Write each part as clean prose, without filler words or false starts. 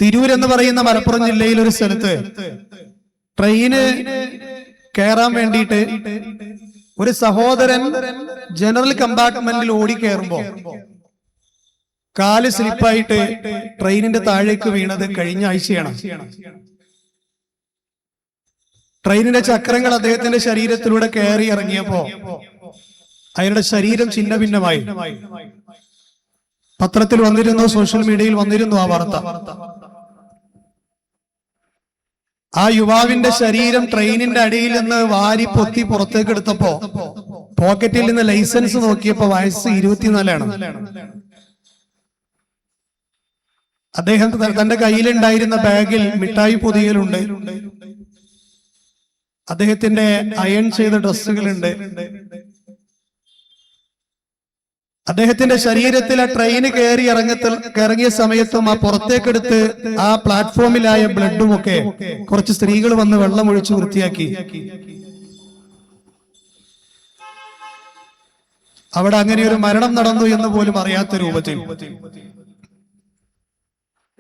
തിരൂരെന്ന് പറയുന്ന മലപ്പുറം ജില്ലയിൽ ഒരു സ്ഥലത്ത് ട്രെയിന് കയറാൻ വേണ്ടിയിട്ട് ഒരു സഹോദരൻ ജനറൽ കമ്പാർട്ട്മെന്റിൽ ഓടിക്കയറുമ്പോ കാല് സ്ലിപ്പായിട്ട് ട്രെയിനിന്റെ താഴേക്ക് വീണത് കഴിഞ്ഞ ആഴ്ചയാണ്. ട്രെയിനിന്റെ ചക്രങ്ങൾ അദ്ദേഹത്തിന്റെ ശരീരത്തിലൂടെ കയറി ഇറങ്ങിയപ്പോ അയാളുടെ ശരീരം ഛിന്ന ഭിന്നമായി. പത്രത്തിൽ വന്നിരുന്നു, സോഷ്യൽ മീഡിയയിൽ വന്നിരുന്നു ആ വാർത്ത. ആ യുവാവിന്റെ ശരീരം ട്രെയിനിന്റെ അടിയിൽ നിന്ന് വാരി പൊത്തി പുറത്തേക്ക് എടുത്തപ്പോ പോക്കറ്റിൽ നിന്ന് ലൈസൻസ് നോക്കിയപ്പോ വയസ്സ് 24 അദ്ദേഹം തന്റെ കയ്യിലുണ്ടായിരുന്ന ബാഗിൽ മിഠായി പൊതിയലുണ്ട്, അദ്ദേഹത്തിന്റെ അയൺ ചെയ്ത ഡ്രസ്സുകളുണ്ട്. അദ്ദേഹത്തിന്റെ ശരീരത്തിൽ ആ ട്രെയിന് കയറി ഇറങ്ങിയ സമയത്തും ആ പുറത്തേക്കെടുത്ത് ആ പ്ലാറ്റ്ഫോമിലായ ബ്ലഡുമൊക്കെ കുറച്ച് സ്ത്രീകൾ വന്ന് വെള്ളം ഒഴിച്ച് വൃത്തിയാക്കി. അവിടെ അങ്ങനെ ഒരു മരണം നടന്നു എന്ന് പോലും അറിയാത്ത രൂപത്തിൽ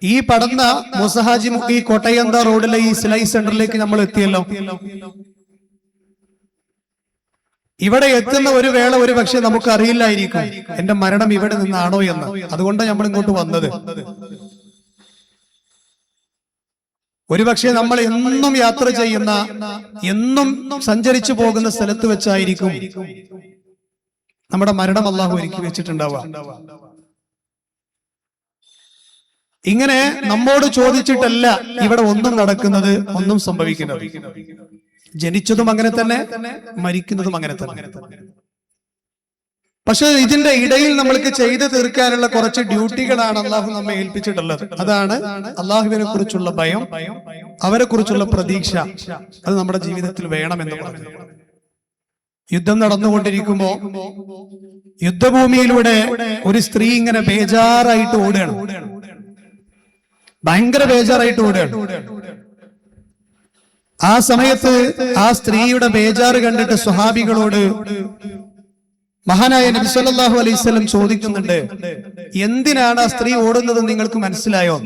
ഈ പടന്ന മുസഹാജി മുക്കി കോട്ടയന്ത റോഡിലെ ഈ സിലൈ സെന്ററിലേക്ക് നമ്മൾ എത്തിയല്ലോ. ഇവിടെ എത്തുന്ന ഒരു വേള ഒരു പക്ഷെ നമുക്ക് അറിയില്ലായിരിക്കും എന്റെ മരണം ഇവിടെ നിന്നാണോ എന്ന്. അതുകൊണ്ട് നമ്മൾ ഇങ്ങോട്ട് വന്നത്. ഒരുപക്ഷെ നമ്മൾ എന്നും യാത്ര ചെയ്യുന്ന, എന്നും സഞ്ചരിച്ചു പോകുന്ന സ്ഥലത്ത് വെച്ചായിരിക്കും നമ്മുടെ മരണം അല്ലാഹു ഒരുക്കി വെച്ചിട്ടുണ്ടാവുക. ഇങ്ങനെ നമ്മോട് ചോദിച്ചിട്ടല്ല ഇവിടെ ഒന്നും നടക്കുന്നത്, ഒന്നും സംഭവിക്കുന്നത്. ജനിച്ചതും അങ്ങനെ തന്നെ, മരിക്കുന്നതും അങ്ങനെ തന്നെ. പക്ഷെ ഇതിന്റെ ഇടയിൽ നമ്മൾക്ക് ചെയ്തു തീർക്കാനുള്ള കുറച്ച് ഡ്യൂട്ടികളാണ് അള്ളാഹു നമ്മെ ഏൽപ്പിച്ചിട്ടുള്ളത്. അതാണ് അള്ളാഹുവിനെ കുറിച്ചുള്ള ഭയം, അവരെ കുറിച്ചുള്ള പ്രതീക്ഷ. അത് നമ്മുടെ ജീവിതത്തിൽ വേണമെന്ന് പറഞ്ഞു. യുദ്ധം നടന്നുകൊണ്ടിരിക്കുമ്പോ യുദ്ധഭൂമിയിലൂടെ ഒരു സ്ത്രീ ഇങ്ങനെ ബേജാറായിട്ട് ഓടുകയാണ്, ഭയങ്കര ബേജാറായിട്ട് ഓടുകയാണ്. ആ സമയത്ത് ആ സ്ത്രീയുടെ ബേജാറ് കണ്ടിട്ട് സ്വഹാബികളോട് മഹാനായ നബി സല്ലല്ലാഹു അലൈഹി വസല്ലം ചോദിക്കുന്നുണ്ട്, എന്തിനാണ് ആ സ്ത്രീ ഓടുന്നത് നിങ്ങൾക്ക് മനസ്സിലായോ?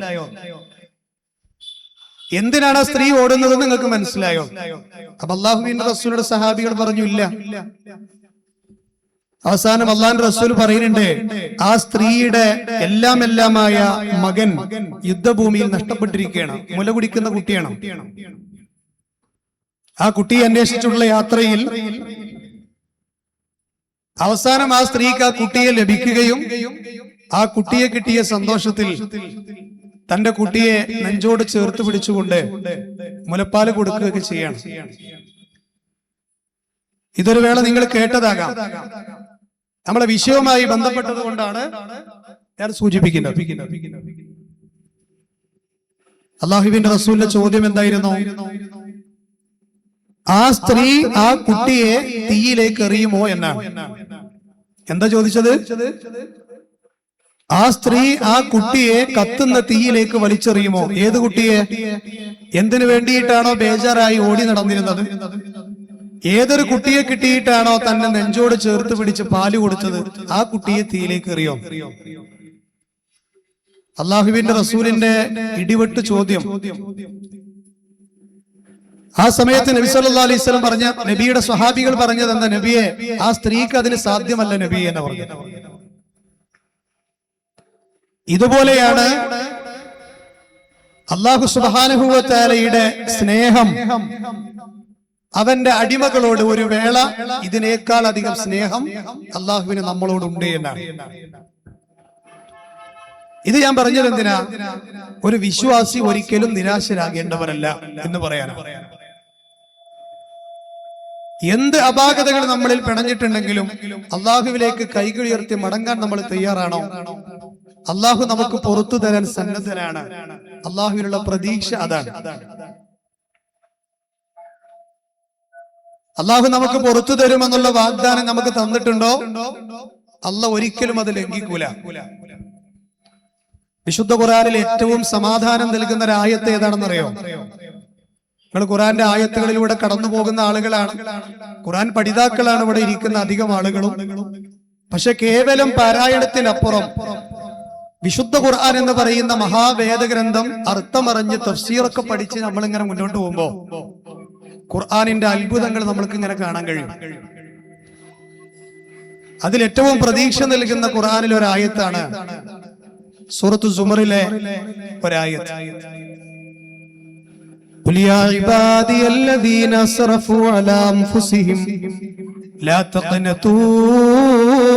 എന്തിനാണ് ആ സ്ത്രീ ഓടുന്നത് നിങ്ങൾക്ക് മനസ്സിലായോ? അപ്പൊ അല്ലാഹുവിന്റെ റസൂലുടെ സഹാബികൾ പറഞ്ഞു, ഇല്ല. അവസാനം അള്ളാഹുവിന്റെ റസൂൽ പറയുന്നുണ്ട്, ആ സ്ത്രീയുടെ എല്ലാമായ മകൻ യുദ്ധഭൂമിയിൽ നഷ്ടപ്പെട്ടിരിക്കുകയാണ്, മുല കുടിക്കുന്ന കുട്ടിയാണ്. ആ കുട്ടിയെ അന്വേഷിച്ചുള്ള യാത്രയിൽ അവസാനം ആ സ്ത്രീക്ക് ആ കുട്ടിയെ ലഭിക്കുകയും ആ കുട്ടിയെ കിട്ടിയ സന്തോഷത്തിൽ തന്റെ കുട്ടിയെ നെഞ്ചോട് ചേർത്ത് പിടിച്ചുകൊണ്ട് മുലപ്പാല് കൊടുക്കുകയൊക്കെ ചെയ്യണം. ഇതൊരു വേള നിങ്ങൾ കേട്ടതാകാം. നമ്മളെ വിഷയവുമായി ബന്ധപ്പെട്ടത് കൊണ്ടാണ് ഞാൻ സൂചിപ്പിക്കുന്നത്. അല്ലാഹുവിന്റെ റസൂലിന്റെ ചോദ്യം എന്തായിരുന്നു? ആ സ്ത്രീ ആ കുട്ടിയെ തീയിലേക്ക് എറിയുമോ എന്നാണ്. എന്താ ചോദിച്ചത്? ആ സ്ത്രീ ആ കുട്ടിയെ കത്തുന്ന തീയിലേക്ക് വലിച്ചെറിയുമോ? ഏത് കുട്ടിയെ? എന്തിനു വേണ്ടിയിട്ടാണോ ബേജാറായി ഓടി നടന്നിരുന്നത്? ഏതൊരു കുട്ടിയെ കിട്ടിയിട്ടാണോ തന്നെ നെഞ്ചോട് ചേർത്ത് പിടിച്ച് പാല് കൊടുത്തത്, ആ കുട്ടിയെ തീയിലേക്ക് എറിയോ? അല്ലാഹുവിന്റെ റസൂലിന്റെ ഇടിവെട്ട് ചോദ്യം. ആ സമയത്ത് നബി സല്ലല്ലാഹു അലൈഹി വസല്ലം പറഞ്ഞ, നബിയുടെ സ്വഹാബികൾ പറഞ്ഞത് എന്താ? നബിയെ, ആ സ്ത്രീക്ക് അതിന് സാധ്യമല്ല നബിയെ എന്ന് പറഞ്ഞു. ഇതുപോലെയാണ് അല്ലാഹു സുബ്ഹാനഹു വ തആലയുടെ സ്നേഹം അവന്റെ അടിമകളോട്. ഒരു വേള ഇതിനേക്കാൾ അധികം സ്നേഹം അല്ലാഹുവിന് നമ്മളോടുണ്ട് എന്നാണ്. ഇത് ഞാൻ പറഞ്ഞത് എന്തിനാ? ഒരു വിശ്വാസി ഒരിക്കലും നിരാശരാകേണ്ടവരല്ല എന്ന് പറയാനാണ്. എന്ത് അപാകതകൾ നമ്മളിൽ പിണഞ്ഞിട്ടുണ്ടെങ്കിലും അള്ളാഹുവിലേക്ക് കൈകൾ ഉയർത്തി മടങ്ങാൻ നമ്മൾ തയ്യാറാണോ? അള്ളാഹു നമുക്ക് പുറത്തു തരാൻ സന്നദ്ധനാണ്. അള്ളാഹുവിനുള്ള പ്രതീക്ഷ അതാണ്. അള്ളാഹു നമുക്ക് പുറത്തു തരുമെന്നുള്ള വാഗ്ദാനം നമുക്ക് തന്നിട്ടുണ്ടോ? അള്ളാഹു ഒരിക്കലും അത് ലംഘിക്കൂല. വിശുദ്ധ ഖുർആനിൽ ഏറ്റവും സമാധാനം നൽകുന്ന ഒരു ആയത്ത് ഏതാണെന്നറിയോ? നിങ്ങൾ ഖുർആന്റെ ആയത്തുകളിലൂടെ കടന്നു പോകുന്ന ആളുകളാണ്, ഖുർആൻ പഠിതാക്കളാണ് ഇവിടെ ഇരിക്കുന്ന അധികം ആളുകളും. പക്ഷെ കേവലം പാരായണത്തിനപ്പുറം വിശുദ്ധ ഖുർആൻ എന്ന് പറയുന്ന മഹാവേദഗ്രന്ഥം അർത്ഥമറിഞ്ഞ് തഫ്സീറൊക്കെ പഠിച്ച് നമ്മളിങ്ങനെ മുന്നോട്ട് പോകുമ്പോ ഖുർആനിന്റെ അത്ഭുതങ്ങൾ നമ്മൾക്ക് ഇങ്ങനെ കാണാൻ കഴിയും. അതിൽ ഏറ്റവും പ്രതീക്ഷ നൽകുന്ന ഖുർആനിൽ ഒരായത്താണ് സൂറത്തു സുമറിലെ ഒരായത്ത്. ഖുൽ യാ ഇബാദിയല്ലദീന അസ്റഫു അലാ അൻഫുസിഹിം ലാ തഖ്നതൂ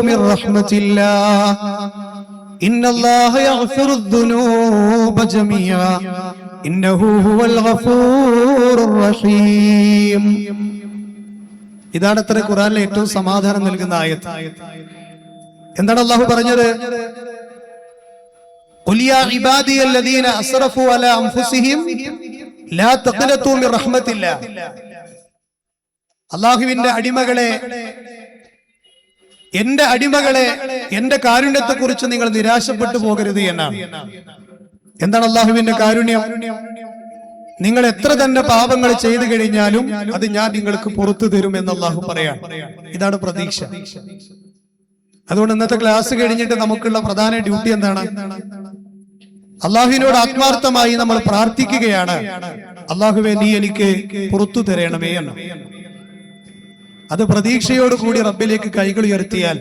മിർ റഹ്മത്തില്ലാഹ് ഇന്നല്ലാഹ യഗ്ഫിറുദ് ദുനൂബ ജമീഅ ഇന്നഹു ഹുവൽ ഗഫൂറുർ റഹീം. ഇതാണ് അത്ര ഖുർആനിലെ ഏറ്റവും സമാധാനം നൽകുന്ന ആയത്ത്. എന്താണ് അല്ലാഹു പറഞ്ഞത്? ഖുൽ യാ ഇബാദിയല്ലദീന അസ്റഫു അലാ അൻഫുസിഹിം ലാ തഖ്നതൂ മിർ റഹ്മത്തില്ലാഹ്. അല്ലാഹുവിന്റെ അടിമകളെ, എന്റെ അടിമകളെ, എന്റെ കാരുണ്യത്തെ കുറിച്ച് നിങ്ങൾ നിരാശപ്പെട്ടു പോകരുത് എന്നാണ്. എന്താണ് അല്ലാഹുവിന്റെ കാരുണ്യം? നിങ്ങൾ എത്ര തന്നെ പാപങ്ങൾ ചെയ്തു കഴിഞ്ഞാലും അത് ഞാൻ നിങ്ങൾക്ക് പുറത്തു തരും എന്ന് അല്ലാഹു പറയാൻ. ഇതാണ് പ്രതീക്ഷ. അതുകൊണ്ട് ഇന്നത്തെ ക്ലാസ് കഴിഞ്ഞിട്ട് നമുക്കുള്ള പ്രധാന ഡ്യൂട്ടി എന്താണ്? അള്ളാഹുവിനോട് ആത്മാർത്ഥമായി നമ്മൾ പ്രാർത്ഥിക്കുകയാണ്, അള്ളാഹുവേ നീ എനിക്ക് പുറത്തു തരണമേ എന്ന്. അത് പ്രതീക്ഷയോടുകൂടി റബ്ബിലേക്ക് കൈകൾ ഉയർത്തിയാൽ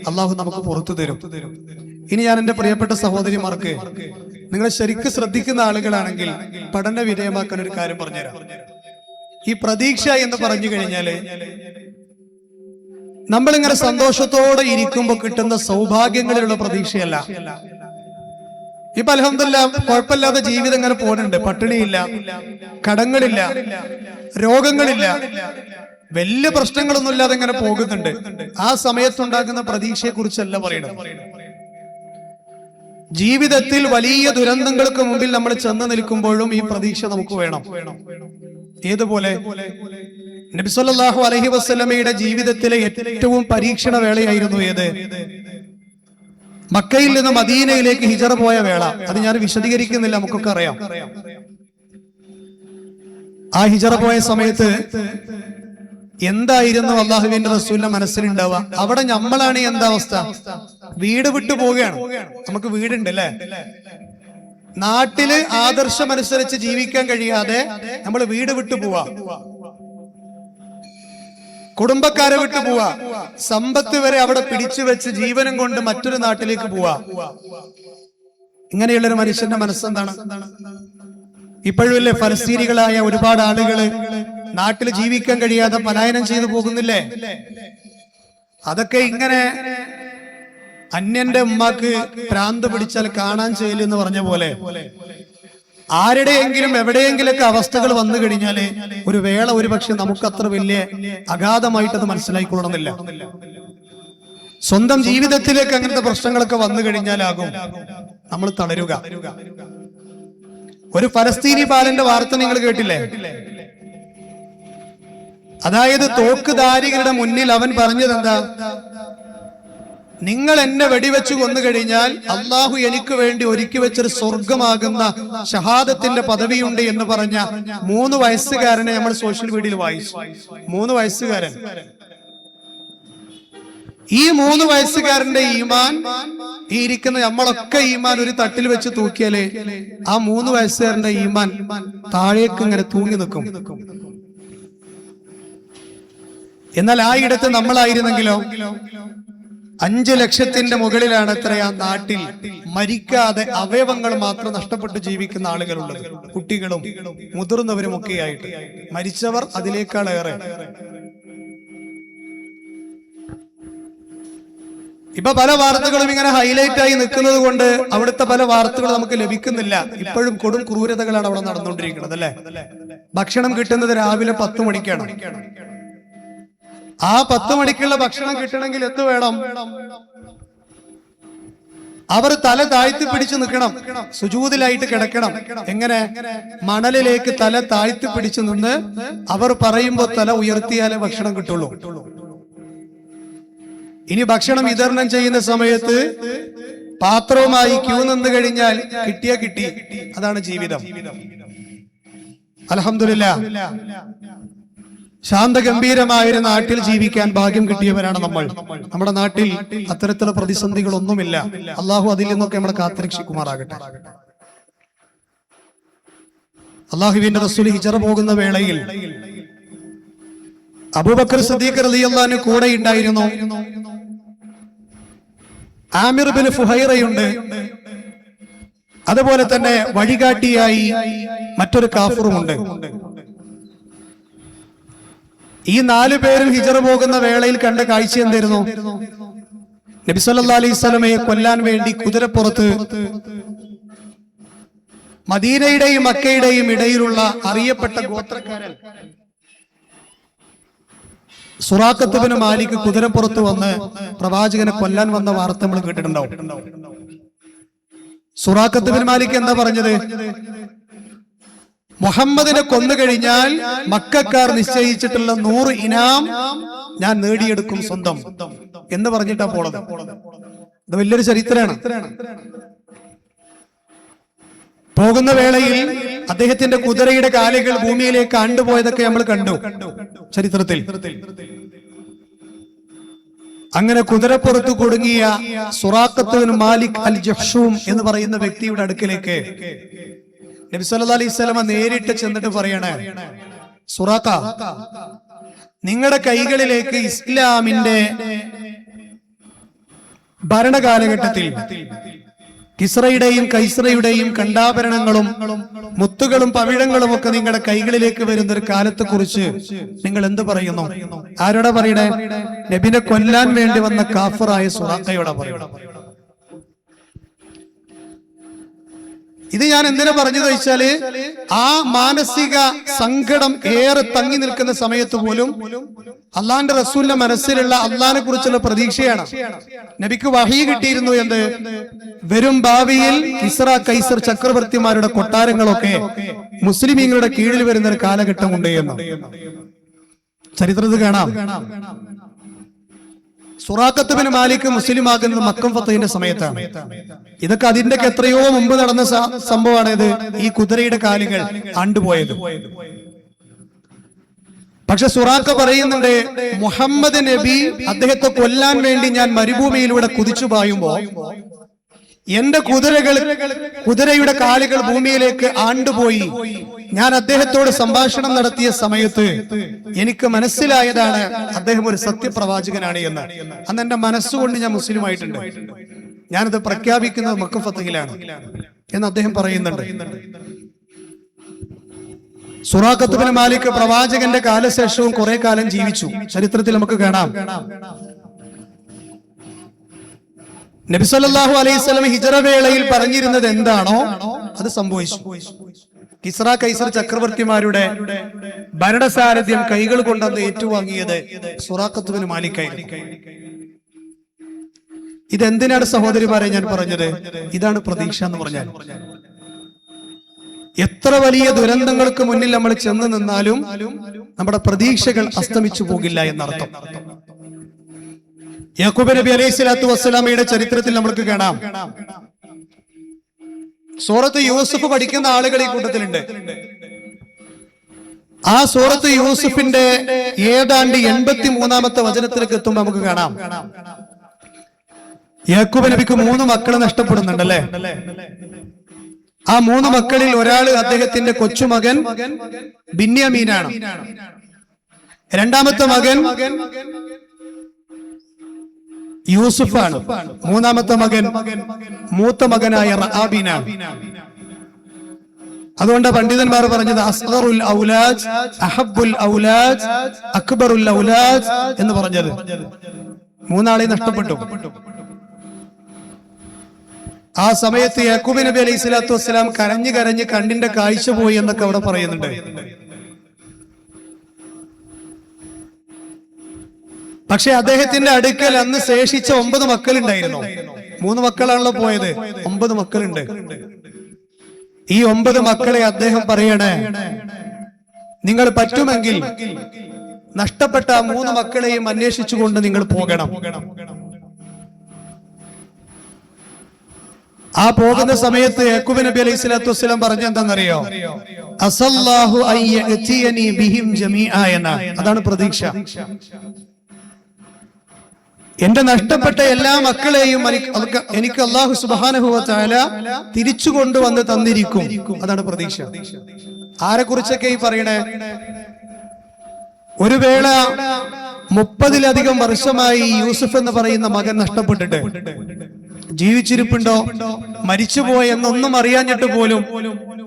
അള്ളാഹു നമുക്ക് പുറത്തു തരും. ഇനി ഞാൻ എന്റെ പ്രിയപ്പെട്ട സഹോദരിമാർക്ക്, നിങ്ങൾ ശരിക്കും ശ്രദ്ധിക്കുന്ന ആളുകളാണെങ്കിൽ പഠന വിധേയമാക്കാൻ ഒരു കാര്യം പറഞ്ഞുതരാം. ഈ പ്രതീക്ഷ എന്ന് പറഞ്ഞു കഴിഞ്ഞാല് നമ്മളിങ്ങനെ സന്തോഷത്തോടെ ഇരിക്കുമ്പോൾ കിട്ടുന്ന സൗഭാഗ്യങ്ങളിലുള്ള പ്രതീക്ഷയല്ല. ഇപ്പൊ അൽഹംദുലില്ലാഹ് കുഴപ്പമില്ലാതെ ജീവിതം ഇങ്ങനെ പോകുന്നുണ്ട്. പട്ടിണിയില്ല, കടങ്ങളില്ല, രോഗങ്ങളില്ല, വലിയ പ്രശ്നങ്ങളൊന്നും ഇല്ലാതെ ഇങ്ങനെ പോകുന്നുണ്ട്. ആ സമയത്തുണ്ടാകുന്ന പ്രതീക്ഷയെ കുറിച്ചല്ല പറയുന്നത്. ജീവിതത്തിൽ വലിയ ദുരന്തങ്ങൾക്ക് മുമ്പിൽ നമ്മൾ ചെന്ന് നിൽക്കുമ്പോഴും ഈ പ്രതീക്ഷ നമുക്ക് വേണം. ഏതുപോലെ? നബി സല്ലല്ലാഹു അലൈഹി വസല്ലമയുടെ ജീവിതത്തിലെ ഏറ്റവും പരീക്ഷണ വേളയായിരുന്നു ഏത്? മക്കയിൽ നിന്ന് മദീനയിലേക്ക് ഹിജറ പോയ വേള. അത് ഞാൻ വിശദീകരിക്കുന്നില്ല, നമുക്കൊക്കെ അറിയാം. ആ ഹിജറ പോയ സമയത്ത് എന്തായിരുന്നു അള്ളാഹുവിന്റെ റസൂലിന്റെ മനസ്സിലുണ്ടാവുക? അവിടെ നമ്മളാണ് എന്താ അവസ്ഥ? വീട് വിട്ടു പോവുകയാണ്. നമുക്ക് വീടുണ്ട് അല്ലെ? നാട്ടില് ആദർശം അനുസരിച്ച് ജീവിക്കാൻ കഴിയാതെ നമ്മൾ വീട് വിട്ടു പോവാ, കുടുംബക്കാരെ വിട്ടു പോവാ, സമ്പത്ത് വരെ അവിടെ പിടിച്ചു വെച്ച് ജീവനും കൊണ്ട് മറ്റൊരു നാട്ടിലേക്ക് പോവാ. ഇങ്ങനെയുള്ളൊരു മനുഷ്യന്റെ മനസ്സെന്താണ്? ഇപ്പോഴും ഇല്ലേ ഫലസ്തീനികളായ ഒരുപാട് ആളുകള് നാട്ടിൽ ജീവിക്കാൻ കഴിയാതെ പലായനം ചെയ്തു പോകുന്നില്ലേ? അതൊക്കെ ഇങ്ങനെ അന്യന്റെ ഉമ്മാക്ക് ഭ്രാന്ത് പിടിച്ചാൽ കാണാൻ ചെയ്യില്ലെന്ന് പറഞ്ഞ പോലെ ആരുടെയെങ്കിലും എവിടെയെങ്കിലൊക്കെ അവസ്ഥകൾ വന്നു കഴിഞ്ഞാല് ഒരു വേള ഒരു പക്ഷെ നമുക്ക് അത്ര വലിയ അഗാധമായിട്ടത് മനസ്സിലായിക്കൊള്ളണമെന്നില്ല. സ്വന്തം ജീവിതത്തിലേക്ക് അങ്ങനത്തെ പ്രശ്നങ്ങളൊക്കെ വന്നു കഴിഞ്ഞാലാകും നമ്മൾ തളരുക. ഒരു ഫലസ്തീനി ബാലന്റെ വാർത്ത നിങ്ങൾ കേട്ടില്ലേ? അതായത് തോക്കുധാരികളുടെ മുന്നിൽ അവൻ പറഞ്ഞത് എന്താ? നിങ്ങൾ എന്നെ വെടിവെച്ച് കൊന്നു കഴിഞ്ഞാൽ അള്ളാഹു എനിക്ക് വേണ്ടി ഒരുക്കി വെച്ചൊരു സ്വർഗമാകുന്ന ഷഹാദത്തിന്റെ പദവിയുണ്ട് എന്ന് പറഞ്ഞ 3 വയസ്സുകാരനെ നമ്മൾ സോഷ്യൽ മീഡിയയിൽ വായിച്ചു. 3 വയസ്സുകാരൻ. ഈ 3 വയസ്സുകാരന്റെ ഈമാൻ, ഈ ഇരിക്കുന്ന നമ്മളൊക്കെ ഈമാൻ ഒരു തട്ടിൽ വെച്ച് തൂക്കിയാലേ ആ 3 വയസ്സുകാരന്റെ ഈമാൻ താഴേക്ക് ഇങ്ങനെ തൂങ്ങി നിൽക്കും. എന്നാൽ ആ ഇടത്ത് നമ്മളായിരുന്നെങ്കിലോ 5 ലക്ഷത്തിന്റെ മുകളിലാണ് എത്രയാ നാട്ടിൽ മരിക്കാതെ അവയവങ്ങൾ മാത്രം നഷ്ടപ്പെട്ട് ജീവിക്കുന്ന ആളുകളുള്ളത്. കുട്ടികളും മുതിർന്നവരും ഒക്കെ ആയിട്ട്. മരിച്ചവർ അതിനേക്കാളേറെ. ഇപ്പൊ പല വാർത്തകളും ഇങ്ങനെ ഹൈലൈറ്റ് ആയി നിൽക്കുന്നത് കൊണ്ട് അവിടുത്തെ പല വാർത്തകളും നമുക്ക് ലഭിക്കുന്നില്ല. ഇപ്പോഴും കൊടും ക്രൂരതകളാണ് അവിടെ നടന്നുകൊണ്ടിരിക്കുന്നത് അല്ലെ? ഭക്ഷണം കിട്ടുന്നത് രാവിലെ 10 മണിക്കാണ്. ആ 10 മണിക്കുള്ള ഭക്ഷണം കിട്ടണമെങ്കിൽ എന്ത് വേണം? അവർ തല താഴ്ത്തി പിടിച്ചു നിൽക്കണം, സുജൂദിലായിട്ട് കിടക്കണം. എങ്ങനെ? മണലിലേക്ക് തല താഴ്ത്തി പിടിച്ചു നിന്ന് അവർ പറയുമ്പോ തല ഉയർത്തിയാലേ ഭക്ഷണം കിട്ടുള്ളൂ. ഇനി ഭക്ഷണം വിതരണം ചെയ്യുന്ന സമയത്ത് പാത്രവുമായി ക്യൂ നിന്ന് കഴിഞ്ഞാൽ കിട്ടിയാ കിട്ടി. അതാണ് ജീവിതം. അൽഹംദുലില്ലാഹ്. ശാന്തഗംഭീരമായ ഒരു നാട്ടിൽ ജീവിക്കാൻ ഭാഗ്യം കിട്ടിയവരാണ് നമ്മൾ. നമ്മുടെ നാട്ടിൽ അത്തരത്തിലുള്ള പ്രതിസന്ധികളൊന്നുമില്ല. അള്ളാഹു അതിൽ നിന്നൊക്കെ നമ്മളെ കാത്തുരക്ഷിക്കുമാറാകട്ടെ. അള്ളാഹുവിന്റെ റസൂൽ ഹിജറ പോകുന്ന വേളയിൽ അബൂബക്കർ സിദ്ദീഖ് റളിയല്ലാഹു അൻഹു കൂടെ ഉണ്ടായിരുന്നു. ആമിർ ബിൻ ഫുഹൈറയുണ്ട്. അതുപോലെ തന്നെ വഴികാട്ടിയായി മറ്റൊരു കാഫിറുമുണ്ട്. ഈ 4 പേരും ഹിജറ പോകുന്ന വേളയിൽ കണ്ട കാഴ്ച എന്തായിരുന്നു? നബി സല്ലല്ലാഹു അലൈഹി വസല്ലമയെ കൊല്ലാൻ വേണ്ടി കുതിരപ്പുറത്ത് മദീനയുടെയും മക്കയുടെയും ഇടയിലുള്ള അറിയപ്പെട്ട ഗോത്രക്കാരൻ സുറാഖത്ത് ബിൻ മാലിക് കുതിരപ്പുറത്ത് വന്ന് പ്രവാചകനെ കൊല്ലാൻ വന്ന വാർത്ത നമ്മൾ കേട്ടിട്ടുണ്ടാവും. സുറാഖത്ത് ബിൻ മാലിക് എന്താ പറഞ്ഞത്? മുഹമ്മദിനെ കൊന്നു കഴിഞ്ഞാൽ മക്കക്കാർ നിശ്ചയിച്ചിട്ടുള്ള 100 ഇനാം ഞാൻ നേടിയെടുക്കും സ്വന്തം എന്ന് പറഞ്ഞിട്ടാ പോണത്. ഇത് വലിയൊരു ചരിത്രമാണ്. പോകുന്ന വേളയിൽ അദ്ദേഹത്തിന്റെ കുതിരയുടെ കാലുകൾ ഭൂമിയിലേക്ക് ആണ്ടുപോയതൊക്കെ നമ്മൾ കണ്ടു ചരിത്രത്തിൽ. അങ്ങനെ കുതിരപ്പുറത്ത് കുടുങ്ങിയ സുറാഖത്ത് ബിൻ മാലിക് അൽ ജഹ്ഷൂം എന്ന് പറയുന്ന വ്യക്തിയുടെ അടുക്കിലേക്ക് നബി സല്ലല്ലാഹു അലൈഹി വസല്ലമ നേരിട്ട് ചെന്നിട്ട് പറയണേ, സുറാഖ, നിങ്ങളുടെ കൈകളിലേക്ക് ഇസ്ലാമിന്റെ ഭരണകാലഘട്ടത്തിൽ കിസ്റയുടെയും കൈസറയുടെയും കണ്ടാഭരണങ്ങളും മുത്തുകളും പവിഴങ്ങളും ഒക്കെ നിങ്ങളുടെ കൈകളിലേക്ക് വരുന്ന ഒരു കാലത്തെ കുറിച്ച് നിങ്ങൾ എന്ത് പറയുന്നു? ആരോടാ പറയണേ? നബിനെ കൊല്ലാൻ വേണ്ടി വന്ന കാഫിറായ സുറാഖയോടാ പറയണം. ഇത് ഞാൻ എന്തിനാ പറഞ്ഞത് വെച്ചാല്, ആ മാനസിക സങ്കടം ഏറെ തങ്ങി നിൽക്കുന്ന സമയത്ത് പോലും അള്ളാന്റെ റസൂലിന്റെ മനസ്സിലുള്ള അള്ളാഹിനെ കുറിച്ചുള്ള പ്രതീക്ഷയാണ്. നബിക്ക് വഹീ കിട്ടിയിരുന്നു എന്ത്? വരും ഭാവിയിൽ കിസ്റ കൈസർ ചക്രവർത്തിമാരുടെ കൊട്ടാരങ്ങളൊക്കെ മുസ്ലിമീങ്ങളുടെ കീഴിൽ വരുന്ന ഒരു കാലഘട്ടമുണ്ട് എന്ന് ചരിത്രത്തിൽ കാണാം. സുറാഖത്ത് ബിൻ മാലിക് മുസ്ലിം ആകുന്നത് മക്കം ഫതഹിന്റെ സമയത്താണ്. ഇതൊക്കെ അതിന്റെ എത്രയോ മുമ്പ് നടന്ന സംഭവമാണ്. ഇത് ഈ കുതിരയുടെ കാലുകൾ ആണ്ടുപോയത്. പക്ഷെ സുറാഖ പറയുന്നുണ്ട്, മുഹമ്മദ് നബി അദ്ദേഹത്തെ കൊല്ലാൻ വേണ്ടി ഞാൻ മരുഭൂമിയിലൂടെ കുതിച്ചു പായുമ്പോ എന്റെ കുതിരയുടെ കാലുകൾ ഭൂമിയിലേക്ക് ആണ്ടുപോയി. ഞാൻ അദ്ദേഹത്തോട് സംഭാഷണം നടത്തിയ സമയത്ത് എനിക്ക് മനസ്സിലായതാണ് അദ്ദേഹം ഒരു സത്യപ്രവാചകനാണ് എന്ന്. അന്ന് എന്റെ മനസ്സുകൊണ്ട് ഞാൻ മുസ്ലിമായിട്ടുണ്ട്. ഞാനത് പ്രഖ്യാപിക്കുന്നത് മക്ക ഫതഹിലാണ് എന്ന് അദ്ദേഹം പറയുന്നുണ്ട്. സുറാഖത്ത് ബിൻ മാലിക് പ്രവാചകന്റെ കാലശേഷവും കുറെ കാലം ജീവിച്ചു. ചരിത്രത്തിൽ നമുക്ക് കാണാം. നബി സല്ലല്ലാഹു അലൈഹി വസല്ലം ഹിജറ വേളയിൽ പറഞ്ഞിരുന്നത് എന്താണോ അത് സംഭവിച്ചു. കിസ്റ കൈസർ ചക്രവർത്തിമാരുടെ ഭരണസാരഥ്യം കൈകൾ കൊണ്ടന്ന് ഏറ്റുവാങ്ങിയത് സുറാഖത്ത് ബിൻ മാലിക്കായിരുന്നു. ഇതെന്തിനാണ് സഹോദരിമാരെ ഞാൻ പറഞ്ഞത്? ഇതാണ് പ്രതീക്ഷ എന്ന് പറഞ്ഞാൽ. എത്ര വലിയ ദുരന്തങ്ങൾക്ക് മുന്നിൽ നമ്മൾ ചെന്ന് നിന്നാലും നമ്മുടെ പ്രതീക്ഷകൾ അസ്തമിച്ചു പോകില്ല എന്നർത്ഥം. യാക്കൂബ് നബി അലൈഹി സ്വലാത്തു വസ്സലാമയുടെ ചരിത്രത്തിൽ നമുക്ക് കാണാം. സൂറത്ത് യൂസുഫ് പഠിക്കുന്ന ആളുകൾ ഈ കൂട്ടത്തിലുണ്ട്. ആ സൂറത്ത് യൂസുഫിന്റെ ഏതാണ്ട് 83-ാമത്തെ വചനത്തിലേക്ക് എത്തുമ്പോൾ നമുക്ക് കാണാം, യാക്കൂബ് നബിക്ക് 3 മക്കൾ നഷ്ടപ്പെടുന്നുണ്ടല്ലേ. ആ 3 മക്കളിൽ ഒരാൾ അദ്ദേഹത്തിന്റെ കൊച്ചുമകൻ ബിന്യാമീനാണ്. രണ്ടാമത്തെ മകൻ യൂസുഫാണ്. മൂന്നാമത്തെ മകൻ മൂത്ത മകനായ റആബീനാണ്. അതുകൊണ്ട് പണ്ഡിതന്മാർ പറഞ്ഞത് അസ്ഗറുൽ ഔലാദ് അഹബ്ബുൽ ഔലാദ് അക്ബറുൽ ഔലാദ് എന്ന് പറഞ്ഞത്. 3 ആളെ നഷ്ടപ്പെട്ടു. ആ സമയത്ത് യാക്കൂബ് നബി അലൈഹി സ്വലാത്തു വസ്സലാം കരഞ്ഞു കരഞ്ഞ് കണ്ണിന്റെ കാഴ്ച പോയി എന്നൊക്കെ അവിടെ പറയുന്നുണ്ട്. പക്ഷെ അദ്ദേഹത്തിന്റെ അടുക്കൽ അന്ന് ശേഷിച്ച 9 മക്കളുണ്ടായിരുന്നു. 3 മക്കളാണല്ലോ പോയത്, 9 മക്കളുണ്ട്. ഈ 9 മക്കളെ അദ്ദേഹം പറയണേ, നിങ്ങൾ പറ്റുമെങ്കിൽ നഷ്ടപ്പെട്ട 3 മക്കളെയും അന്വേഷിച്ചുകൊണ്ട് നിങ്ങൾ പോകണം. ആ പോകുന്ന സമയത്ത് യാക്കൂബ് നബി അലൈഹി സ്വലാത്തു വസ്സലാം പറഞ്ഞെന്താണെന്നറിയോ? അസല്ലാഹു അൻ യഅതിയനി ബിഹിം ജമീഅ എന്ന. അതാണ് പ്രതീക്ഷ. എന്റെ നഷ്ടപ്പെട്ട എല്ലാ മക്കളെയും എനിക്ക് അല്ലാഹു സുബ്ഹാനഹു വ തആല തിരിച്ചു കൊണ്ടുവന്ന് തന്നിരിക്കും. അതാണ് പ്രതീക്ഷ. ആരെ കുറിച്ചൊക്കെ ഈ പറയണേ? ഒരു വേള 30-ലധികം വർഷമായി യൂസുഫ് എന്ന് പറയുന്ന മകൻ നഷ്ടപ്പെട്ടിട്ട് ജീവിച്ചിരിപ്പുണ്ടോ മരിച്ചുപോയോ എന്നൊന്നും അറിയാഞ്ഞിട്ട് പോലും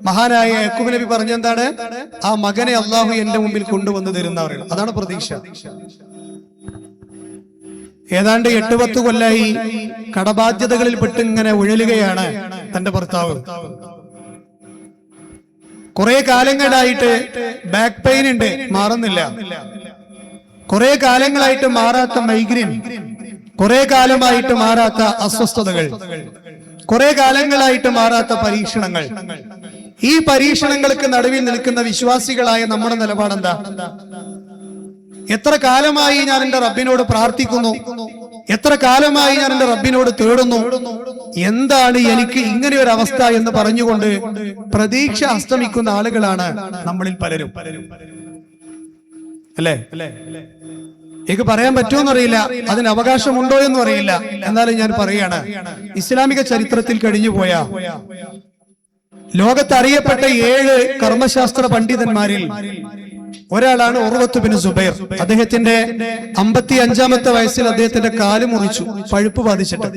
മഹാനായ യാക്കൂബ് നബി പറഞ്ഞെന്താണ്? ആ മകനെ അള്ളാഹു എന്റെ മുമ്പിൽ കൊണ്ടുവന്ന് തരുന്ന പറയുന്നത്. അതാണ് പ്രതീക്ഷ. ഏതാണ്ട് 8-10 കൊല്ലായി കടബാധ്യതകളിൽ പെട്ട് ഇങ്ങനെ ഉഴലുകയാണ് തന്റെ ഭർത്താവ്. കുറെ കാലങ്ങളായിട്ട് ബാക്ക് പെയിൻ ഉണ്ട്, മാറുന്നില്ല. കുറെ കാലങ്ങളായിട്ട് മാറാത്ത മൈഗ്രെയിൻ, കുറെ കാലമായിട്ട് മാറാത്ത അസ്വസ്ഥതകൾ, കുറെ കാലങ്ങളായിട്ട് മാറാത്ത പരീക്ഷണങ്ങൾ. ഈ പരീക്ഷണങ്ങൾക്ക് നടുവിൽ നിൽക്കുന്ന വിശ്വാസികളായ നമ്മുടെ നിലപാടെന്താ? എത്ര കാലമായി ഞാൻ എന്റെ റബ്ബിനോട് പ്രാർത്ഥിക്കുന്നു, എത്ര കാലമായി ഞാൻ എന്റെ റബ്ബിനോട് തേടുന്നു, എന്താണ് എനിക്ക് ഇങ്ങനെ ഒരു അവസ്ഥ എന്ന് പറഞ്ഞുകൊണ്ട് പ്രതീക്ഷ അസ്തമിക്കുന്ന ആളുകളാണ് നമ്മളിൽ പലരും. അല്ലേ? എനിക്ക് പറയാൻ പറ്റുമെന്നറിയില്ല, അതിന് അവകാശമുണ്ടോ എന്നും അറിയില്ല. എന്നാലും ഞാൻ പറയാണ്, ഇസ്ലാമിക ചരിത്രത്തിൽ കഴിഞ്ഞുപോയ ലോകത്തറിയപ്പെട്ട 7 കർമ്മശാസ്ത്ര പണ്ഡിതന്മാരിൽ ഒരാളാണ് ഉർവത്ത് ബിൻ സുബൈർ. അദ്ദേഹത്തിന്റെ 55-ാമത്തെ വയസ്സിൽ അദ്ദേഹത്തിന്റെ കാല് മുറിച്ചു, പഴുപ്പ് ബാധിച്ചിട്ട്.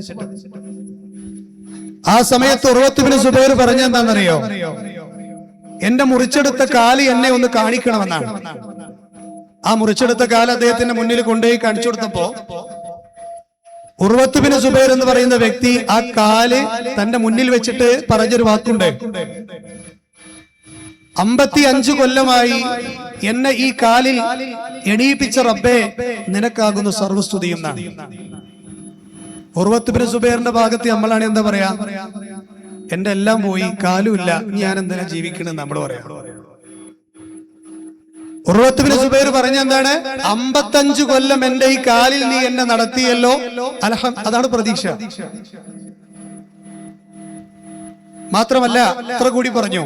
ആ സമയത്ത് ഉർവത്ത് ബിൻ സുബൈർ പറഞ്ഞെന്താണെന്നറിയോ? എന്റെ മുറിച്ചെടുത്ത കാല് എന്നെ ഒന്ന് കാണിക്കണമെന്നാണ്. ആ മുറിച്ചെടുത്ത കാല് അദ്ദേഹത്തിന്റെ മുന്നിൽ കൊണ്ടുപോയി കാണിച്ചു കൊടുത്തപ്പോ ഉർവത്ത് ബിൻ സുബൈർ എന്ന് പറയുന്ന വ്യക്തി ആ കാല് തന്റെ മുന്നിൽ വെച്ചിട്ട് പറഞ്ഞൊരു വാക്കുണ്ട്: 55 കൊല്ലമായി എന്നെ ഈ കാലിൽ എണീപ്പിച്ച റബ്ബേ, നിനക്കാകുന്നു സർവസ്തുതിയും എന്നാണ്. ഉർവത്ത് ബിൻ സുബൈറിന്റെ ഭാഗത്ത് നമ്മളാണ് എന്താ പറയാ? എന്റെ എല്ലാം പോയി, കാലുമില്ല, ഞാൻ എന്തിനാ ജീവിക്കണെന്ന് നമ്മൾ പറയാം. ഉർവത്ത് ബിൻ സുബൈർ പറഞ്ഞെന്താണ്? 55 കൊല്ലം എന്റെ ഈ കാലിൽ നീ എന്നെ നടത്തിയല്ലോ, അതാണ് പ്രതീക്ഷ. മാത്രമല്ല അത്ര കൂടി പറഞ്ഞു,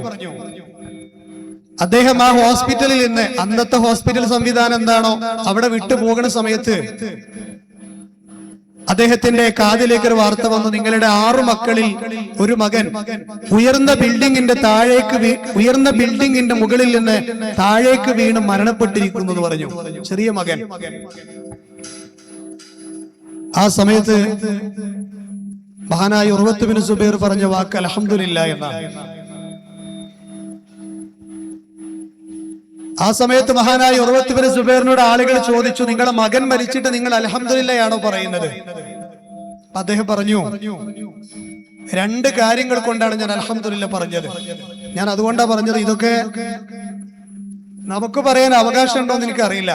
അദ്ദേഹം ആ ഹോസ്പിറ്റലിൽ നിന്ന്, അന്നത്തെ ഹോസ്പിറ്റൽ സംവിധാനം എന്താണോ അവിടെ വിട്ടു പോകുന്ന സമയത്ത് അദ്ദേഹത്തിന്റെ കാതിലേക്ക് ഒരു വാർത്ത വന്നു: നിങ്ങളുടെ 6 മക്കളിൽ ഒരു മകൻ ഉയർന്ന ബിൽഡിങ്ങിന്റെ മുകളിൽ നിന്ന് താഴേക്ക് വീണ് മരണപ്പെട്ടിരിക്കുന്നു എന്ന് പറഞ്ഞു. ചെറിയ മകൻ. ആ സമയത്ത് മഹാനായ ഉർവത്ത് ബിൻ സുബൈർ പറഞ്ഞ വാക്ക് അൽഹംദുലില്ലാ എന്നാണ്. ആ സമയത്ത് മഹാനായ ഉർവത്ത് ബിൻ സുബൈറിനോട് ആളുകൾ ചോദിച്ചു, നിങ്ങളുടെ മകൻ മരിച്ചിട്ട് നിങ്ങൾ അൽഹംദുലില്ലായാണോ പറയുന്നത്? അദ്ദേഹം പറഞ്ഞു, 2 കാര്യങ്ങൾ കൊണ്ടാണ് ഞാൻ അൽഹംദുലില്ലാ പറഞ്ഞത്. ഞാൻ അതുകൊണ്ടാണ് പറഞ്ഞത്, ഇതൊക്കെ നമുക്ക് പറയാൻ അവകാശം ഉണ്ടോ എന്ന് എനിക്കറിയില്ല.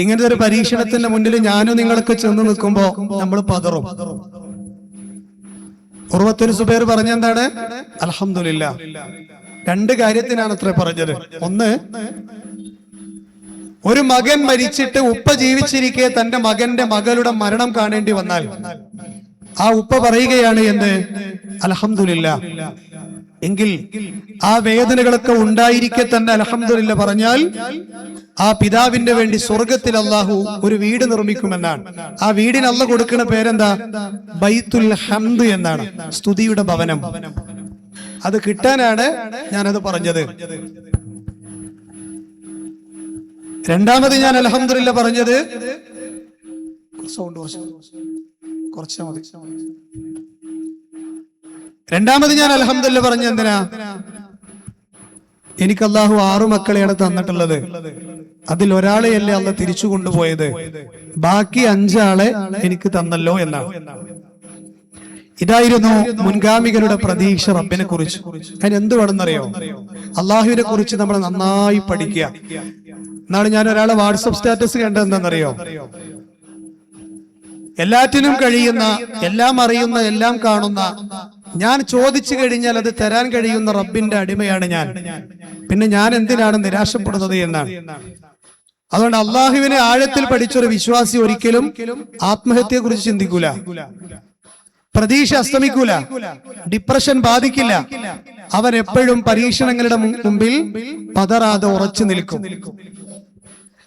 ഇങ്ങനത്തെ ഒരു പരീക്ഷണത്തിന്റെ മുന്നിൽ ഞാനും നിങ്ങളൊക്കെ ചെന്ന് നിൽക്കുമ്പോ നമ്മൾ പതറും. ഉർവത്ത് ബിൻ സുബൈർ പറഞ്ഞെന്താണ്? അൽഹംദുലില്ലാ. 2 കാര്യത്തിനാണ് അത്ര പറഞ്ഞത്. ഒന്ന്, ഒരു മകൻ മരിച്ചിട്ട് ഉപ്പ ജീവിച്ചിരിക്കെ തന്റെ മകന്റെ മകളുടെ മരണം കാണേണ്ടി വന്നാൽ ആ ഉപ്പ പറയുകയാണ് എന്ത്? അൽഹംദുലില്ലാ. എങ്കിൽ ആ വേദനകളൊക്കെ ഉണ്ടായിരിക്കെ തന്നെ അൽഹംദുലില്ലാ പറഞ്ഞാൽ ആ പിതാവിന്റെ വേണ്ടി സ്വർഗത്തിൽ അല്ലാഹു ഒരു വീട് നിർമ്മിക്കുമെന്നാണ്. ആ വീടിന് അല്ലാഹു കൊടുക്കുന്ന പേരെന്താ? ബൈത്തുൽ ഹംദ് എന്നാണ്, സ്തുതിയുടെ ഭവനം. അത് കിട്ടാനാണ് ഞാനത് പറഞ്ഞത്. രണ്ടാമത് ഞാൻ അൽഹംദുലില്ലാ പറഞ്ഞത്, രണ്ടാമത് ഞാൻ അൽഹംദുലില്ലാ പറഞ്ഞ എന്തിനാ? എനിക്ക് അല്ലാഹു 6 മക്കളെയാണ് തന്നിട്ടുള്ളത്. അതിൽ ഒരാളെയല്ലേ അല്ലാഹു തിരിച്ചു കൊണ്ടുപോയത്, ബാക്കി 5 ആളെ എനിക്ക് തന്നല്ലോ എന്നാണ്. ഇതായിരുന്നു മുൻഗാമികളുടെ പ്രതീക്ഷ റബ്ബിനെ കുറിച്ച്. അതിന് എന്ത് വേണമെന്നറിയോ? അള്ളാഹുവിനെ കുറിച്ച് നമ്മൾ നന്നായി പഠിക്കുക. എന്നാണ് ഞാൻ ഒരാളെ വാട്സപ്പ് സ്റ്റാറ്റസ് കണ്ടത് എന്താണെന്നറിയോ? എല്ലാറ്റിനും കഴിയുന്ന, എല്ലാം അറിയുന്ന, എല്ലാം കാണുന്ന, ഞാൻ ചോദിച്ചു കഴിഞ്ഞാൽ അത് തരാൻ കഴിയുന്ന റബ്ബിന്റെ അടിമയാണ് ഞാൻ, പിന്നെ ഞാൻ എന്തിനാണ് നിരാശപ്പെടുന്നത് എന്നാണ്. അതുകൊണ്ട് അള്ളാഹുവിനെ ആഴത്തിൽ പഠിച്ചൊരു വിശ്വാസി ഒരിക്കലും ആത്മഹത്യയെ കുറിച്ച് ചിന്തിക്കൂല. പ്രതീക്ഷ അസ്തമിക്കൂല, ഡിപ്രഷൻ ബാധിക്കില്ല. അവൻ എപ്പോഴും പരീക്ഷണങ്ങളുടെ മുമ്പിൽ പതറാതെ ഉറച്ചു നിൽക്കും.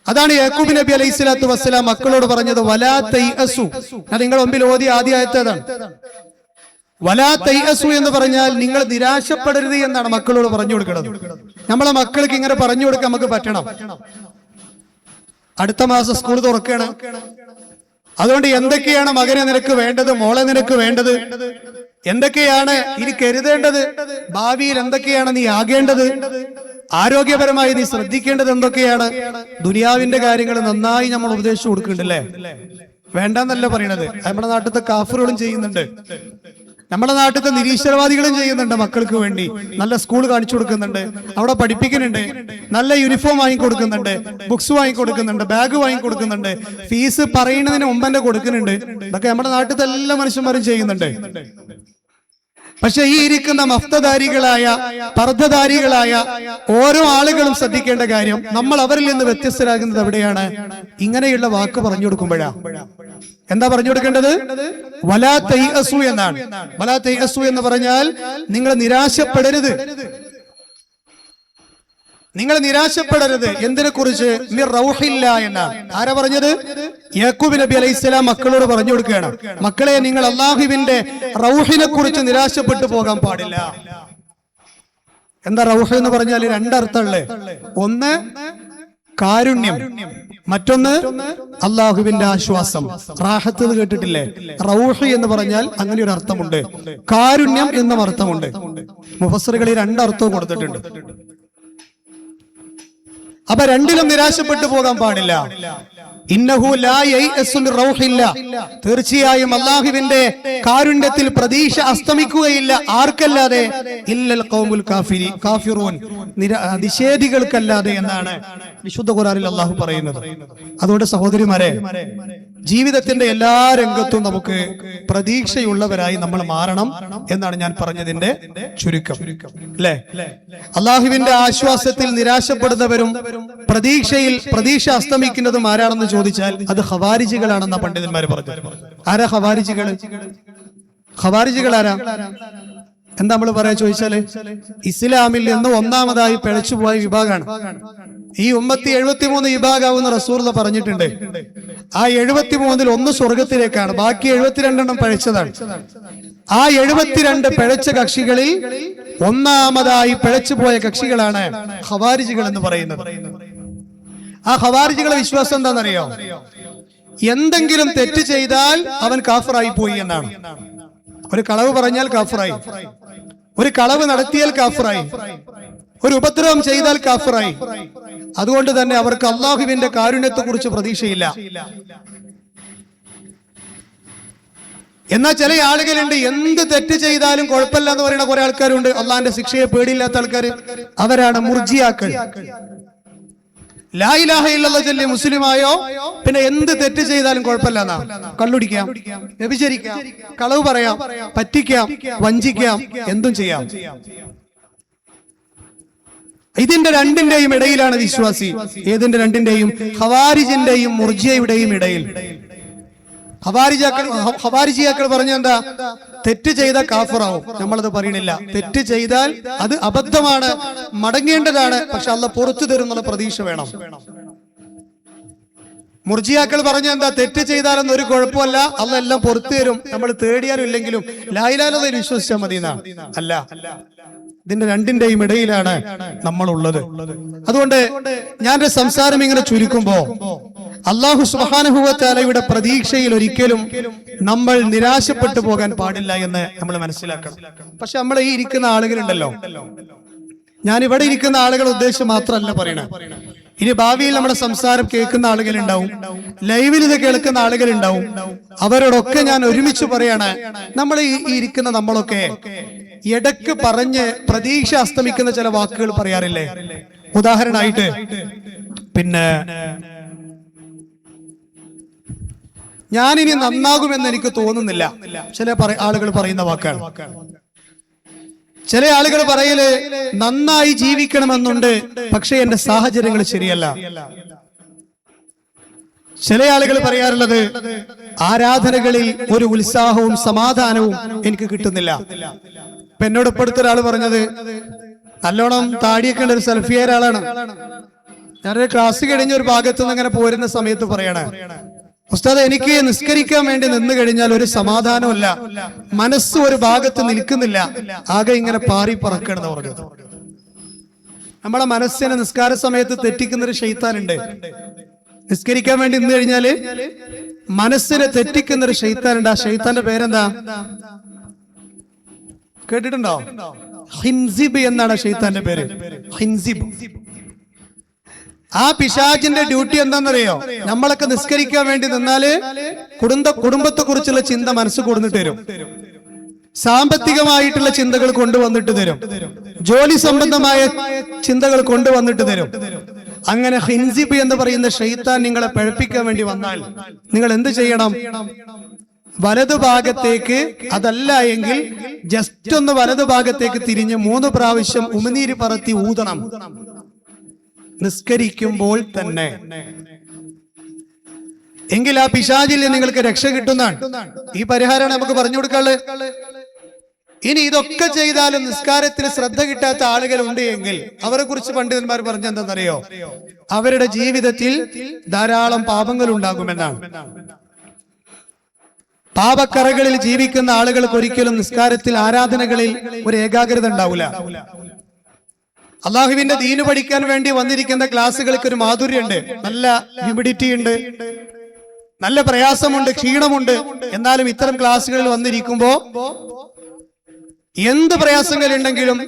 അതാണ് യാക്കൂബ് നബി അലൈഹി സ്വലാത്തു വസ്സലാം മക്കളോട് പറഞ്ഞത്, വലാ തൈഅസു. ഞാൻ നിങ്ങളുടെ മുമ്പിൽ ഓതിയ ആദ്യ ആയത്തേതാണ്. വലാ തൈഅസു എന്ന് പറഞ്ഞാൽ നിങ്ങൾ നിരാശപ്പെടരുത് എന്നാണ് മക്കളോട് പറഞ്ഞു കൊടുക്കുന്നത്. നമ്മളെ മക്കൾക്ക് ഇങ്ങനെ പറഞ്ഞു കൊടുക്കാൻ നമുക്ക് പറ്റണം. അടുത്ത മാസം സ്കൂൾ തുറക്കുകയാണ്. അതുകൊണ്ട് എന്തൊക്കെയാണ് മകനെ നിനക്ക് വേണ്ടത്, മോളെ നിനക്ക് വേണ്ടത്, എന്തൊക്കെയാണ് ഇനി കരുതേണ്ടത്, ഭാവിയിൽ എന്തൊക്കെയാണ് നീ ആകേണ്ടത്, ആരോഗ്യപരമായി നീ ശ്രദ്ധിക്കേണ്ടത് എന്തൊക്കെയാണ്, ദുനിയാവിന്റെ കാര്യങ്ങൾ നന്നായി നമ്മൾ ഉപദേശിച്ചു കൊടുക്കുന്നുണ്ടല്ലേ. വേണ്ടെന്നല്ല പറയണത്. നമ്മുടെ നാട്ടിലത്തെ കാഫറുകളും ചെയ്യുന്നുണ്ട്, നമ്മുടെ നാട്ടിലത്തെ നിരീശ്വരവാദികളും ചെയ്യുന്നുണ്ട്. മക്കൾക്ക് വേണ്ടി നല്ല സ്കൂൾ കാണിച്ചു കൊടുക്കുന്നുണ്ട്, അവിടെ പഠിപ്പിക്കുന്നുണ്ട്, നല്ല യൂണിഫോം വാങ്ങിക്കൊടുക്കുന്നുണ്ട്, ബുക്സ് വാങ്ങിക്കൊടുക്കുന്നുണ്ട്, ബാഗ് വാങ്ങിക്കൊടുക്കുന്നുണ്ട്, ഫീസ് പറയുന്നതിന് മുമ്പ് തന്നെ കൊടുക്കുന്നുണ്ട്. ഇതൊക്കെ നമ്മുടെ നാട്ടിലത്തെ എല്ലാ മനുഷ്യന്മാരും ചെയ്യുന്നുണ്ട്. പക്ഷെ ഈ ഇരിക്കുന്ന മഫ്തധാരികളായ, പർദ്ദധാരികളായ ഓരോ ആളുകളും ശ്രദ്ധിക്കേണ്ട കാര്യം, നമ്മൾ അവരിൽ നിന്ന് വ്യത്യസ്തരാകുന്നത് എവിടെയാണ്? ഇങ്ങനെയുള്ള വാക്ക് പറഞ്ഞു കൊടുക്കുമ്പോഴാ. എന്താ പറഞ്ഞു കൊടുക്കേണ്ടത്? വലാ തൈഅസു എന്നാണ്. വലാ തൈഅസു എന്ന് പറഞ്ഞാൽ നിങ്ങൾ നിരാശപ്പെടരുത്, നിങ്ങൾ നിരാശപ്പെടരുത്. എന്തിനെ കുറിച്ച്? മിർ റൗഹില്ല എന്നാണ്. ആരാ പറഞ്ഞത്? യാക്കൂബ് നബി അലൈഹിസ്സലാം മക്കളോട് പറഞ്ഞു കൊടുക്കുകയാണ്, മക്കളെ നിങ്ങൾ അള്ളാഹുവിന്റെ റൗഹിനെ കുറിച്ച് നിരാശപ്പെട്ടു പോകാൻ പാടില്ല. എന്താ റൗഹ് എന്ന് പറഞ്ഞാൽ? രണ്ടർത്ഥമുള്ളേ. ഒന്ന് കാരുണ്യം, മറ്റൊന്ന് അള്ളാഹുവിന്റെ ആശ്വാസം. റാഹത്ത് എന്ന് കേട്ടിട്ടില്ലേ? റൗഹ് എന്ന് പറഞ്ഞാൽ അങ്ങനെ ഒരു അർത്ഥമുണ്ട്, കാരുണ്യം എന്നും അർത്ഥമുണ്ട്. മുഫസ്സിറുകളിൽ രണ്ടർത്ഥവും കൊടുത്തിട്ടുണ്ട്. അപ്പൊ രണ്ടിലും നിരാശപ്പെട്ടു പോകാൻ പാടില്ല. ഇന്നഹു ലാ യൈഅസു മിർ റൗഹില്ല, തീർച്ചയായും അല്ലാഹുവിന്റെ കാരുണ്യത്തിൽ പ്രതീക്ഷ അസ്തമിക്കുകയില്ല. ആർക്കല്ലാതെ? ഇല്ലൽ ഖൗമുൽ കാഫിറൂൻ, നിഷേധികൾക്കല്ലാതെ എന്നാണ് വിശുദ്ധ ഖുർആനിൽ അല്ലാഹു പറയുന്നത്. അതുകൊണ്ട് സഹോദരിമാരെ, ജീവിതത്തിന്റെ എല്ലാ രംഗത്തും നമുക്ക് പ്രതീക്ഷയുള്ളവരായി നമ്മൾ മാറണം എന്നാണ് ഞാൻ പറഞ്ഞതിന്റെ ചുരുക്കം, അല്ലേ? അള്ളാഹുവിന്റെ ആശ്വാസത്തിൽ നിരാശപ്പെടുന്നവരും പ്രതീക്ഷ അസ്തമിക്കുന്നതും ആരാണെന്ന് ചോദിച്ചാൽ അത് ഖവാരിജികളാണെന്ന പണ്ഡിതന്മാർ പറഞ്ഞു. ആരാ ഖവാരിജികൾ? ഖവാരിജികൾ ആരാ? എന്താ നമ്മൾ പറയാ ചോദിച്ചാല്, ഇസ്ലാമിൽ നിന്ന് ഒന്നാമതായി പിഴച്ചുപോയ വിഭാഗമാണ്. ഈ ഉമ്മത്തി 73 വിഭാഗമാവുന്ന റസൂൽ പറഞ്ഞിട്ടുണ്ട്. ആ 73-ൽ ഒന്ന് സ്വർഗത്തിലേക്കാണ്, ബാക്കി 72 പിഴച്ചതാണ്. ആ 72 പിഴച്ച കക്ഷികളിൽ ഒന്നാമതായി പിഴച്ചുപോയ കക്ഷികളാണ് ഖവാരിജികൾ എന്ന് പറയുന്നത്. ആ ഖവാരിജികളെ വിശ്വാസം എന്താണെന്നറിയോ? എന്തെങ്കിലും തെറ്റ് ചെയ്താൽ അവൻ കാഫിറായി പോയി എന്നാണ്. ഒരു കളവ് പറഞ്ഞാൽ കാഫിറായി, ഒരു കളവ് നടത്തിയാൽ കാഫിറായി, ഒരു ഉപദ്രവം ചെയ്താൽ കാഫിറായി. അതുകൊണ്ട് തന്നെ അവർക്ക് അള്ളാഹുവിന്റെ കാരുണ്യത്തെ കുറിച്ച് പ്രതീക്ഷയില്ല. എന്നാൽ ചില ആളുകളുണ്ട്, എന്ത് തെറ്റ് ചെയ്താലും കുഴപ്പമില്ല എന്ന് പറയുന്ന കുറെ ആൾക്കാരുണ്ട്. അള്ളാഹിന്റെ ശിക്ഷയെ പേടിയില്ലാത്ത ആൾക്കാർ, അവരാണ് മുർജിയാക്കൾ. ലാ ഇലാഹ ഇല്ലല്ലാഹ് ചൊല്ലി മുസ്ലിമായോ പിന്നെ എന്ത് തെറ്റ് ചെയ്താലും കുഴപ്പമില്ല എന്നാ. കള്ളുടിക്കാം, വ്യഭിചരിക്കാം, കളവ് പറയാം, പറ്റിക്കാം, വഞ്ചിക്കാം, എന്തും ചെയ്യാം. ഇതിന്റെ രണ്ടിന്റെയും ഇടയിലാണ് വിശ്വാസി. ഏതിന്റെ രണ്ടിന്റെയും? ഖവാരിജിന്റെയും മുർജിയയുടെയും ഇടയിൽ. ഖവാരിജിയാക്കൾ പറഞ്ഞ എന്താ? തെറ്റ് ചെയ്ത കാഫിറാവും. നമ്മളത് പറയണില്ല. തെറ്റ് ചെയ്താൽ അത് അബദ്ധമാണ്, മടങ്ങേണ്ടതാണ്, പക്ഷെ അള്ളാഹ് പുറത്തു തരും എന്നുള്ള പ്രതീക്ഷ വേണം. മുർജിയാക്കൾ പറഞ്ഞ എന്താ? തെറ്റ് ചെയ്താലൊന്നും ഒരു കുഴപ്പമല്ല, അള്ളാഹ് എല്ലാം പുറത്തു തരും, നമ്മൾ തേടിയാലും ഇല്ലെങ്കിലും ലാ ഇലാഹ ഇല്ലല്ലാഹ് വിശ്വസിച്ചാൽ മതി എന്നാ. അല്ല, ഇതിന്റെ രണ്ടിന്റെയും ഇടയിലാണ് നമ്മൾ ഉള്ളത്. അതുകൊണ്ട് ഞാൻ സംസാരം ഇങ്ങനെ ചുരുക്കുമ്പോ, അല്ലാഹു സുബ്ഹാനഹു വ തആലയുടെ പ്രതീക്ഷയിൽ ഒരിക്കലും നമ്മൾ നിരാശപ്പെട്ടു പോകാൻ പാടില്ല എന്ന് നമ്മൾ മനസ്സിലാക്കണം. പക്ഷെ നമ്മൾ ഈ ഇരിക്കുന്ന ആളുകളുണ്ടല്ലോ, ഞാൻ ഇവിടെ ഇരിക്കുന്ന ആളുകൾ ഉദ്ദേശിച്ച് മാത്രമല്ല പറയണേ. ഇനി ഭാവിയിൽ നമ്മുടെ സംസാരം കേൾക്കുന്ന ആളുകളുണ്ടാവും, ലൈവിൽ ഇത് കേൾക്കുന്ന ആളുകളുണ്ടാവും. അവരോടൊക്കെ ഞാൻ ഒരുമിച്ച് പറയാണ്, നമ്മൾ ഈ ഇരിക്കുന്ന നമ്മളൊക്കെ ഇടക്ക് പറഞ്ഞ് പ്രതീക്ഷ അസ്തമിക്കുന്ന ചില വാക്കുകൾ പറയാറില്ലേ? ഉദാഹരണമായിട്ട് പിന്നെ ഞാനിനി നന്നാകുമെന്ന് എനിക്ക് തോന്നുന്നില്ല, ചില ആളുകൾ പറയുന്ന വാക്കാണ്. ചില ആളുകൾ പറയല് നന്നായി ജീവിക്കണമെന്നുണ്ട്, പക്ഷെ എന്റെ സാഹചര്യങ്ങൾ ശരിയല്ല. ചില ആളുകൾ പറയാറുള്ളത് ആരാധനകളിൽ ഒരു ഉത്സാഹവും സമാധാനവും എനിക്ക് കിട്ടുന്നില്ല. ഇപ്പൊ എന്നോട് ഇപ്പോഴത്തെ ഒരാൾ പറഞ്ഞത് നല്ലോണം താടിയൊക്കെ ഉള്ള ഒരു സെൽഫിയായ ഒരാളാണ്. ഞാനൊരു ക്ലാസ് കഴിഞ്ഞ ഒരു ഭാഗത്തു നിന്ന് അങ്ങനെ പോരുന്ന സമയത്ത് പറയണേ, ഉസ്താദ് എനിക്ക് നിസ്കരിക്കാൻ വേണ്ടി നിന്ന് കഴിഞ്ഞാൽ ഒരു സമാധാനമല്ല, മനസ്സ് ഒരു ഭാഗത്ത് നിൽക്കുന്നില്ല, ആകെ ഇങ്ങനെ പാറി പറക്കണെന്ന് പറഞ്ഞത്. നമ്മളെ മനസ്സിനെ നിസ്കാര സമയത്ത് തെറ്റിക്കുന്ന ഒരു ശൈത്താനുണ്ട്. നിസ്കരിക്കാൻ വേണ്ടി നിന്ന് കഴിഞ്ഞാല് മനസ്സിനെ തെറ്റിക്കുന്ന ഒരു ശൈത്താനുണ്ട്. ആ ശൈത്താന്റെ പേരെന്താ കേട്ടിട്ടുണ്ടോ? ഹിൻസിബ് എന്നാണ് ശൈത്താന്റെ പേര്, ഹിൻസിബ്. ആ പിശാചിന്റെ ഡ്യൂട്ടി എന്താണെന്നറിയോ? നമ്മളൊക്കെ നിസ്കരിക്കാൻ വേണ്ടി നിന്നാല് കുടുംബത്തെ കുറിച്ചുള്ള ചിന്ത മനസ്സ് കൊടുന്നിട്ട് തരും, സാമ്പത്തികമായിട്ടുള്ള ചിന്തകൾ കൊണ്ടുവന്നിട്ട് തരും, ജോലി സംബന്ധമായ ചിന്തകൾ കൊണ്ടുവന്നിട്ട് തരും. അങ്ങനെ ഹിൻസിബ് എന്ന് പറയുന്ന ശൈത്താൻ നിങ്ങളെ പഴപ്പിക്കാൻ വേണ്ടി വന്നാൽ നിങ്ങൾ എന്ത് ചെയ്യണം? വലതുഭാഗത്തേക്ക്, അതല്ല എങ്കിൽ ജസ്റ്റ് ഒന്ന് വലതുഭാഗത്തേക്ക് തിരിഞ്ഞ് 3 പ്രാവശ്യം ഉമിനീര് പറത്തി ഊതണം നിസ്കരിക്കുമ്പോൾ തന്നെ. എങ്കിൽ ആ പിശാചിൽ നിങ്ങൾക്ക് രക്ഷ കിട്ടുന്നതാണ്. ഈ പരിഹാരമാണ് നമുക്ക് പറഞ്ഞു കൊടുക്കാനുള്ളത്. ഇനി ഇതൊക്കെ ചെയ്താലും നിസ്കാരത്തിന് ശ്രദ്ധ കിട്ടാത്ത ആളുകൾ ഉണ്ട് എങ്കിൽ അവരെ കുറിച്ച് പണ്ഡിതന്മാർ പറഞ്ഞെന്താണെന്നറിയോ? അവരുടെ ജീവിതത്തിൽ ധാരാളം പാപങ്ങൾ ഉണ്ടാകുമെന്നാണ്. പാപക്കറകളിൽ ജീവിക്കുന്ന ആളുകൾക്ക് ഒരിക്കലും നിസ്കാരത്തിൽ, ആരാധനകളിൽ ഒരു ഏകാഗ്രത ഉണ്ടാവില്ല. അള്ളാഹുവിന്റെ ദീന് പഠിക്കാൻ വേണ്ടി വന്നിരിക്കുന്ന ക്ലാസ്സുകൾക്ക് ഒരു മാധുര്യമുണ്ട്, നല്ല ഹ്യൂമിഡിറ്റി ഉണ്ട്, നല്ല പ്രയാസമുണ്ട്, ക്ഷീണമുണ്ട്. എന്നാലും ഇത്തരം ക്ലാസ്സുകളിൽ വന്നിരിക്കുമ്പോ എന്ത് പ്രയാസങ്ങൾ ഉണ്ടെങ്കിലും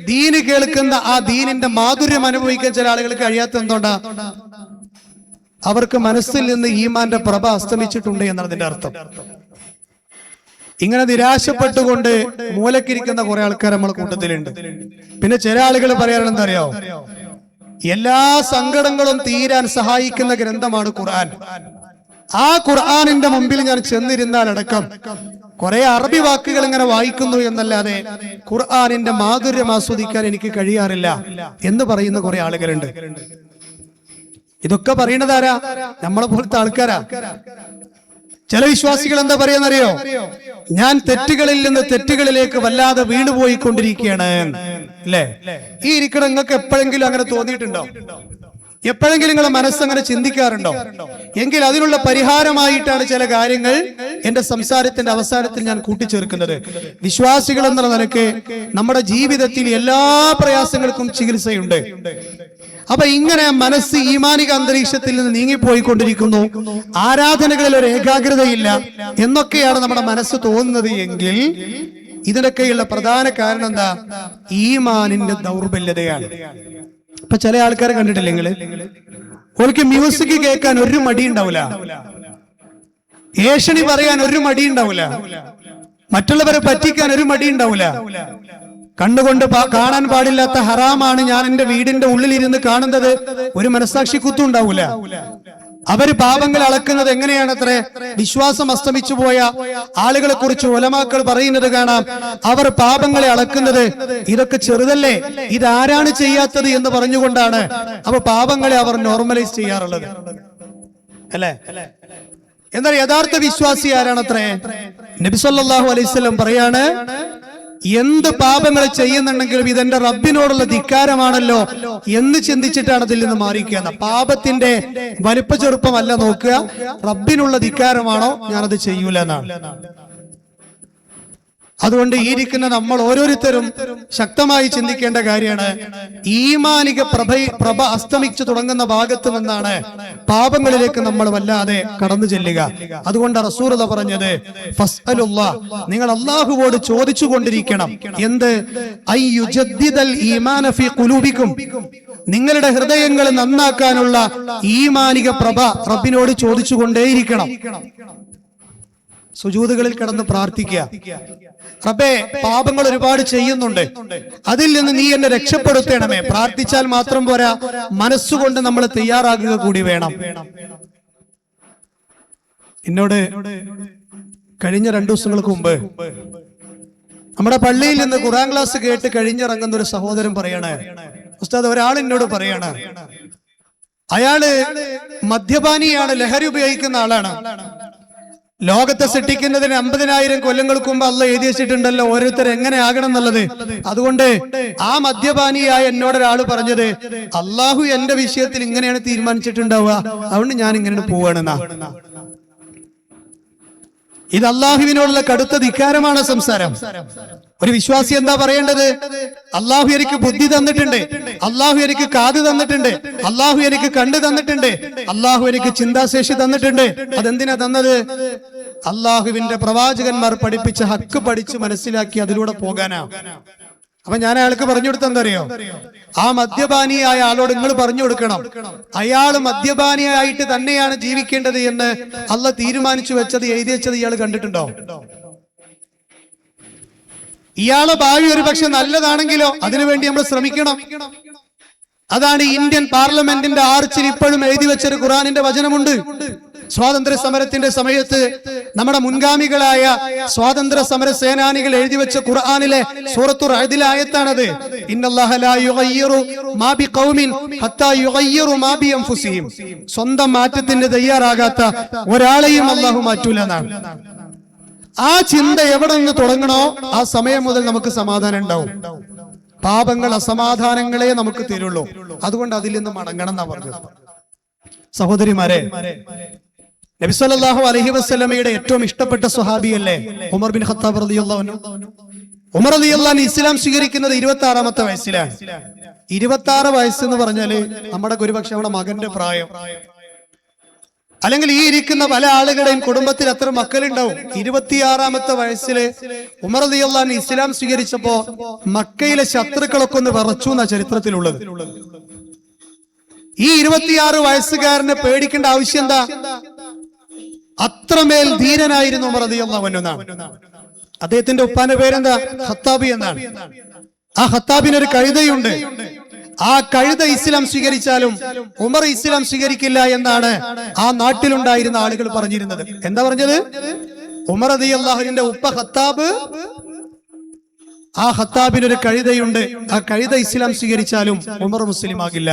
ദീന് കേൾക്കുന്ന ആ ദീനിന്റെ മാധുര്യം അനുഭവിക്കാൻ ചില ആളുകൾക്ക് കഴിയാത്ത എന്തുകൊണ്ടാ? അവർക്ക് മനസ്സിൽ നിന്ന് ഈമാന്റെ പ്രഭ അസ്തമിച്ചിട്ടുണ്ട് എന്നാണ് അതിന്റെ അർത്ഥം. ഇങ്ങനെ നിരാശപ്പെട്ടുകൊണ്ട് മൂലക്കിരിക്കുന്ന കുറെ ആൾക്കാർ നമ്മളെ കൂട്ടത്തിലുണ്ട്. പിന്നെ ചില ആളുകൾ പറയാറുണ്ട് എന്താ അറിയോ? എല്ലാ സങ്കടങ്ങളും തീരാൻ സഹായിക്കുന്ന ഗ്രന്ഥമാണ് ഖുർആൻ. ആ ഖുർആനിന്റെ മുമ്പിൽ ഞാൻ ചെന്നിരുന്നാൽ അടക്കം കുറെ അറബി വാക്കുകൾ ഇങ്ങനെ വായിക്കുന്നു എന്നല്ലാതെ ഖുർആനിന്റെ മാധുര്യം ആസ്വദിക്കാൻ എനിക്ക് കഴിയാറില്ല എന്ന് പറയുന്ന കുറെ ആളുകളുണ്ട്. ഇതൊക്കെ പറയുന്നതാരാ? നമ്മളെ പോലത്തെ ആൾക്കാരാ. ചില വിശ്വാസികൾ എന്താ പറയാന്നറിയോ? ഞാൻ തെറ്റുകളിൽ നിന്ന് തെറ്റുകളിലേക്ക് വല്ലാതെ വീണുപോയിക്കൊണ്ടിരിക്കുകയാണ് അല്ലേ? ഈ ഇരിക്കണം നിങ്ങൾക്ക് എപ്പോഴെങ്കിലും അങ്ങനെ തോന്നിയിട്ടുണ്ടോ? എപ്പോഴെങ്കിലും നിങ്ങളെ മനസ്സങ്ങനെ ചിന്തിക്കാറുണ്ടോ? എങ്കിൽ അതിനുള്ള പരിഹാരമായിട്ടാണ് ചില കാര്യങ്ങൾ എന്റെ സംസാരത്തിന്റെ അവസാനത്തിൽ ഞാൻ കൂട്ടിച്ചേർക്കുന്നത്. വിശ്വാസികൾ എന്ന നിലയ്ക്ക് നമ്മുടെ ജീവിതത്തിൽ എല്ലാ പ്രയാസങ്ങൾക്കും ചികിത്സയുണ്ട്. അപ്പൊ ഇങ്ങനെ മനസ്സ് ഈമാനിക അന്തരീക്ഷത്തിൽ നിന്ന് നീങ്ങിപ്പോയിക്കൊണ്ടിരിക്കുന്നു, ആരാധനകളിൽ ഒരു ഏകാഗ്രതയില്ല എന്നൊക്കെയാണ് നമ്മുടെ മനസ്സ് തോന്നുന്നത് എങ്കിൽ ഇതിനൊക്കെയുള്ള പ്രധാന കാരണം എന്താ? ഈമാനിന്റെ ദൗർബല്യതയാണ്. ഇപ്പൊ ചില ആൾക്കാരെ കണ്ടിട്ടില്ലേ നിങ്ങള്? ഓർക്ക് മ്യൂസിക് കേൾക്കാൻ ഒരു മടി ഉണ്ടാവില്ല, ഏഷണി പറയാൻ ഒരു മടി ഉണ്ടാവില്ല, മറ്റുള്ളവരെ പറ്റിക്കാൻ ഒരു മടി ഉണ്ടാവില്ല. കണ്ണുകൊണ്ട് കാണാൻ പാടില്ലാത്ത ഹറാമാണ് ഞാൻ എന്റെ വീടിന്റെ ഉള്ളിലിരുന്ന് കാണുന്നത്, ഒരു മനസ്സാക്ഷി കുത്തും ഉണ്ടാവില്ല. അവര് പാപങ്ങൾ അളക്കുന്നത് എങ്ങനെയാണത്രേ? വിശ്വാസം അസ്തമിച്ചു പോയ ആളുകളെ കുറിച്ച് ഉലമാക്കൾ പറയുന്നത് കാണാം. അവർ പാപങ്ങളെ അളക്കുന്നത് ഇതൊക്കെ ചെറുതല്ലേ, ഇതാരാണ് ചെയ്യാത്തത് എന്ന് പറഞ്ഞുകൊണ്ടാണ്. അപ്പൊ പാപങ്ങളെ അവർ നോർമലൈസ് ചെയ്യാറുള്ളത് അല്ലേ? എന്നാൽ യഥാർത്ഥ വിശ്വാസി ആരാണത്രേ? നബി സല്ലല്ലാഹു അലൈഹി വസല്ലം പറയാണ്, എന്ത് പാപങ്ങൾ ചെയ്യുന്നുണ്ടെങ്കിലും ഇതെന്റെ റബ്ബിനോടുള്ള ധിക്കാരമാണല്ലോ എന്ന് ചിന്തിച്ചിട്ടാണ് അതിൽ നിന്ന് മാറിക്കുക. പാപത്തിന്റെ വലിപ്പ ചെറുപ്പമല്ല നോക്കുക, റബ്ബിനുള്ള ധിക്കാരമാണോ ഞാനത് ചെയ്യൂല എന്നാണ്. അതുകൊണ്ട് ഈ ഇരിക്കുന്ന നമ്മൾ ഓരോരുത്തരും ശക്തമായി ചിന്തിക്കേണ്ട കാര്യമാണ്, ഈമാനിക പ്രഭ അസ്തമിച്ചു തുടങ്ങുന്ന ഭാഗത്ത് നിന്നാണ് പാപങ്ങളിലേക്ക് നമ്മൾ വല്ലാതെ കടന്നു ചെല്ലുക. അതുകൊണ്ട് റസൂലുള്ളാഹി പറഞ്ഞത് ഫസ്അലുല്ലാഹ്, നിങ്ങൾ അല്ലാഹുവോട് ചോദിച്ചു കൊണ്ടിരിക്കണം. എന്ത്? അയ്യുജദ്ദിദൽ ഈമാന ഫീ ഖുലൂബിക്കും, നിങ്ങളുടെ ഹൃദയങ്ങൾ നന്നാക്കാനുള്ള ഈമാനിക പ്രഭ റബ്ബിനോട് ചോദിച്ചുകൊണ്ടേയിരിക്കണം. സുജൂദുകളിൽ കിടന്ന് പ്രാർത്ഥിക്കുക, റബ്ബേ പാപങ്ങൾ ഒരുപാട് ചെയ്യുന്നുണ്ട്, അതിൽ നിന്ന് നീ എന്നെ രക്ഷപ്പെടുത്തണമേ. പ്രാർത്ഥിച്ചാൽ മാത്രം പോരാ, മനസ്സുകൊണ്ട് നമ്മൾ തയ്യാറാകുക കൂടി വേണം. എന്നോട് കഴിഞ്ഞ 2 ദിവസങ്ങൾക്ക് മുമ്പ് നമ്മുടെ പള്ളിയിൽ നിന്ന് ഖുർആൻ ക്ലാസ് കേട്ട് കഴിഞ്ഞിറങ്ങുന്ന ഒരു സഹോദരൻ പറയണേ, ഉസ്താദ് ഒരാൾ എന്നോട് പറയണ, അയാള് മദ്യപാനിയാണ്, ലഹരി ഉപയോഗിക്കുന്ന ആളാണ്. ലോകത്തെ സൃഷ്ടിക്കുന്നതിന് 50,000 കൊല്ലങ്ങൾക്ക് മുമ്പ് അള്ളാഹ് എഴുതി വെച്ചിട്ടുണ്ടല്ലോ ഓരോരുത്തർ എങ്ങനെ ആകണം എന്നുള്ളത്. അതുകൊണ്ട് ആ മദ്യപാനിയായ എന്നോട് ഒരാൾ പറഞ്ഞത്, അള്ളാഹു എന്റെ വിഷയത്തിൽ ഇങ്ങനെയാണ് തീരുമാനിച്ചിട്ടുണ്ടാവുക, അതുകൊണ്ട് ഞാൻ ഇങ്ങനെ പോവാണെന്നാ. ഇത് അള്ളാഹുവിനോടുള്ള കടുത്ത ധിക്കാരമാണ് സംസാരം. ഒരു വിശ്വാസി എന്താ പറയേണ്ടത്? അള്ളാഹു എനിക്ക് ബുദ്ധി തന്നിട്ടുണ്ട്, അള്ളാഹു എനിക്ക് കാത് തന്നിട്ടുണ്ട്, അള്ളാഹു എനിക്ക് കണ്ണ് തന്നിട്ടുണ്ട്, അള്ളാഹു എനിക്ക് ചിന്താശേഷി തന്നിട്ടുണ്ട്. അതെന്തിനാ തന്നത്? അള്ളാഹുവിന്റെ പ്രവാചകന്മാർ പഠിപ്പിച്ച ഹക്ക് പഠിച്ച് മനസ്സിലാക്കി അതിലൂടെ പോകാനാ. അപ്പൊ ഞാൻ അയാൾക്ക് പറഞ്ഞു കൊടുത്ത എന്താ അറിയോ? ആ മദ്യപാനിയായ ആളോട് നിങ്ങൾ പറഞ്ഞു കൊടുക്കണം, അയാൾ മദ്യപാനിയായിട്ട് തന്നെയാണ് ജീവിക്കേണ്ടത് എന്ന് അള്ളാഹ് തീരുമാനിച്ചു വെച്ചത്, എഴുതി വെച്ചത് ഇയാൾ കണ്ടിട്ടുണ്ടോ? ഇയാളെ ഭാവി ഒരു പക്ഷെ നല്ലതാണെങ്കിലോ അതിനുവേണ്ടി നമ്മൾ ശ്രമിക്കണം. അതാണ് ഇന്ത്യൻ പാർലമെന്റിന്റെ ആർച്ചിൽ ഇപ്പോഴും എഴുതി വെച്ചൊരു ഖുർആനിന്റെ വചനമുണ്ട്. സ്വാതന്ത്ര്യ സമരത്തിന്റെ സമയത്ത് നമ്മുടെ മുൻഗാമികളായ സ്വാതന്ത്ര്യ സമര സേനാനികൾ എഴുതി വെച്ച ഖുർആനിലെ സൂറത്തുർ റഅദിലെ ആയത്താണത്. ഇന്നല്ലാഹ ലാ യുഗയ്യിറു മാ ബിഖൗമിൻ ഹത്താ യുഗയ്യിറു മാ ബി അൻഫുസിഹിം. സ്വന്തം മാറ്റത്തിന് തയ്യാറാകാത്ത ഒരാളെയും അല്ലാഹു മാറ്റൂല എന്നാണ്. ആ ചിന്ത എവിടെ നിന്ന് തുടങ്ങണോ ആ സമയം മുതൽ നമുക്ക് സമാധാനം ഉണ്ടാവും. പാപങ്ങൾ അസമാധാനങ്ങളെ നമുക്ക് തരുള്ളൂ. അതുകൊണ്ട് അതിൽ നിന്ന് മടങ്ങണം എന്നാ പറഞ്ഞത്. സഹോദരിമാരെ, നബി സല്ലല്ലാഹു അലൈഹി വസല്ലമയുടെ ഏറ്റവും ഇഷ്ടപ്പെട്ട സ്വഹാബിയല്ലേ ഉമർ ബിൻ ഖത്താബ് റളിയല്ലാഹു അൻഹു. ഉമർ റളിയല്ലാഹു അൻഹു ഇസ്ലാം സ്വീകരിക്കുന്നത് 26-ാമത്തെ വയസ്സിലാണ്. 26 വയസ്സ് എന്ന് പറഞ്ഞാല് നമ്മുടെ ഒരുപക്ഷെ നമ്മുടെ മകന്റെ പ്രായം, അല്ലെങ്കിൽ ഈ ഇരിക്കുന്ന പല ആളുകളുടെയും കുടുംബത്തിൽ അത്ര മക്കളുണ്ടാവും. 26-ാമത്തെ വയസ്സില് ഉമർ റളിയല്ലാഹു അൻഹു ഇസ്ലാം സ്വീകരിച്ചപ്പോ മക്കയിലെ ശത്രുക്കളൊക്കെ ഒന്ന് വിറച്ചു എന്നാ ചരിത്രത്തിലുള്ളത്. ഈ 26 വയസ്സുകാരനെ പേടിക്കേണ്ട ആവശ്യം എന്താ? അത്രമേൽ ധീരനായിരുന്നു ഉമർ റളിയല്ലാഹു അൻഹു എന്നാണ്. അദ്ദേഹത്തിന്റെ ഉപ്പാന്റെ പേരെന്താ? ഖത്താബി എന്നാണ്. ആ ഖത്താബിന് ഒരു കഴുതയുണ്ട്. ആ കഴുത ഇസ്ലാം സ്വീകരിച്ചാലും ഉമർ ഇസ്ലാം സ്വീകരിക്കില്ല എന്നാണ് ആ നാട്ടിലുണ്ടായിരുന്ന ആളുകൾ പറഞ്ഞിരുന്നത്. എന്താ പറഞ്ഞത്? ഉമർ റളിയല്ലാഹു അൻഹുവിന്റെ ഉപ്പ ഖത്താബ്, ആ ഖത്താബിന് ഒരു കഴുതയുണ്ട്, ആ കഴുത ഇസ്ലാം സ്വീകരിച്ചാലും ഉമർ മുസ്ലിം ആകില്ല.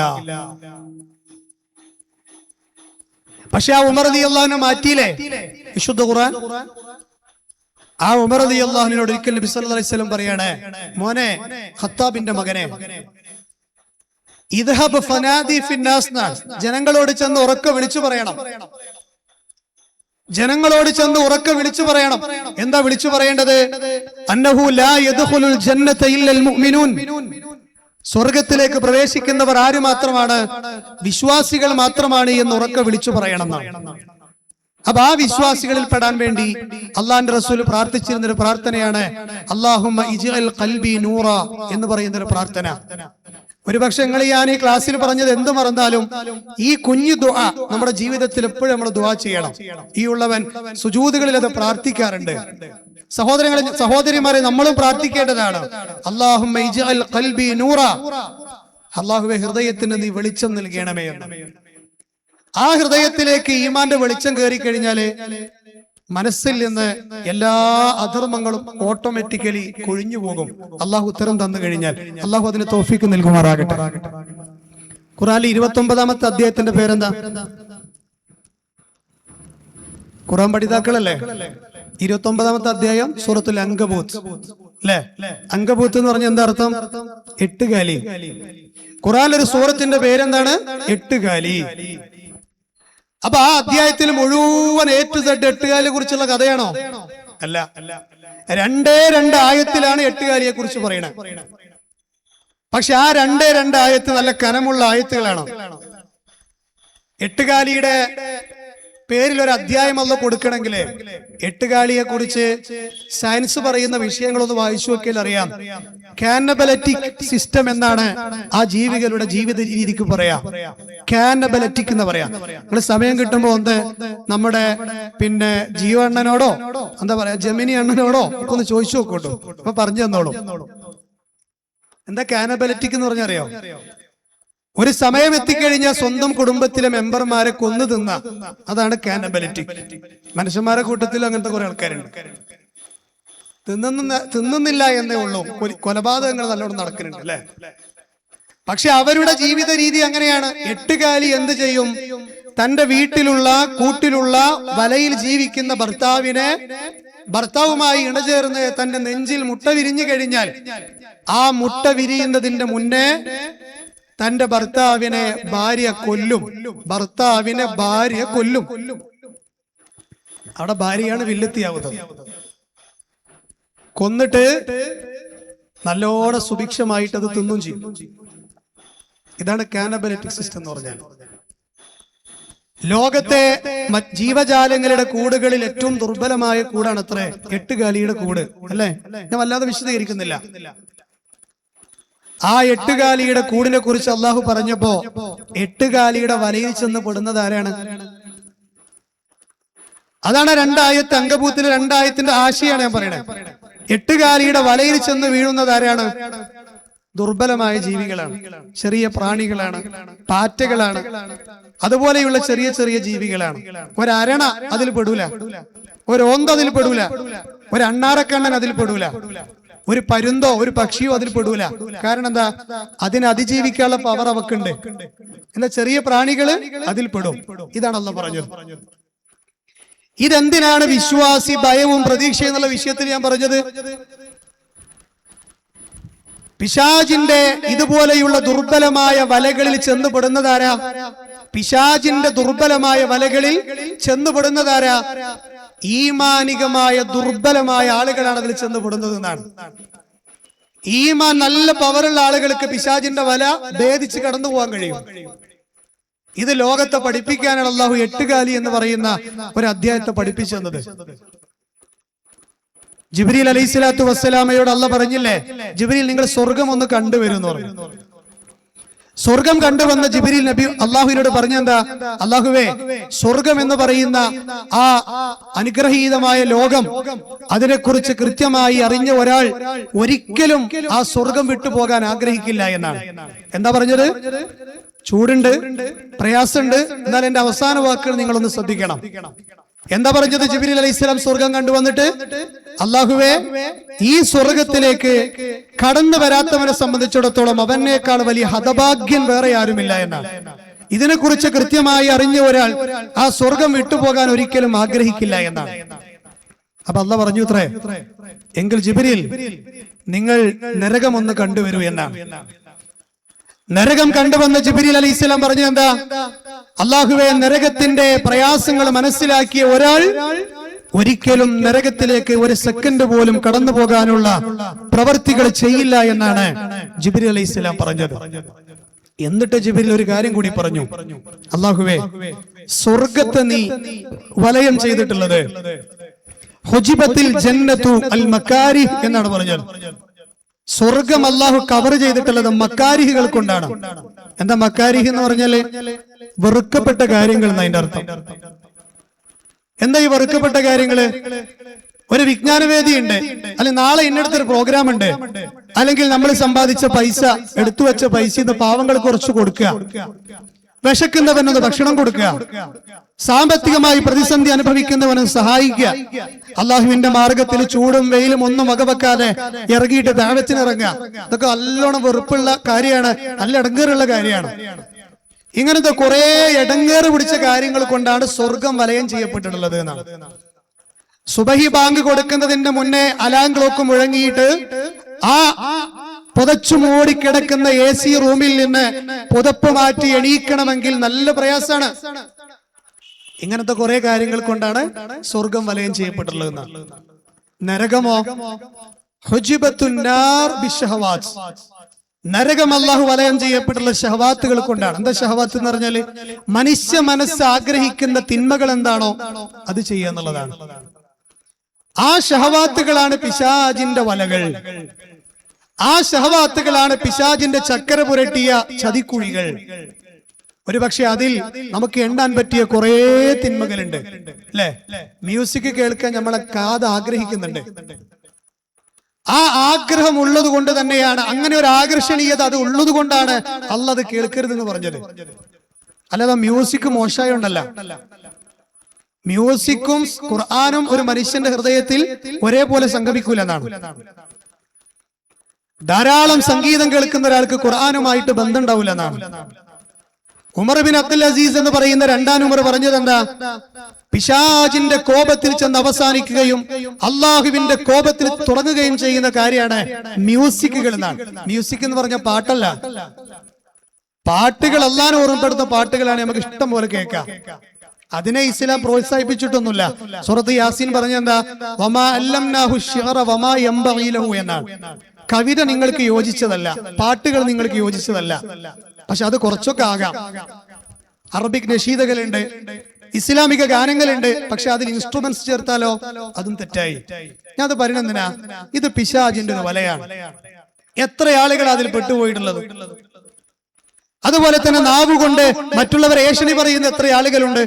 പക്ഷെ ആ ഉമർ റളിയല്ലാഹു അൻഹു മാറ്റിയില്ലേ വിശുദ്ധ ഖുർആൻ. ആ ഉമർ റളിയല്ലാഹു അൻഹുവിനോട് ഒരിക്കൽ നബി സല്ലല്ലാഹു അലൈഹി വസല്ലം പറയാണ്, മോനെ ഖത്താബിന്റെ മകനെ, ഇദ്ഹബ് ഫനാദി ഫിന്നാസ്, ജനങ്ങളോട് ചെന്ന് ഉറക്കെ വിളിച്ചു പറയണം. ജനങ്ങളോട് ചെന്ന് ഉറക്കെ വിളിച്ചു പറയണം. എന്താ വിളിച്ചു പറയേണ്ടത്? അന്നഹു ലാ യദ്ഖുലുൽ ജന്നത ഇല്ലൽ മുഅ്മിനൂൻ. സ്വർഗത്തിലേക്ക് പ്രവേശിക്കുന്നവർ ആര് മാത്രമാണ്? വിശ്വാസികൾ മാത്രമാണ് എന്ന് ഉറക്കെ വിളിച്ചു പറയണം എന്നാണ്. അപ്പൊ ആ വിശ്വാസികളിൽ പെടാൻ വേണ്ടി അള്ളാന്റെ റസൂൽ പ്രാർത്ഥിച്ചിരുന്നൊരു പ്രാർത്ഥനയാണ് അല്ലാഹുമ്മ ഇജ്അൽ ഖൽബി നൂറ എന്ന് പറയുന്നൊരു പ്രാർത്ഥന. ഒരുപക്ഷെ നിങ്ങൾ ഞാൻ ഈ ക്ലാസ്സിൽ പറഞ്ഞത് എന്ത് മറന്നാലും ഈ കുഞ്ഞു ദുആ നമ്മുടെ ജീവിതത്തിൽ എപ്പോഴും നമ്മൾ ദുആ ചെയ്യണം. ഈ ഉള്ളവൻ സുജൂദുകളിൽ അത് പ്രാർത്ഥിക്കാറുണ്ട്. സഹോദരങ്ങളെ, സഹോദരിമാരെ, നമ്മളും പ്രാർത്ഥിക്കേണ്ടതാണ്. അല്ലാഹുമ്മ ഇജ്അൽ ഖൽബി നൂറ, അല്ലാഹുവേ ഹൃദയത്തിന് നീ വെളിച്ചം നൽകണമേ എന്ന്. ആ ഹൃദയത്തിലേക്ക് ഈമാന്റെ വെളിച്ചം കയറി കഴിഞ്ഞാല് മനസ്സിൽ നിന്ന് എല്ലാ അധർമ്മങ്ങളും ഓട്ടോമാറ്റിക്കലി കൊഴിഞ്ഞു പോകും. അള്ളാഹു ഉത്തരം തന്നു കഴിഞ്ഞാൽ അള്ളാഹു അതിന് തൗഫീക്ക് നൽകുമാറാകട്ടെ. ഖുർആനിലെ 29-ാമത്തെ അധ്യായത്തിന്റെ പേരെന്താ? ഖുർആൻ പഠിതാക്കളല്ലേ? 29-ാമത്തെ അധ്യായം സൂറത്തുൽ അൻകബൂത്ത് അല്ലേ? അൻകബൂത്ത് എന്ന് പറഞ്ഞ എന്താ അർത്ഥം? 8 കാലി. ഖുർആനിലൊരു സൂറത്തിന്റെ പേരെന്താണ്? 8 കാലി. അപ്പൊ ആ അധ്യായത്തിൽ മുഴുവൻ A to Z 8 കാലിയെ കുറിച്ചുള്ള കഥയാണോ? അല്ല. 2 ആയത്തിലാണ് 8 കാലിയെ കുറിച്ച് പറയണത്. പക്ഷെ ആ 2 ആയത്ത് നല്ല കനമുള്ള ആയത്തുകളാണ്. 8 കാലിയുടെ പേരിൽ ഒരു അധ്യായം അല്ല കൊടുക്കണമെങ്കിൽ 8 കാലിയെ കുറിച്ച് സയൻസ് പറയുന്ന വിഷയങ്ങളൊന്ന് വായിച്ചു നോക്കിയാൽ അറിയാം. കാനബലറ്റിക് സിസ്റ്റം എന്നാണ് ആ ജീവികളുടെ ജീവിത രീതിക്ക് പറയാ. കാനബലറ്റിക് എന്ന് പറയാം. നിങ്ങൾ സമയം കിട്ടുമ്പോ ഒന്ന് നമ്മുടെ ജീവണ്ണനോടോ എന്താ പറയാ ജമിനി അണ്ണനോടോ ഒക്കെ ഒന്ന് ചോദിച്ചു നോക്കോട്ടോ, അപ്പൊ പറഞ്ഞു തന്നോളൂ. എന്താ കാനബലറ്റിക് എന്ന് പറഞ്ഞറിയോ? ഒരു സമയം എത്തിക്കഴിഞ്ഞാൽ സ്വന്തം കുടുംബത്തിലെ മെമ്പർമാരെ കൊന്നു തിന്ന, അതാണ് കാനബലിറ്റി. മനുഷ്യന്മാരെ കൂട്ടത്തിൽ അങ്ങനത്തെ കുറെ ആൾക്കാരുണ്ട്. തിന്നുന്നില്ല എന്നേ ഉള്ളൂ, കൊലപാതകങ്ങൾ നല്ലോണം നടക്കുന്നുണ്ട് അല്ലെ? പക്ഷെ അവരുടെ ജീവിത രീതി അങ്ങനെയാണ്. എട്ടുകാലി എന്ത് ചെയ്യും? തന്റെ വീട്ടിലുള്ള കൂട്ടിലുള്ള വലയിൽ ജീവിക്കുന്ന ഭർത്താവുമായി ഇണചേർന്ന് തന്റെ നെഞ്ചിൽ മുട്ട വിരിഞ്ഞു കഴിഞ്ഞാൽ ആ മുട്ട വിരിയുന്നതിന്റെ മുന്നേ തന്റെ ഭർത്താവിനെ ഭാര്യ കൊല്ലും. അവിടെ ഭാര്യയാണ് വില്ലത്തിയാവുന്നത്. കൊന്നിട്ട് നല്ലോണം സുഭിക്ഷമായിട്ട് അത് തിന്നും ചെയ്യും. ഇതാണ് കാനബലിറ്റിക് സിസ്റ്റം എന്ന് പറഞ്ഞാൽ. ലോകത്തെ ജീവജാലങ്ങളുടെ കൂടുകളിൽ ഏറ്റവും ദുർബലമായ കൂടാണ് അത്രേ എട്ടുകാലിയുടെ കൂട്, അല്ലേ? ഞാൻ വല്ലാതെ വിശദീകരിക്കുന്നില്ല. ആ എട്ടുകാലിയുടെ കൂടിനെ കുറിച്ച് അള്ളാഹു പറഞ്ഞപ്പോ എട്ടുകാലിയുടെ വലയിൽ ചെന്ന് പെടുന്നത് ആരാണ്? അതാണ് രണ്ടായത്ത്, അങ്കബൂത്തിലെ രണ്ടായത്തിന്റെ ആശയാണ് ഞാൻ പറയണത്. എട്ടുകാലിയുടെ വലയിൽ ചെന്ന് വീഴുന്നത് ആരാണ്? ദുർബലമായ ജീവികളാണ്, ചെറിയ പ്രാണികളാണ്, പാറ്റകളാണ്, അതുപോലെയുള്ള ചെറിയ ചെറിയ ജീവികളാണ്. ഒരണ അതിൽ പെടൂല, ഒരു ഓന്ത് അതിൽ പെടൂല, ഒരു അണ്ണാറക്കണ്ണൻ അതിൽ പെടൂല, ഒരു പരുന്തോ ഒരു പക്ഷിയോ അതിൽ പെടൂല. കാരണം എന്താ? അതിനെ അതിജീവിക്കാനുള്ള പവർ അവക്കുണ്ട്. എന്താ? ചെറിയ പ്രാണികള് അതിൽ പെടും. ഇതാണ് അള്ളാഹ് പറഞ്ഞത്. ഇതെന്തിനാണ് വിശ്വാസി ഭയവും പ്രതീക്ഷയും എന്നുള്ള വിഷയത്തിൽ ഞാൻ പറഞ്ഞത്? പിശാചിന്റെ ഇതുപോലെയുള്ള ദുർബലമായ വലകളിൽ ചെന്നുപെടുന്നതാരാ? പിശാചിന്റെ ദുർബലമായ വലകളിൽ ചെന്നുപെടുന്നതാരാ? ഈമാനികമായ ദുർബലമായ ആളുകളാണ് അതിൽ ചെന്നുപെടുന്നത് എന്നാണ്. ഈമാൻ നല്ല പവറുള്ള ആളുകൾക്ക് പിശാചിന്റെ വല ഭേദിച്ച് കടന്നു പോകാൻ കഴിയും. ഇത് ലോകത്തെ പഠിപ്പിക്കാനാണ് അള്ളാഹു എട്ടുകാലി എന്ന് പറയുന്ന ഒരു അധ്യായത്തെ പഠിപ്പിച്ചു തന്നത്. ജിബ്രീൽ അലൈഹിസ്സലാത്തു വസ്സലാമയോട് അള്ളാഹ് പറഞ്ഞില്ലേ, ജിബ്രീൽ നിങ്ങൾ സ്വർഗം ഒന്ന് കണ്ടുവരുമെന്ന് പറഞ്ഞു. സ്വർഗം കണ്ടുവന്ന ജിബ്രീൽ നബി അള്ളാഹുവിനോട് പറഞ്ഞെന്താ? അള്ളാഹുവേ, സ്വർഗം എന്ന് പറയുന്ന ആ അനുഗ്രഹീതമായ ലോകം, അതിനെക്കുറിച്ച് കൃത്യമായി അറിഞ്ഞ ഒരാൾ ഒരിക്കലും ആ സ്വർഗം വിട്ടുപോകാൻ ആഗ്രഹിക്കില്ല എന്നാണ്. എന്താ പറഞ്ഞത്? ചൂടുണ്ട്, പ്രയാസമുണ്ട്, എന്നാൽ എന്റെ അവസാന വാക്കുകൾ നിങ്ങളൊന്ന് ശ്രദ്ധിക്കണം. എന്താ പറഞ്ഞത്? ജിബ്രീൽ അലൈഹിസ്സലാം സ്വർഗം കണ്ടുവന്നിട്ട്, അള്ളാഹുവേ, ഈ സ്വർഗത്തിലേക്ക് കടന്നു വരാത്തവനെ സംബന്ധിച്ചിടത്തോളം അവനേക്കാൾ വലിയ ഹതഭാഗ്യൻ വേറെ ആരുമില്ല എന്നാണ്. ഇതിനെക്കുറിച്ച് കൃത്യമായി അറിഞ്ഞ ഒരാൾ ആ സ്വർഗം വിട്ടുപോകാൻ ഒരിക്കലും ആഗ്രഹിക്കില്ല എന്നാണ്. അപ്പൊ അള്ളാഹ് പറഞ്ഞു ഇത്രേ, എങ്കിൽ ജിബ്രീൽ നിങ്ങൾ നരകം ഒന്ന് കണ്ടുവരൂ എന്നാണ്. നരകം കണ്ടുവന്ന ജിബ്രീൽ അലൈഹിസ്സലാം പറഞ്ഞു എന്താ? അള്ളാഹുവേ, നരകത്തിന്റെ പ്രയാസങ്ങൾ മനസ്സിലാക്കിയ ഒരാൾ ഒരിക്കലും നരകത്തിലേക്ക് ഒരു സെക്കൻഡ് പോലും കടന്നു പോകാനുള്ള പ്രവർത്തികൾ ചെയ്യില്ല എന്നാണ് ജിബ്രീൽ അലൈഹിസ്സലാം പറഞ്ഞത്. എന്നിട്ട് ജിബ്രീൽ ഒരു കാര്യം കൂടി പറഞ്ഞു, അള്ളാഹുവേ, സ്വർഗത്തെ നീ വലയം ചെയ്തിട്ടുള്ളത് ഹുജിബത്തിൽ ജന്നത്തു അൽ മക്കാരിഹ് എന്നാണ് പറഞ്ഞത്. സ്വർഗം അള്ളാഹു കവർ ചെയ്തിട്ടുള്ളത് മക്കാരിഹുകൾ കൊണ്ടാണ്. എന്താ മക്കാരിഹ് എന്ന് പറഞ്ഞാല്? വെറുക്കപ്പെട്ട കാര്യങ്ങൾ എന്നതിന്റെ അർത്ഥം. എന്താ ഈ വെറുക്കപ്പെട്ട കാര്യങ്ങള്? ഒരു വിജ്ഞാനവേദി ഉണ്ട്, അല്ലെങ്കിൽ നാളെ ഇന്നടത്തൊരു പ്രോഗ്രാം ഉണ്ട്, അല്ലെങ്കിൽ നമ്മൾ സമ്പാദിച്ച പൈസ, എടുത്തു വെച്ച പൈസ ഇന്ന് പാവങ്ങൾക്ക് കുറച്ച് കൊടുക്കുക, വിശക്കുന്നവനൊന്ന് ഭക്ഷണം കൊടുക്കുക, സാമ്പത്തികമായി പ്രതിസന്ധി അനുഭവിക്കുന്നവനെ സഹായിക്കുക, അള്ളാഹുവിന്റെ മാർഗത്തിൽ ചൂടും വെയിലും ഒന്നും വകവെക്കാതെ ഇറങ്ങിയിട്ട് ദഅവത്തിനിറങ്ങുക. ഇതൊക്കെ നല്ലോണം വെറുപ്പുള്ള കാര്യമാണ്, നല്ല ഇടങ്ങേറുള്ള കാര്യമാണ്. ഇങ്ങനത്തെ കുറെ ഇടങ്ങേറ് പിടിച്ച കാര്യങ്ങൾ കൊണ്ടാണ് സ്വർഗം വലയം ചെയ്യപ്പെട്ടിട്ടുള്ളത് എന്നാണ്. സുബഹി ബാങ്ക് കൊടുക്കുന്നതിന്റെ മുന്നേ അലാം ക്ലോക്ക് മുഴങ്ങിയിട്ട് ആ പുതച്ചു മൂടിക്കിടക്കുന്ന AC റൂമിൽ നിന്ന് പുതപ്പ് മാറ്റി എണീക്കണമെങ്കിൽ നല്ല പ്രയാസാണ്. ഇങ്ങനത്തെ കുറെ കാര്യങ്ങൾ കൊണ്ടാണ് സ്വർഗം വലയം ചെയ്യപ്പെട്ടുള്ളത്. നരകമോ? ഹുജിബത്തുൻ നാർ ബിശ്ശഹവാത്ത്. നരകം അല്ലാഹു വലയം ചെയ്യപ്പെട്ടുള്ള ഷഹവാത്തുകൾ കൊണ്ടാണ്. എന്താ ഷഹവാത്ത് എന്ന് പറഞ്ഞാല്? മനുഷ്യ മനസ്സ് ആഗ്രഹിക്കുന്ന തിന്മകൾ എന്താണോ അത് ചെയ്യുക എന്നുള്ളതാണ്. ആ ഷഹവാത്തുകളാണ് പിശാചിന്റെ വലകൾ. ആ ഷഹവാത്തുകളാണ് പിശാചിന്റെ ചക്കര പുരട്ടിയ ചതിക്കുഴികൾ. ഒരുപക്ഷെ അതിൽ നമുക്ക് എണ്ണാൻ പറ്റിയ കുറെ തിന്മകളുണ്ട്, അല്ലെ? മ്യൂസിക് കേൾക്കാൻ നമ്മളെ കാത് ആഗ്രഹിക്കുന്നുണ്ട്. ആ ആഗ്രഹം ഉള്ളത് കൊണ്ട് തന്നെയാണ്, അങ്ങനെ ഒരു ആകർഷണീയത അത് ഉള്ളത് കൊണ്ടാണ് അല്ലാഹ് അത് കേൾക്കരുതെന്ന് പറഞ്ഞത്. അല്ലാതെ മ്യൂസിക് മോശമായോണ്ടല്ല. മ്യൂസിക്കും ഖുർആനും ഒരു മനുഷ്യന്റെ ഹൃദയത്തിൽ ഒരേപോലെ സംഗമിക്കൂല എന്നാണ്. ധാരാളം സംഗീതം കേൾക്കുന്ന ഒരാൾക്ക് ഖുർആനുമായിട്ട് ബന്ധം ഉണ്ടാവില്ല എന്നാണ്. ഉമർ ബിൻ അബ്ദുൽ അസീസ് എന്ന് പറയുന്ന രണ്ടാം ഉമർ പറഞ്ഞത് എന്താ? പിശാചിന്റെ കോപത്തിൽ ചെന്ന് അവസാനിക്കുകയും അള്ളാഹുവിന്റെ കോപത്തിൽ തുടങ്ങുകയും ചെയ്യുന്ന കാര്യമാണ് മ്യൂസിക്കുകൾ എന്നാണ്. മ്യൂസിക് എന്ന് പറഞ്ഞ പാട്ടല്ല, പാട്ടുകൾ അല്ലാഹുവിനെ ഓർമ്മപ്പെടുത്തുന്ന പാട്ടുകളാണ് നമുക്ക് ഇഷ്ടം പോലെ കേൾക്കാം. അതിനെ ഇസ്ലാം പ്രോത്സാഹിപ്പിച്ചിട്ടൊന്നുമില്ല. സൂറത്ത് യാസീൻ പറഞ്ഞെന്താ? വമാ അല്ലംനാഹു ശിഅറ വമാ യംബഗി ലഹു എന്നാണ്. കവിത നിങ്ങൾക്ക് യോജിച്ചതല്ല, പാട്ടുകൾ നിങ്ങൾക്ക് യോജിച്ചതല്ല. പക്ഷെ അത് കുറച്ചൊക്കെ ആകാം. അറബിക് നശീദകളുണ്ട്, ഇസ്ലാമിക ഗാനങ്ങളുണ്ട്, പക്ഷെ അതിൽ ഇൻസ്ട്രുമെന്റ്സ് ചേർത്താലോ അതും തെറ്റായി. ഞാൻ അത് പറയുന്നതിനാ, ഇത് പിശാചിന്റെ ഒരു വലയാണ്. എത്ര ആളുകൾ അതിൽ പെട്ടുപോയിട്ടുള്ളത്. അതുപോലെ തന്നെ നാവുകൊണ്ട് മറ്റുള്ളവരെ ഏഷണി പറയുന്ന എത്ര ആളുകളുണ്ട്.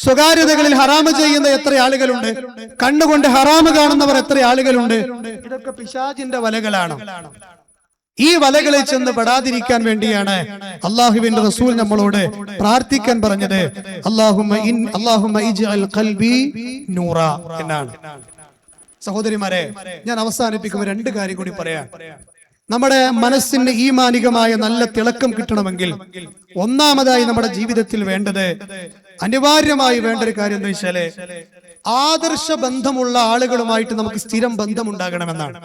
സ്വകാര്യതകളിൽ ഹറാമ് ചെയ്യുന്ന എത്ര ആളുകളുണ്ട്. കണ്ണുകൊണ്ട് ഹറാമ് കാണുന്നവർ എത്ര ആളുകളുണ്ട്. ഇതൊക്കെ പിശാചിന്റെ വലകളാണ്. ഈ വലകളിൽ ചെന്ന് പെടാതിരിക്കാൻ വേണ്ടിയാണ് അള്ളാഹുവിന്റെ റസൂൽ നമ്മളോട് പ്രാർത്ഥിക്കാൻ പറഞ്ഞത്. അല്ലാഹുമ്മ ഇജ്അൽ ഖൽബി നൂറ എന്നാണ്. സഹോദരിമാരെ, ഞാൻ അവസാനിപ്പിക്കുമ്പോൾ രണ്ട് കാര്യം കൂടി പറയാം. നമ്മുടെ മനസ്സിന് ഈമാനികമായ നല്ല തിളക്കം കിട്ടണമെങ്കിൽ ഒന്നാമതായി നമ്മുടെ ജീവിതത്തിൽ വേണ്ടത്, അനിവാര്യമായി വേണ്ട ഒരു കാര്യം എന്താ വെച്ചാല്, ആദർശ ബന്ധമുള്ള ആളുകളുമായിട്ട് നമുക്ക് സ്ഥിരം ബന്ധമുണ്ടാകണമെന്നാണ്.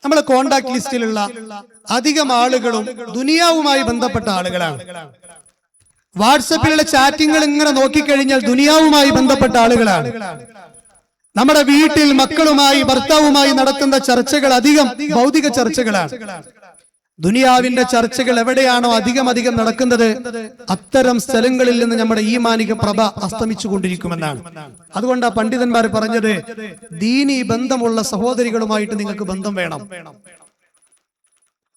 നമ്മളെ കോണ്ടാക്ട് ലിസ്റ്റിലുള്ള അധികം ആളുകളും ദുനിയാവുമായി ബന്ധപ്പെട്ട ആളുകളാണ്. വാട്സപ്പിലുള്ള ചാറ്റിങ്ങൾ ഇങ്ങനെ നോക്കിക്കഴിഞ്ഞാൽ ദുനിയാവുമായി ബന്ധപ്പെട്ട ആളുകളാണ്. നമ്മുടെ വീട്ടിൽ മക്കളുമായി ഭർത്താവുമായി നടത്തുന്ന ചർച്ചകൾ അധികം ഭൗതിക ചർച്ചകളാണ്. ദുനിയാവിന്റെ ചർച്ചകൾ എവിടെയാണോ അധികം നടക്കുന്നത്, അത്തരം സ്ഥലങ്ങളിൽ നിന്ന് നമ്മുടെ ഈമാനിക പ്രഭ അസ്തമിച്ചു കൊണ്ടിരിക്കുമെന്നാണ്. അതുകൊണ്ടാ പണ്ഡിതന്മാർ പറഞ്ഞത്, ദീനീ ബന്ധമുള്ള സഹോദരികളുമായിട്ട് നിങ്ങൾക്ക് ബന്ധം വേണം.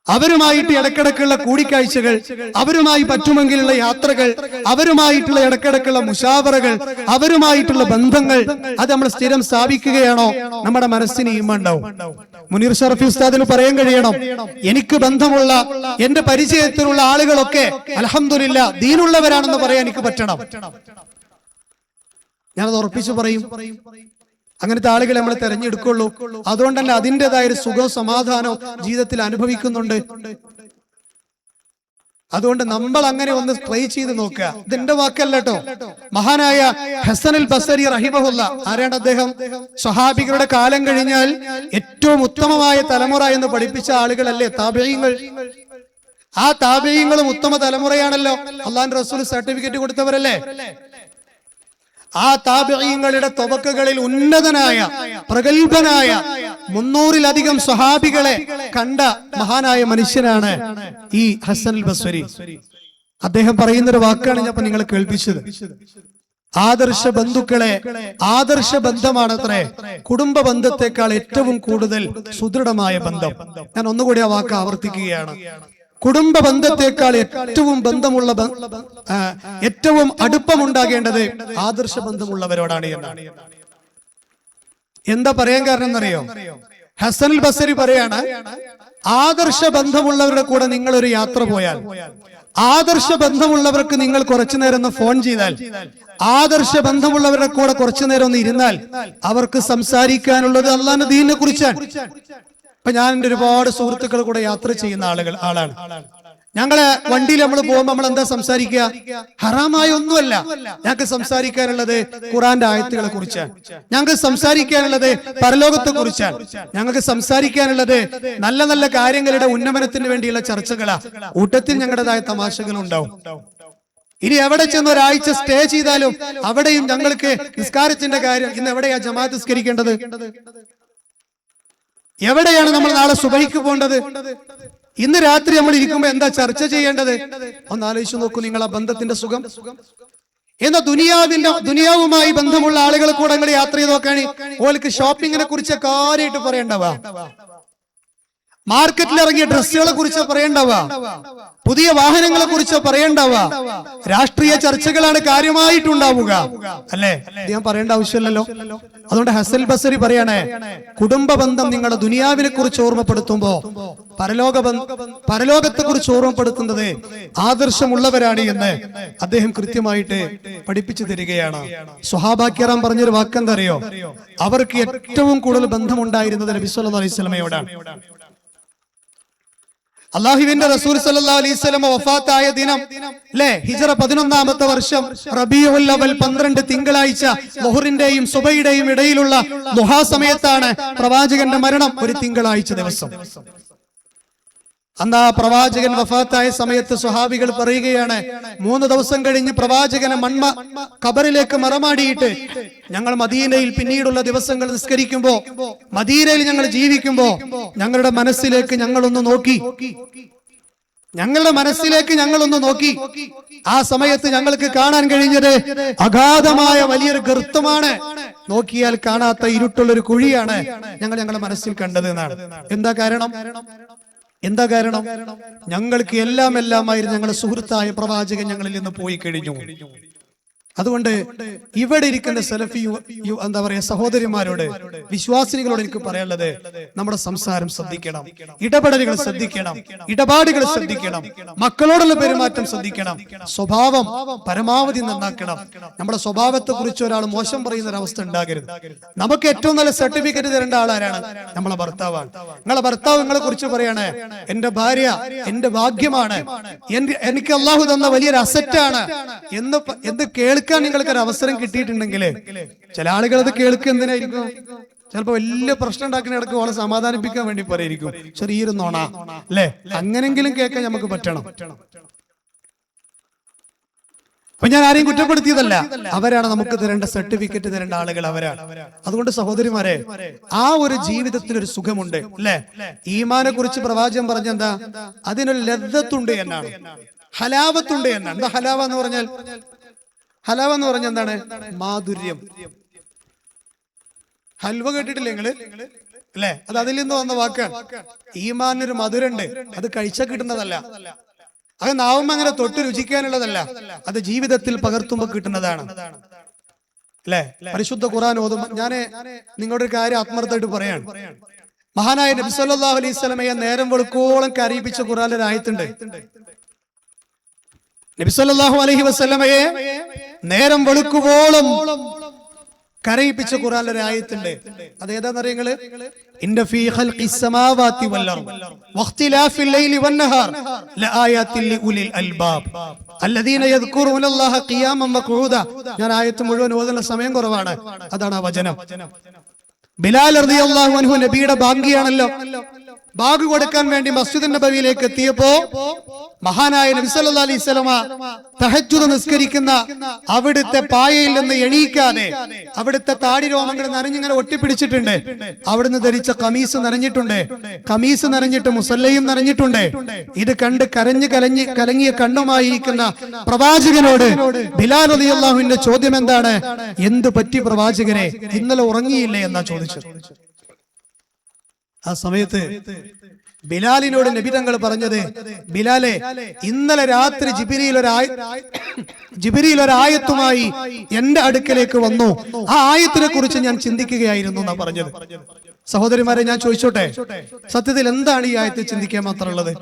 അവരുമായിട്ട് ഇടക്കിടക്കുള്ള കൂടിക്കാഴ്ചകൾ, അവരുമായി പറ്റുമെങ്കിലുള്ള യാത്രകൾ, അവരുമായിട്ടുള്ള ഇടക്കിടക്കുള്ള മുശാവറകൾ, അവരുമായിട്ടുള്ള ബന്ധങ്ങൾ, അത് നമ്മൾ സ്ഥിരം സ്ഥാപിക്കുകയാണോ നമ്മുടെ മനസ്സിന് ഈമാൻ ഉണ്ടാവും. മുനീർ ഷറഫി ഉസ്താദിന് പറയാൻ കഴിയണം, എനിക്ക് ബന്ധമുള്ള എന്റെ പരിചയത്തിലുള്ള ആളുകളൊക്കെ അൽഹംദുലില്ലാ ദീനുള്ളവരാണെന്ന് പറയാൻ എനിക്ക് പറ്റണം. ഞാനത് ഉറപ്പിച്ചു പറയും. അങ്ങനത്തെ ആളുകളെ നമ്മൾ തെരഞ്ഞെടുക്കുള്ളൂ. അതുകൊണ്ട് തന്നെ അതിൻ്റെതായ ഒരു സുഖവും സമാധാനവും ജീവിതത്തിൽ അനുഭവിക്കുന്നുണ്ട്. അതുകൊണ്ട് നമ്മൾ അങ്ങനെ ഒന്ന് ട്രൈ ചെയ്ത് നോക്കുക. ഇതെന്റെ വാക്കല്ല കേട്ടോ, മഹാനായ ഹസനുൽ ബസരി റഹിമഹുല്ല, ആരാണ് അദ്ദേഹം? സ്വഹാബികളുടെ കാലം കഴിഞ്ഞാൽ ഏറ്റവും ഉത്തമമായ തലമുറ എന്ന് പഠിപ്പിച്ച ആളുകളല്ലേ താബിഈങ്ങൾ. ആ താബിഈങ്ങളും ഉത്തമ തലമുറയാണല്ലോ. അള്ളാഹുവിന്റെ റസൂൽ സർട്ടിഫിക്കറ്റ് കൊടുത്തവരല്ലേ. ആ താബിഈങ്ങളുടെ തൊബക്കകളിൽ ഉന്നതനായ പ്രഗത്ഭനായ 300-ലധികം സ്വഹാബികളെ കണ്ട മഹാനായ മനുഷ്യനാണ് ഈ ഹസനുൽ ബസ്വരി. അദ്ദേഹം പറയുന്നൊരു വാക്കാണ് ഞാൻ നിങ്ങളെ കേൾപ്പിച്ചത്. ആദർശ ബന്ധുക്കളെ, ആദർശ ബന്ധമാണത്രേ കുടുംബ ബന്ധത്തെക്കാൾ ഏറ്റവും കൂടുതൽ സുദൃഢമായ ബന്ധം. ഞാൻ ഒന്നുകൂടി ആ വാക്ക് ആവർത്തിക്കുകയാണ്. കുടുംബ ബന്ധത്തെക്കാൾ ഏറ്റവും ബന്ധമുള്ള, ഏറ്റവും അടുപ്പമുണ്ടാകേണ്ടത് ആദർശ ബന്ധമുള്ളവരോടാണ് എന്നാണ്. എന്താ പറയാൻ കാരണം എന്നറിയോ? ഹസനുൽ ബസരി പറയാണ്, ആദർശ ബന്ധമുള്ളവരുടെ കൂടെ നിങ്ങൾ ഒരു യാത്ര പോയാൽ, ആദർശ ബന്ധമുള്ളവർക്ക് നിങ്ങൾ കുറച്ചു നേരം ഒന്ന് ഫോൺ ചെയ്താൽ, ആദർശ ബന്ധമുള്ളവരുടെ കൂടെ കുറച്ചു നേരം ഒന്ന് ഇരുന്നാൽ, അവർക്ക് സംസാരിക്കാനുള്ളത് അല്ലാഹുവിന്റെ ദീനിനെ കുറിച്ചാണ്. ഇപ്പൊ ഞാൻ എന്റെ ഒരുപാട് സുഹൃത്തുക്കൾ കൂടെ യാത്ര ചെയ്യുന്ന ആളാണ്. ഞങ്ങളെ വണ്ടിയിൽ നമ്മൾ പോകുമ്പോൾ നമ്മൾ എന്താ സംസാരിക്കുക? ഹറാമായ ഒന്നുമല്ല. ഞങ്ങൾക്ക് സംസാരിക്കാനുള്ളത് ഖുർആന്റെ ആയത്തുകളെ കുറിച്ചാണ്. ഞങ്ങൾക്ക് സംസാരിക്കാനുള്ളത് പരലോകത്തെ കുറിച്ചാണ്. ഞങ്ങൾക്ക് സംസാരിക്കാനുള്ളത് നല്ല നല്ല കാര്യങ്ങളുടെ ഉന്നമനത്തിന് വേണ്ടിയുള്ള ചർച്ചകളാ. കൂട്ടത്തിൽ ഞങ്ങളുടേതായ തമാശകൾ ഉണ്ടാവും. ഇനി എവിടെ ചെന്ന് ഒരാഴ്ച സ്റ്റേ ചെയ്താലും അവിടെയും ഞങ്ങൾക്ക് നിസ്കാരത്തിന്റെ കാര്യം, ഇന്ന് എവിടെയാ ജമാഅത്ത് നിസ്കരിക്കേണ്ടത്, എവിടെയാണ് നമ്മൾ നാളെ സുബഹിക്ക് പോകേണ്ടത്, ഇന്ന് രാത്രി നമ്മൾ ഇരിക്കുമ്പോ എന്താ ചർച്ച ചെയ്യേണ്ടത്, ഒന്ന് ആലോചിച്ചു നോക്കൂ നിങ്ങൾ ആ ബന്ധത്തിന്റെ സുഖം. എന്നാ ദുനിയാവുമായി ബന്ധമുള്ള ആളുകളെ കൂടെ നിങ്ങൾ യാത്ര ചെയ്ത് നോക്കാണ്, ഓൾക്ക് ഷോപ്പിങ്ങിനെ കുറിച്ച് കാര്യമായിട്ട് പറയണ്ടവാ, മാർക്കറ്റിൽ ഇറങ്ങിയ ഡ്രസ്സുകളെ കുറിച്ച് പറയണ്ടവാ, പുതിയ വാഹനങ്ങളെ കുറിച്ച് പറയണ്ടവാ, രാഷ്ട്രീയ ചർച്ചകളാണ് കാര്യമായിട്ടുണ്ടാവുക, അല്ലേ? ഞാൻ പറയേണ്ട ആവശ്യമില്ലല്ലോ. അതുകൊണ്ട് ഹസനുൽ ബസരി പറയണേ, കുടുംബ ബന്ധം നിങ്ങളുടെ ദുനിയാവിനെ കുറിച്ച് ഓർമ്മപ്പെടുത്തുമ്പോ പരലോകത്തെ കുറിച്ച് ഓർമ്മപ്പെടുത്തുന്നത് ആദർശമുള്ളവരാണ് എന്ന് അദ്ദേഹം കൃത്യമായിട്ട് പഠിപ്പിച്ചു തരികയാണ്. സ്വഹാബാ കിറാം പറഞ്ഞൊരു വാക്കെന്തറിയോ? അവർക്ക് ഏറ്റവും കൂടുതൽ ബന്ധമുണ്ടായിരുന്നത് നബി സല്ലല്ലാഹു അലൈഹി വസല്ലമയോടാണ്. അള്ളാഹുവിന്റെ റസൂൽ സല്ലല്ലാഹു അലൈഹി വസല്ലം വഫാത്തായ ദിനം അല്ലേ, ഹിജ്റ 11-ാമത്തെ വർഷം റബീഉൽ അവൽ 12 തിങ്കളാഴ്ച മുഹറിന്റെയും സുബഹിയുടെയും ഇടയിലുള്ള ദുഹാ സമയത്താണ് പ്രവാചകന്റെ മരണം. ഒരു തിങ്കളാഴ്ച ദിവസം. അന്ന് ആ പ്രവാചകൻ വഫാത്തായ സമയത്ത് സ്വഹാബികൾ പറയുകയാണ്, 3 ദിവസം കഴിഞ്ഞ് പ്രവാചകനെ ഖബറിലേക്ക് മറമാടിയിട്ട് ഞങ്ങൾ മദീനയിൽ പിന്നീടുള്ള ദിവസങ്ങൾ നിസ്കരിക്കുമ്പോ, മദീനയിൽ ഞങ്ങൾ ജീവിക്കുമ്പോ ഞങ്ങളുടെ മനസ്സിലേക്ക് ഞങ്ങളൊന്ന് നോക്കി. ആ സമയത്ത് ഞങ്ങൾക്ക് കാണാൻ കഴിഞ്ഞത് അഗാധമായ വലിയൊരു ഗർത്തമാണ്. നോക്കിയാൽ കാണാത്ത ഇരുട്ടുള്ളൊരു കുഴിയാണ് ഞങ്ങളുടെ മനസ്സിൽ കണ്ടത് എന്നാണ്. എന്താ കാരണം? ഞങ്ങൾക്ക് എല്ലാമായിരുന്നു ഞങ്ങളുടെ സുഹൃത്തായ പ്രവാചകൻ ഞങ്ങളിൽ നിന്ന് പോയി കഴിഞ്ഞു. അതുകൊണ്ട് ഇവിടെ ഇരിക്കുന്ന സലഫി എന്താ പറയാ സഹോദരിമാരോട്, വിശ്വാസിനികളോട് എനിക്ക് പറയാനുള്ളത്, നമ്മുടെ സംസാരം ശ്രദ്ധിക്കണം, ഇടപെടലുകൾ ശ്രദ്ധിക്കണം, ഇടപാടുകൾ ശ്രദ്ധിക്കണം, മക്കളോടുള്ള പെരുമാറ്റം ശ്രദ്ധിക്കണം, സ്വഭാവം പരമാവധി നന്നാക്കണം. നമ്മുടെ സ്വഭാവത്തെ കുറിച്ച് ഒരാൾ മോശം പറയുന്ന ഒരു അവസ്ഥ ഉണ്ടാകരുത്. നമുക്ക് ഏറ്റവും നല്ല സർട്ടിഫിക്കറ്റ് തരേണ്ട ആളാരാണ്? നമ്മളെ ഭർത്താവാണ്. നിങ്ങളെ ഭർത്താവ് നിങ്ങളെ കുറിച്ച് പറയാണ്, എന്റെ ഭാര്യ എന്റെ ഭാഗ്യമാണ്, എനിക്ക് അള്ളാഹു തന്ന വലിയൊരു അസറ്റാണ് എന്ന് കേൾക്കാൻ നിങ്ങൾക്ക് ഒരു അവസരം കിട്ടിയിട്ടുണ്ടെങ്കിൽ, ചില ആളുകൾ അത് കേൾക്കുക എന്തിനായിരിക്കും? ചിലപ്പോ വലിയ പ്രശ്നം ഉണ്ടാക്കുന്ന ഇടയ്ക്ക് അവളെ സമാധാനിപ്പിക്കാൻ വേണ്ടി പറയായിരിക്കും, ചെറിയൊരു നോണ അല്ലെ, അങ്ങനെങ്കിലും കേൾക്കാൻ നമുക്ക് പറ്റണം. അപ്പൊ ഞാൻ ആരെയും കുറ്റപ്പെടുത്തിയതല്ല, അവരാണ് നമുക്ക് തരേണ്ട സർട്ടിഫിക്കറ്റ് തരേണ്ട ആളുകൾ, അവരാണ്. അതുകൊണ്ട് സഹോദരിമാരെ, ആ ഒരു ജീവിതത്തിനൊരു സുഖമുണ്ട് അല്ലെ. ഈമാനെ കുറിച്ച് പ്രവാചകൻ പറഞ്ഞെന്താ? അതിനൊരു ലദ്ദത്തുണ്ട് എന്നാണ്, ഹലാവത്തുണ്ട് എന്നാണ്. എന്താ ഹലാവ എന്ന് പറഞ്ഞാൽ? ഹലാവ എന്ന് പറഞ്ഞ എന്താണ്? മാധുര്യം. ഹൽവ കേട്ടിട്ടില്ലേ നിങ്ങള് അല്ലെ? അത് അതിൽ നിന്ന് വന്ന വാക്കാണ്. ഈമാനൊരു മധുരണ്ട്, അത് കഴിച്ചാൽ കിട്ടുന്നതല്ല, അത് നാവും അങ്ങനെ തൊട്ട് രുചിക്കാനുള്ളതല്ല, അത് ജീവിതത്തിൽ പകർത്തുമ്പോൾ കിട്ടുന്നതാണ് അല്ലെ. പരിശുദ്ധ ഖുർആൻ ഓതും. ഞാന് നിങ്ങളുടെ ഒരു കാര്യം ആത്മാർത്ഥമായിട്ട് പറയാണ്. മഹാനായ നബി സല്ലല്ലാഹു അലൈഹി വസല്ലമയെ നേരം വെളുക്കോളം കരയിപ്പിച്ച ഖുർആനിൽ ഒരു ആയത്തുണ്ട്. നബി സല്ലല്ലാഹു അലൈഹി വസല്ലമയെ നേരം വെളുക്കുവോളം കരയിപ്പിച്ച ഖുർആനിൽ ഒരു ആയത്തുണ്ട്. അത് ഏതാണെന്നറിയങ്ങള്? ഇന്ന ഫീ ഖൽഖിസ് സമാവാതി വൽ അർദ് വഖ്തിലാഫിൽ ലൈലി വൻ നഹാർ ലആയാതിൻ ലിഉലിൽ അൽബാബ് അല്ലദീന യദ്കുറൂനല്ലാഹ ഖിയാമൻ വഖൂദ. ഞാൻ ആയത്ത് മുഴുവൻ ഓതുന്ന സമയം കുറവാണ്, അതാണ് ആ വചനം. ബിലാൽ റളിയല്ലാഹു അൻഹു നബിയുടെ ബാങ്കിയാണല്ലോ. ബാഗ് കൊടുക്കാൻ വേണ്ടി മസ്ജിദ് നബവിയിലേക്ക് എത്തിയപ്പോ മഹാനായ നബി സല്ലല്ലാഹു അലൈഹി വസല്ലമ തഹജ്ജുദ് നിസ്കരിക്കുന്ന അവിടുത്തെ പായയിൽ നിന്ന് എണീക്കാതെ അവിടുത്തെ താടി രോമങ്ങൾ നനഞ്ഞിങ്ങനെ ഒട്ടിപ്പിടിച്ചിട്ടുണ്ട്. അവിടുന്ന് ധരിച്ച കമീസ് നനഞ്ഞിട്ടുണ്ട്, കമീസ് നനഞ്ഞിട്ട് മുസല്ലയും നനഞ്ഞിട്ടുണ്ട്. ഇത് കണ്ട് കലങ്ങിയ കണ്ണുമായിരിക്കുന്ന പ്രവാചകനോട് ബിലാൽ റളിയല്ലാഹുവിന്റെ ചോദ്യം എന്താണ്? എന്ത് പറ്റി പ്രവാചകനെ, ഇന്നലെ ഉറങ്ങിയില്ലേ എന്നാ ചോദിച്ചത്. ആ സമയത്ത് ബിലാലിനോട് നബി തങ്ങൾ പറഞ്ഞത്, ബിലാലെ, ഇന്നലെ രാത്രി ജിബ്രീൽ ഒരു ആയത്തുമായി എന്റെ അടുക്കലേക്ക് വന്നു, ആ ആയത്തിനെ കുറിച്ച് ഞാൻ ചിന്തിക്കുകയായിരുന്നു എന്നാ പറഞ്ഞത്. സഹോദരിമാരെ, ഞാൻ ചോദിച്ചോട്ടെ, സത്യത്തിൽ എന്താണ് ഈ ആയത്തിൽ ചിന്തിക്കാൻ മാത്രമുള്ളത്?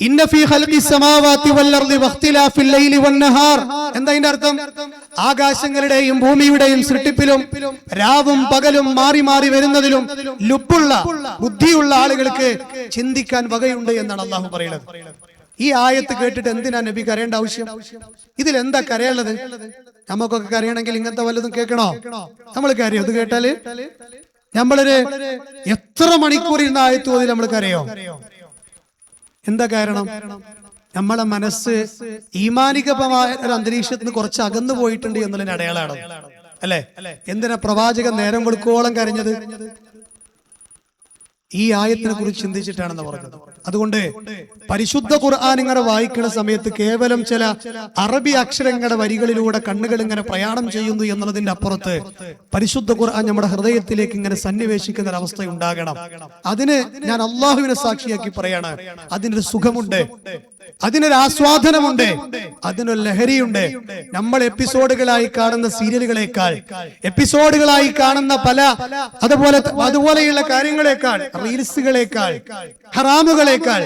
ഇന്ന ഫീ ഖൽഖിസ് സമാവാതി വൽ അർദി വഖ്തിലാഫിൽ ലൈലി വൻ നഹാർ. എന്താ ഇതിന്റെ അർത്ഥം? ആകാശങ്ങളുടെയും ഭൂമിയുടെയും സൃഷ്ടിപ്പിലും രാവും പകലും മാറി മാറി വരുന്നതിലും ലുപ്പുള്ള ബുദ്ധിയുള്ള ആളുകൾക്ക് ചിന്തിക്കാൻ വകയുണ്ട് എന്നാണ് അള്ളാഹു പറയുന്നത്. ഈ ആയത്ത് കേട്ടിട്ട് എന്തിനാ നബി കരയേണ്ട ആവശ്യം? ഇതിൽ എന്താ കരയുള്ളത്? നമുക്കൊക്കെ കരയണമെങ്കിൽ ഇങ്ങനത്തെ വല്ലതും കേൾക്കണോ? നമ്മൾ കരയോ? ഇത് കേട്ടാല് നമ്മളൊരു എത്ര മണിക്കൂർ ഇരുന്ന ആയത്ത് ഓതി നമ്മൾ കരയോ? എന്താ കാരണം? നമ്മളെ മനസ്സ് ഈമാനികമായ ഒരു അന്തരീക്ഷത്തിൽ നിന്ന് കുറച്ച് അകന്നു പോയിട്ടുണ്ട് എന്നുള്ളതിന് അടയാളാണ് അല്ലെ. എന്തിനാ പ്രവാചകൻ നേരം വെളുക്കോളം കരഞ്ഞത്? ഈ ആയത്തിനെ കുറിച്ച് ചിന്തിച്ചിട്ടാണെന്ന് പറഞ്ഞത്. അതുകൊണ്ട് പരിശുദ്ധ ഖുർആൻ ഇങ്ങനെ വായിക്കുന്ന സമയത്ത് കേവലം ചില അറബി അക്ഷരങ്ങളുടെ വരികളിലൂടെ കണ്ണുകൾ ഇങ്ങനെ പ്രയാണം ചെയ്യുന്നു എന്നുള്ളതിന്റെ അപ്പുറത്ത് പരിശുദ്ധ ഖുർആൻ നമ്മുടെ ഹൃദയത്തിലേക്ക് ഇങ്ങനെ സന്നിവേശിക്കുന്ന ഒരു അവസ്ഥ ഉണ്ടാകണം. അതിന് ഞാൻ അള്ളാഹുവിനെ സാക്ഷിയാക്കി പറയാണ്, അതിനൊരു സുഖമുണ്ട്, അതിനൊരു ആസ്വാദനമുണ്ട്, അതിനൊരു ലഹരിയുണ്ട്. നമ്മൾ എപ്പിസോഡുകളായി കാണുന്ന സീരിയലുകളേക്കാൾ, എപ്പിസോഡുകളായി കാണുന്ന പല അതുപോലെയുള്ള കാര്യങ്ങളെക്കാൾ, റീൽസുകളേക്കാൾ, ഹറാമുകളേക്കാൾ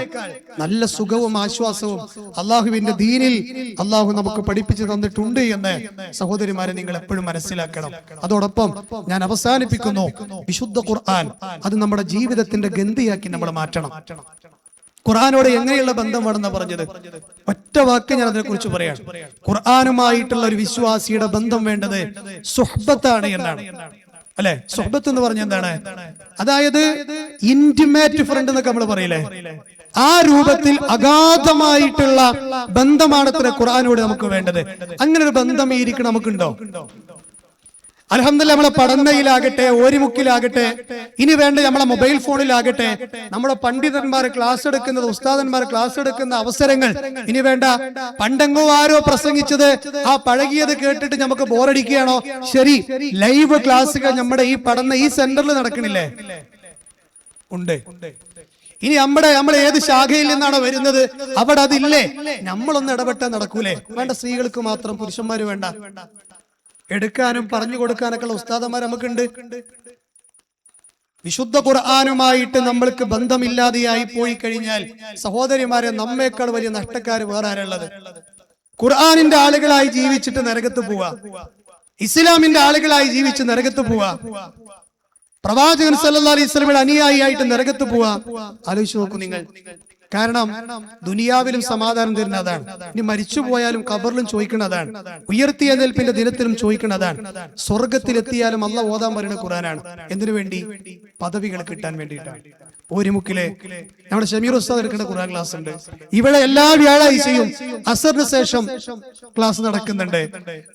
നല്ല സുഖവും ആശ്വാസവും അള്ളാഹുവിന്റെ ദീനിൽ അള്ളാഹു നമുക്ക് പഠിപ്പിച്ചു തന്നിട്ടുണ്ട് എന്ന് സഹോദരിമാരെ നിങ്ങൾ എപ്പോഴും മനസ്സിലാക്കണം. അതോടൊപ്പം ഞാൻ അവസാനിപ്പിക്കുന്നു, വിശുദ്ധ ഖുർആൻ അത് നമ്മുടെ ജീവിതത്തിന്റെ ഗന്ധിയാക്കി നമ്മൾ മാറ്റണം. ഖുർആനോട് എങ്ങനെയുള്ള ബന്ധമാണെന്ന് പറഞ്ഞത്? ഒറ്റ വാക്ക് ഞാൻ അതിനെ കുറിച്ച് പറയാം. ഖുർആനുമായിട്ടുള്ള ഒരു വിശ്വാസിയുടെ ബന്ധം വേണ്ടത് സുഹ്ബത്താണ് എന്നാണ്. അല്ലെ? സുഹ്ബത്ത് എന്ന് പറഞ്ഞ എന്താണ്? അതായത് ഇന്റിമേറ്റ് ഫ്രണ്ട് എന്നൊക്കെ നമ്മൾ പറയില്ലേ, ആ രൂപത്തിൽ അഗാധമായിട്ടുള്ള ബന്ധമാണ് അത്ര ഖുർആനോട് നമുക്ക് വേണ്ടത്. അങ്ങനെ ഒരു ബന്ധം ഈ ഇരിക്കണം നമുക്കുണ്ടോ? അൽഹംദുലില്ലാഹ്, നമ്മളെ പഠനയിലാകട്ടെ, ഓരിമുക്കിലാകട്ടെ, ഇനി വേണ്ട നമ്മളെ മൊബൈൽ ഫോണിലാകട്ടെ, നമ്മുടെ പണ്ഡിതന്മാർ ക്ലാസ് എടുക്കുന്നത്, ഉസ്താദന്മാർ ക്ലാസ് എടുക്കുന്ന അവസരങ്ങൾ, ഇനി വേണ്ട പണ്ടെങ്ങോ ആരോ പ്രസംഗിച്ചത് ആ പഴകിയത് കേട്ടിട്ട് നമുക്ക് ബോറടിക്കുകയാണോ? ശരി, ലൈവ് ക്ലാസ്സുകൾ നമ്മുടെ ഈ പഠന ഈ സെന്ററിൽ നടക്കണില്ലേ? ഉണ്ട്. ഇനി നമ്മൾ ഏത് ശാഖയിൽ നിന്നാണോ വരുന്നത് അവിടെ അതില്ലേ? നമ്മളൊന്ന് ഇടപെട്ടാൽ നടക്കൂലേ? വേണ്ട, സ്ത്രീകൾക്ക് മാത്രം, പുരുഷന്മാര് വേണ്ട. എടുക്കാനും പറഞ്ഞു കൊടുക്കാനൊക്കെ ഉള്ള ഉസ്താദന്മാർ നമുക്കുണ്ട്. വിശുദ്ധ ഖുർആനുമായിട്ട് നമ്മൾക്ക് ബന്ധമില്ലാതെയായി പോയി കഴിഞ്ഞാൽ സഹോദരിമാരെ, നമ്മേക്കാൾ വലിയ നഷ്ടക്കാര് വേറെ ആരുള്ളത്? ഖുർആനിന്റെ ആളുകളായി ജീവിച്ചിട്ട് നരകത്ത് പോവാ, ഇസ്ലാമിന്റെ ആളുകളായി ജീവിച്ച് നരകത്ത് പോവാ, പ്രവാചകൻ സല്ലല്ലാഹു അലൈഹി വസല്ലമയുടെ അനുയായിയായിട്ട് നരകത്ത് പോവാ. ആലോചിച്ച് നോക്കൂ നിങ്ങൾ. കാരണം ദുനിയാവിലും സമാധാനം തരുന്ന അതാണ്, ഇനി മരിച്ചു പോയാലും ഖബറിലും ചോദിക്കുന്നതാണ്, ഉയർത്തിയെഴുന്നേൽപ്പിന്റെ ദിനത്തിലും ചോദിക്കുന്നതാണ്, സ്വർഗത്തിലെത്തിയാലും അല്ലാഹ് ഓതാൻ പറയുന്ന ഖുർആനാണ്. എന്തിനു വേണ്ടി? പദവികൾ കിട്ടാൻ വേണ്ടിയിട്ടാണ്. ഓരിമുക്കിലെ നമ്മുടെ ഷമീർ ഉസ്താദ് എടുക്കുന്ന ഖുർആൻ ക്ലാസ് ഉണ്ട്. ഇവിടെ എല്ലാ വ്യാഴാഴ്ചയും അസറിന് ശേഷം ക്ലാസ് നടക്കുന്നുണ്ട്.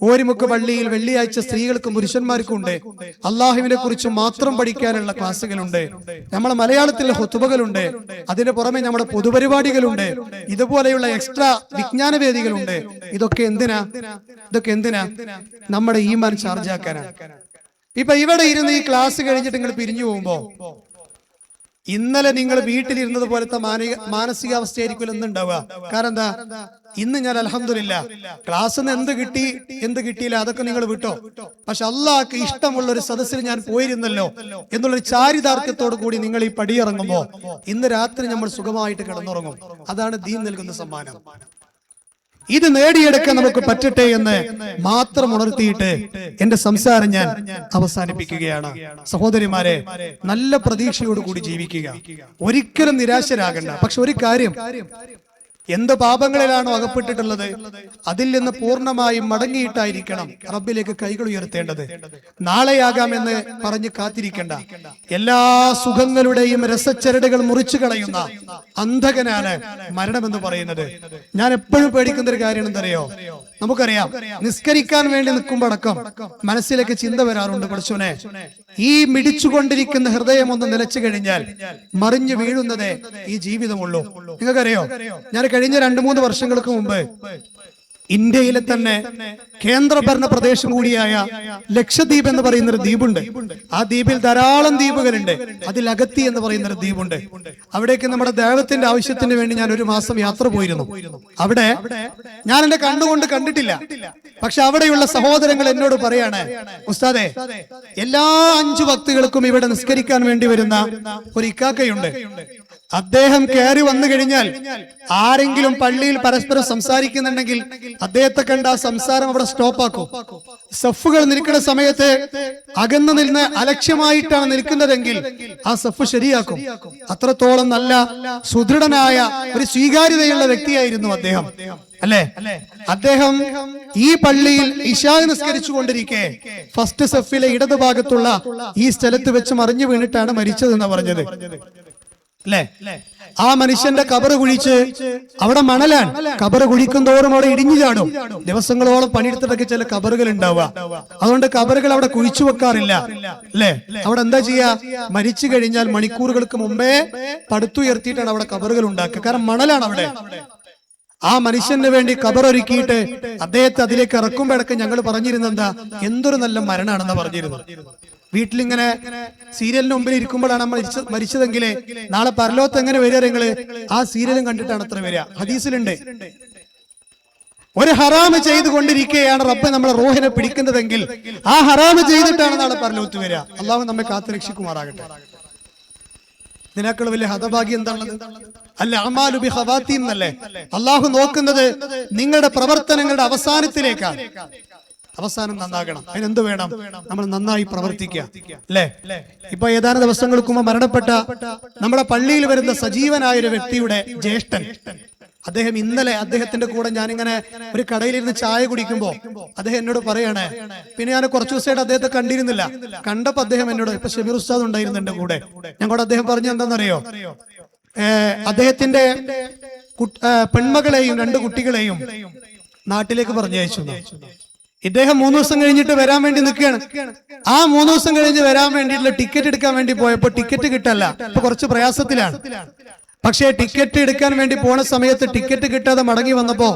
ഓരിമുക്ക് പള്ളിയിൽ വെള്ളിയാഴ്ച സ്ത്രീകൾക്കും പുരുഷന്മാർക്കും ഉണ്ട്. അള്ളാഹുവിനെ കുറിച്ച് മാത്രം പഠിക്കാനുള്ള ക്ലാസ്സുകളുണ്ട്. നമ്മളെ മലയാളത്തിലെ ഹുതുബകളുണ്ട്. അതിന് പുറമെ നമ്മുടെ പൊതുപരിപാടികളുണ്ട്. ഇതുപോലെയുള്ള എക്സ്ട്രാ വിജ്ഞാന വേദികളുണ്ട്. ഇതൊക്കെ എന്തിനാ? നമ്മുടെ ഈമാൻ ചാർജ് ആക്കാനാണ്. ഇപ്പൊ ഇവിടെ ഇരുന്ന് ഈ ക്ലാസ് കഴിഞ്ഞിട്ട് നിങ്ങൾ പിരിഞ്ഞു പോകുമ്പോ ഇന്നലെ നിങ്ങൾ വീട്ടിലിരുന്നത് പോലത്തെ മാനസികാവസ്ഥയായിരിക്കും ഇന്നുണ്ടാവുക. കാരണം എന്താ? ഇന്ന് ഞാൻ അൽഹംദുലില്ലാ ക്ലാസ്സിൽ നിന്ന് എന്ത് കിട്ടിയില്ല അതൊക്കെ നിങ്ങൾ വിട്ടോ, പക്ഷെ അള്ളാഹ്ക്ക് ഇഷ്ടമുള്ള ഒരു സദസ്സിൽ ഞാൻ പോയിരുന്നല്ലോ എന്നുള്ളൊരു ചാരിതാർത്ഥ്യത്തോടു കൂടി നിങ്ങൾ ഈ പടിയിറങ്ങുമ്പോ ഇന്ന് രാത്രി നമ്മൾ സുഖമായിട്ട് കിടന്നുറങ്ങും. അതാണ് ദീൻ നൽകുന്ന സമ്മാനം. ഇത് നേടിയെടുക്കാൻ നമുക്ക് പറ്റട്ടെ എന്ന് മാത്രം ഉണർത്തിയിട്ട് എന്റെ സംസാരം ഞാൻ അവസാനിപ്പിക്കുകയാണ്. സഹോദരിമാരെ, നല്ല പ്രതീക്ഷയോട് കൂടി ജീവിക്കുക, ഒരിക്കലും നിരാശരാകണ്ട. പക്ഷെ ഒരു കാര്യം, എന്ത് പാപങ്ങളിലാണോ അകപ്പെട്ടിട്ടുള്ളത് അതിൽ നിന്ന് പൂർണ്ണമായും മടങ്ങിയിട്ടായിരിക്കണം റബ്ബിലേക്ക് കൈകൾ ഉയർത്തേണ്ടത്. നാളെയാകാമെന്ന് പറഞ്ഞ് കാത്തിരിക്കണ്ട. എല്ലാ സുഖങ്ങളുടെയും രസച്ചരടുകൾ മുറിച്ചു കളയുന്ന അന്ധകനാണ് മരണമെന്ന് പറയുന്നത്. ഞാൻ എപ്പോഴും പേടിക്കുന്ന ഒരു കാര്യം എന്തറിയോ? നമുക്കറിയാം, നിസ്കരിക്കാൻ വേണ്ടി നിൽക്കുമ്പോഴടക്കം മനസ്സിലേക്ക് ചിന്ത വരാറുണ്ട്, പഠിച്ചോനെ, ഈ മിടിച്ചുകൊണ്ടിരിക്കുന്ന ഹൃദയം ഒന്ന് നിലച്ചു കഴിഞ്ഞാൽ മറിഞ്ഞു വീഴുന്നതേ ഈ ജീവിതമുള്ളൂ. നിങ്ങൾക്കറിയോ, ഞാൻ കഴിഞ്ഞ 2-3 വർഷങ്ങൾക്ക് മുമ്പ് ഇന്ത്യയിലെ തന്നെ കേന്ദ്രഭരണ പ്രദേശം കൂടിയായ ലക്ഷദ്വീപ് എന്ന് പറയുന്ന ഒരു ദ്വീപുണ്ട്. ആ ദ്വീപിൽ ധാരാളം ദ്വീപുകളുണ്ട്. അതിൽ അഗത്തി എന്ന് പറയുന്ന ഒരു ദ്വീപുണ്ട്. അവിടേക്ക് നമ്മുടെ ദൈവത്തിന്റെ ആവശ്യത്തിന് വേണ്ടി ഞാൻ 1 മാസം യാത്ര പോയിരുന്നു. അവിടെ ഞാൻ എന്റെ കണ്ണുകൊണ്ട് കണ്ടിട്ടില്ല. പക്ഷെ അവിടെയുള്ള സഹോദരങ്ങൾ എന്നോട് പറയാണ്, ഉസ്താദേ, എല്ലാ 5 വക്തുകൾക്കും ഇവിടെ നിസ്കരിക്കാൻ വേണ്ടി വരുന്ന ഒരു ഇക്കാക്കയുണ്ട്. അദ്ദേഹം കയറി വന്നു കഴിഞ്ഞാൽ ആരെങ്കിലും പള്ളിയിൽ പരസ്പരം സംസാരിക്കുന്നുണ്ടെങ്കിൽ അദ്ദേഹത്തെ കണ്ട ആ സംസാരം അവിടെ സ്റ്റോപ്പാക്കും. സഫുകൾ നിൽക്കുന്ന സമയത്ത് അകന്നു നിന്ന് അലക്ഷ്യമായിട്ടാണ് നിൽക്കുന്നതെങ്കിൽ ആ സഫ് ശരിയാക്കും. അത്രത്തോളം നല്ല സുദൃഢനായ ഒരു സ്വീകാര്യതയുള്ള വ്യക്തിയായിരുന്നു അദ്ദേഹം, അല്ലേ? അദ്ദേഹം ഈ പള്ളിയിൽ ഇശാ നിസ്കരിച്ചു കൊണ്ടിരിക്കെ ഫസ്റ്റ് സഫിലെ ഇടതുഭാഗത്തുള്ള ഈ സ്ഥലത്ത് വെച്ച് മറിഞ്ഞു വീണിട്ടാണ് മരിച്ചതെന്ന് പറഞ്ഞത്, അല്ലേ? ആ മനുഷ്യന്റെ കബറ് കുഴിച്ച് അവിടെ മണലാണ്. കബറ് കുഴിക്കും തോറും അവിടെ ഇടിഞ്ഞു ചാടും. ദിവസങ്ങളോളം പണിയെടുത്തിട്ടൊക്കെ ചില കബറുകൾ ഉണ്ടാവുക. അതുകൊണ്ട് കബറുകൾ അവിടെ കുഴിച്ചു വെക്കാറില്ല, അല്ലേ? അവിടെ എന്താ ചെയ്യാ? മരിച്ചു കഴിഞ്ഞാൽ മണിക്കൂറുകൾക്ക് മുമ്പേ പടുത്തുയർത്തിയിട്ടാണ് അവിടെ കബറുകൾ ഉണ്ടാക്കുക. കാരണം മണലാണ് അവിടെ. ആ മനുഷ്യന് വേണ്ടി കബറൊരുക്കിയിട്ട് അദ്ദേഹത്തെ അതിലേക്ക് ഇറക്കുമ്പോഴൊക്കെ ഞങ്ങൾ പറഞ്ഞിരുന്നത് എന്താ? എന്തൊരു നല്ല മരണാണെന്ന് പറഞ്ഞിരുന്നു. വീട്ടിലിങ്ങനെ സീരിയലിന് മുമ്പിൽ ഇരിക്കുമ്പോഴാണ് മരിച്ചതെങ്കിൽ നാളെ പരലോകത്ത് എങ്ങനെ വരിക? നിങ്ങള് ആ സീരിയലും കണ്ടിട്ടാണ് അത്ര വരിക. ഹദീസിലുണ്ട്, ഒരു ഹറാമ് ചെയ്തുകൊണ്ടിരിക്കുകയാണ് റബ്ബ് നമ്മളെ റൂഹിനെ പിടിക്കുന്നതെങ്കിൽ ആ ഹറാമ് ചെയ്തിട്ടാണ് നാളെ പരലോകത്ത് വരിക. അള്ളാഹു നമ്മെ കാത്തു രക്ഷിക്കുമാറാകട്ടെ. ഇതിനേക്കാൾ വലിയ ഹതഭാഗ്യം എന്താണുള്ളത്? അല്ല, അമാലു ബി ഖവാതീം എന്നല്ലേ? അള്ളാഹു നോക്കുന്നത് നിങ്ങളുടെ പ്രവർത്തനങ്ങളുടെ അവസാനത്തിലേക്കാണ്. അവസാനം നന്നാകണം. അതിനെന്ത് വേണം? നമ്മൾ നന്നായി പ്രവർത്തിക്കുക, അല്ലേ? ഇപ്പൊ ഏതാനും ദിവസങ്ങൾക്ക് മുമ്പ് മരണപ്പെട്ട നമ്മുടെ പള്ളിയിൽ വരുന്ന സജീവനായ ഒരു വ്യക്തിയുടെ ജ്യേഷ്ഠൻ, അദ്ദേഹം ഇന്നലെ അദ്ദേഹത്തിന്റെ കൂടെ ഞാനിങ്ങനെ ഒരു കടയിലിരുന്ന് ചായ കുടിക്കുമ്പോ അദ്ദേഹം എന്നോട് പറയാണ്, പിന്നെ ഞാൻ കുറച്ചു ദിവസമായിട്ട് അദ്ദേഹത്തെ കണ്ടിരുന്നില്ല, കണ്ടപ്പോ അദ്ദേഹം എന്നോട്, ഇപ്പൊ ഷമീർ ഉസ്താദ് ഉണ്ടായിരുന്നു എന്റെ കൂടെ, ഞങ്ങളോട് അദ്ദേഹം പറഞ്ഞു എന്താണെന്നറിയോ, അദ്ദേഹത്തിന്റെ പെൺമകളെയും 2 കുട്ടികളെയും നാട്ടിലേക്ക് പറഞ്ഞയച്ചു. ഇദ്ദേഹം 3 ദിവസം കഴിഞ്ഞിട്ട് വരാൻ വേണ്ടി നിൽക്കുകയാണ്. ആ 3 ദിവസം കഴിഞ്ഞ് വരാൻ വേണ്ടിയിട്ടുള്ള ടിക്കറ്റ് എടുക്കാൻ വേണ്ടി പോയപ്പോ ടിക്കറ്റ് കിട്ടല്ല. ഇപ്പൊ കുറച്ച് പ്രയാസത്തിലാണ്. പക്ഷേ ടിക്കറ്റ് എടുക്കാൻ വേണ്ടി പോണ സമയത്ത് ടിക്കറ്റ് കിട്ടാതെ മടങ്ങി വന്നപ്പോ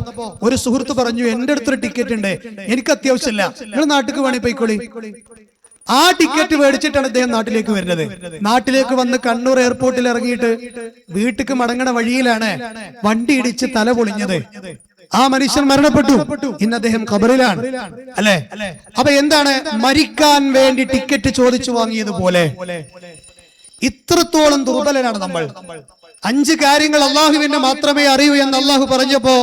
ഒരു സുഹൃത്ത് പറഞ്ഞു, എന്റെ അടുത്തൊരു ടിക്കറ്റ് ഉണ്ട്, എനിക്ക് അത്യാവശ്യമില്ല, നിങ്ങൾ നാട്ടിലേക്ക് വേണേ പോയിക്കോളി. ആ ടിക്കറ്റ് മേടിച്ചിട്ടാണ് അദ്ദേഹം നാട്ടിലേക്ക് വരുന്നത്. നാട്ടിലേക്ക് വന്ന് കണ്ണൂർ എയർപോർട്ടിൽ ഇറങ്ങിയിട്ട് വീട്ടിക്ക് മടങ്ങണ വഴിയിലാണ് വണ്ടി ഇടിച്ച് തല പൊളിഞ്ഞത്. ആ മനുഷ്യൻ മരണപ്പെട്ടു. ഇന്ന് അദ്ദേഹം ഖബറിലാണ്, അല്ലെ? അപ്പൊ എന്താണ്? മരിക്കാൻ വേണ്ടി ടിക്കറ്റ് ചോദിച്ചു വാങ്ങിയതുപോലെ ഇത്രത്തോളം ദുർബലനാണ് നമ്മൾ. 5 കാര്യങ്ങൾ അള്ളാഹുവിനെ മാത്രമേ അറിയൂ എന്ന് അള്ളാഹു പറഞ്ഞപ്പോ,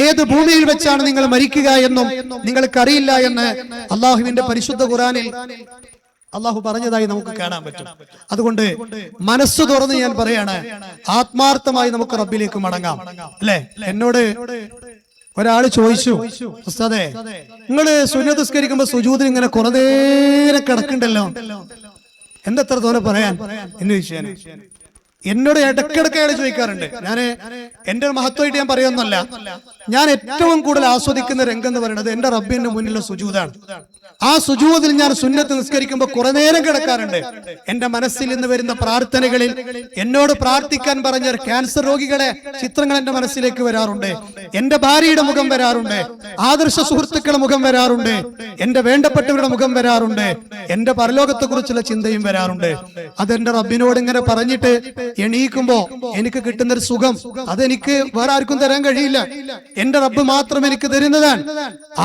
ഏത് ഭൂമിയിൽ വെച്ചാണ് നിങ്ങൾ മരിക്കുക എന്നും നിങ്ങൾക്കറിയില്ല എന്ന് അള്ളാഹുവിന്റെ പരിശുദ്ധ ഖുർആനിൽ അള്ളാഹു പറഞ്ഞതായി നമുക്ക് കാണാൻ പറ്റും. അതുകൊണ്ട് മനസ്സ് തുറന്ന് ഞാൻ പറയാണ്, ആത്മാർത്ഥമായി നമുക്ക് റബ്ബിലേക്ക് മടങ്ങാം, അല്ലെ? എന്നോട് ഒരാള് ചോദിച്ചു, ഉസ്താദേ, നിങ്ങള് സുന്നത്ത് നിസ്കരിക്കുമ്പോ സുജൂദിൽ ഇങ്ങനെ കുറെ നേരം കിടക്കണ്ടല്ലോ, എന്തത്ര തോന്നെ പറയാൻ എന്ന് ചോദിച്ചാണ്. എന്നോട് ഇടക്കിടക്ക് അയാൾ ചോദിക്കാറുണ്ട്. ഞാന് എന്റെ മഹത്വമായിട്ട് ഞാൻ പറയുന്നല്ല, ഞാൻ ഏറ്റവും കൂടുതൽ ആസ്വദിക്കുന്ന രംഗം എന്ന് പറയുന്നത് എന്റെ റബ്ബിന്റെ മുന്നിലുള്ള സുജൂദാണ്. ആ സുജൂദിൽ ഞാൻ സുന്നത്ത് നിസ്കരിക്കുമ്പോൾ കുറെ നേരം കിടക്കാറുണ്ട്. എന്റെ മനസ്സിൽ നിന്ന് വരുന്ന പ്രാർത്ഥനകളിൽ എന്നോട് പ്രാർത്ഥിക്കാൻ പറഞ്ഞ ക്യാൻസർ രോഗികളെ ചിത്രങ്ങൾ എന്റെ മനസ്സിലേക്ക് വരാറുണ്ട്. എന്റെ ഭാര്യയുടെ മുഖം വരാറുണ്ട്, ആദർശ സുഹൃത്തുക്കളുടെ മുഖം വരാറുണ്ട്, എന്റെ വേണ്ടപ്പെട്ടവരുടെ മുഖം വരാറുണ്ട്, എന്റെ പരലോകത്തെ കുറിച്ചുള്ള ചിന്തയും വരാറുണ്ട്. അതെന്റെ റബ്ബിനോട് ഇങ്ങനെ പറഞ്ഞിട്ട് എണീക്കുമ്പോ എനിക്ക് കിട്ടുന്ന ഒരു സുഖം അതെനിക്ക് വേറെ ആർക്കും തരാൻ കഴിയില്ല. എന്റെ റബ്ബ് മാത്രം എനിക്ക് തരുന്നതാണ്.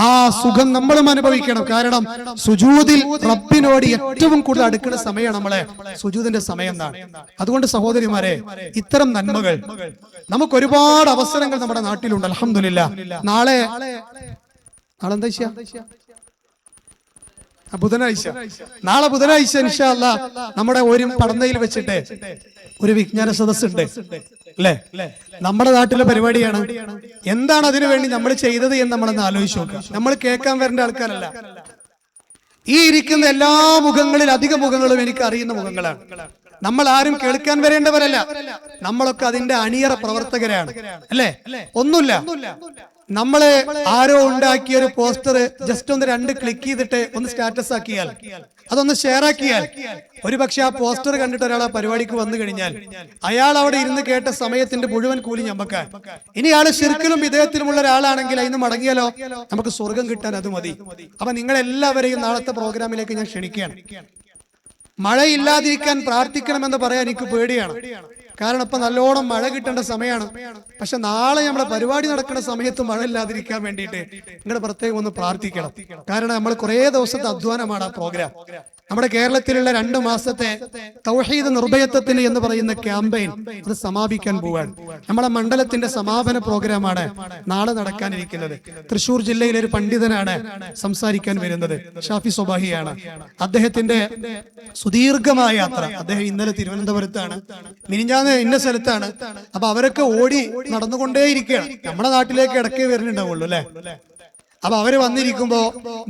ആ സുഖം നമ്മളും അനുഭവിക്കണം. കാരണം സുജൂദിൽ റബ്ബിനോട് ഏറ്റവും കൂടുതൽ അടുക്കുന്ന സമയമാണ് നമ്മളെ സുജൂദിന്റെ സമയം എന്നാണ്. അതുകൊണ്ട് സഹോദരിമാരെ, ഇത്തരം നന്മകൾ നമുക്ക് ഒരുപാട് അവസരങ്ങൾ നമ്മുടെ നാട്ടിലുണ്ട്. അൽഹംദുലില്ലാ. നാളെ എന്താ നാളെ ബുധനാഴ്ച ഇൻഷാ അല്ലാഹ് നമ്മുടെ ഒരു പടന്നയിൽ വെച്ചിട്ട് ഒരു വിജ്ഞാന സദസ്സുണ്ട്, അല്ലെ? നമ്മുടെ നാട്ടിലെ പരിപാടിയാണ്. എന്താണ് അതിനു വേണ്ടി നമ്മൾ ചെയ്തത് എന്ന് നമ്മളൊന്ന് ആലോചിച്ച് നോക്കുക. നമ്മൾ കേൾക്കാൻ വരേണ്ട ആൾക്കാരല്ല. ഈ ഇരിക്കുന്ന എല്ലാ മുഖങ്ങളിൽ അധിക മുഖങ്ങളും എനിക്ക് അറിയുന്ന മുഖങ്ങളാണ്. നമ്മൾ ആരും കേൾക്കാൻ വരേണ്ടവരല്ല, നമ്മളൊക്കെ അതിന്റെ അണിയറ പ്രവർത്തകരാണ്, അല്ലെ? ഒന്നുമില്ല, നമ്മളെ ആരോ ഉണ്ടാക്കിയ ഒരു പോസ്റ്റർ ജസ്റ്റ് ഒന്ന് 2 ക്ലിക്ക് ചെയ്തിട്ട് ഒന്ന് സ്റ്റാറ്റസ് ആക്കിയാൽ, അതൊന്ന് ഷെയർ ആക്കിയാൽ, ഒരുപക്ഷെ ആ പോസ്റ്റർ കണ്ടിട്ട് ഒരാൾ ആ പരിപാടിക്ക് വന്നു കഴിഞ്ഞാൽ അയാൾ അവിടെ ഇരുന്ന് കേട്ട സമയത്തിന്റെ മുഴുവൻ കൂലി ഞമ്മക്കാൻ. ഇനി ആള് ശിർക്കിലും വിധേയത്തിലുമുള്ള ഒരാളാണെങ്കിൽ അതിന് മടങ്ങിയാലോ നമുക്ക് സ്വർഗം കിട്ടാൻ അത് മതി. അപ്പൊ നിങ്ങളെല്ലാവരെയും നാളത്തെ പ്രോഗ്രാമിലേക്ക് ഞാൻ ക്ഷണിക്കുകയാണ്. മഴയില്ലാതിരിക്കാൻ പ്രാർത്ഥിക്കണമെന്ന് പറയാൻ എനിക്ക് പേടിയാണ്. കാരണം ഇപ്പൊ നല്ലോണം മഴ കിട്ടേണ്ട സമയമാണ്. പക്ഷെ നാളെ നമ്മളെ പരിപാടി നടക്കുന്ന സമയത്ത് മഴ ഇല്ലാതിരിക്കാൻ വേണ്ടിയിട്ട് നിങ്ങൾ പ്രത്യേകം ഒന്ന് പ്രാർത്ഥിക്കണം. കാരണം നമ്മൾ കുറെ ദിവസത്തെ അധ്വാനമാണ് ആ പ്രോഗ്രാം. നമ്മുടെ കേരളത്തിലുള്ള 2 മാസത്തെ തൗഹീദ് നിർഭയത്വത്തിന് എന്ന് പറയുന്ന ക്യാമ്പയിൻ അത് സമാപിക്കാൻ പോവാണ്. നമ്മുടെ മണ്ഡലത്തിന്റെ സമാപന പ്രോഗ്രാമാണ് നാളെ നടക്കാനിരിക്കുന്നത്. തൃശൂർ ജില്ലയിലെ ഒരു പണ്ഡിതനാണ് സംസാരിക്കാൻ വരുന്നത്, ഷാഫി സ്വബാഹിയാണ്. അദ്ദേഹത്തിന്റെ സുദീർഘമായ യാത്ര, അദ്ദേഹം ഇന്നലെ തിരുവനന്തപുരത്താണ്, മിനിഞ്ഞാന്ന് ഇന്ന സ്ഥലത്താണ്. അപ്പൊ അവരൊക്കെ ഓടി നടന്നുകൊണ്ടേയിരിക്കുകയാണ്. നമ്മുടെ നാട്ടിലേക്ക് ഇടയ്ക്ക് വരുന്നുണ്ടാവുള്ളൂ, അല്ലെ? അപ്പൊ അവര് വന്നിരിക്കുമ്പോ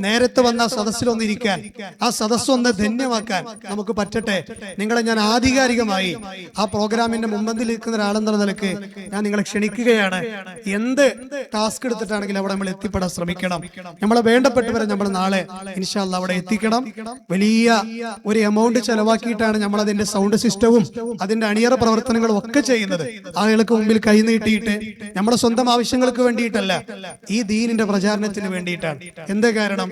നേരത്തെ വന്ന സദസ്സിലൊന്നിരിക്കാൻ, ആ സദസ്സൊന്ന് ധന്യമാക്കാൻ നമുക്ക് പറ്റട്ടെ. നിങ്ങളെ ഞാൻ ആധികാരികമായി ആ പ്രോഗ്രാമിന്റെ മുമ്പന്തിൽ നിൽക്കുന്ന ഒരാളെന്ന നിലക്ക് ഞാൻ നിങ്ങളെ ക്ഷണിക്കുകയാണ്. എന്ത് ടാസ്ക് എടുത്തിട്ടാണെങ്കിലും അവിടെ നമ്മൾ എത്തിപ്പെടാൻ ശ്രമിക്കണം. നമ്മളെ വേണ്ടപ്പെട്ടവരെ നമ്മൾ നാളെ ഇൻഷാ അല്ലാഹ് അവിടെ എത്തിക്കണം. വലിയ ഒരു എമൗണ്ട് ചെലവാക്കിയിട്ടാണ് നമ്മൾ അതിന്റെ സൗണ്ട് സിസ്റ്റവും അതിന്റെ അണിയറ പ്രവർത്തനങ്ങളും ഒക്കെ ചെയ്യുന്നത്. ആളുകൾക്ക് മുമ്പിൽ കൈനീട്ടിയിട്ട് നമ്മുടെ സ്വന്തം ആവശ്യങ്ങൾക്ക് വേണ്ടിയിട്ടല്ല, ഈ ദീനിന്റെ പ്രചാരണത്തിന് വേണ്ടിയിട്ടാണ്. എന്താ കാരണം?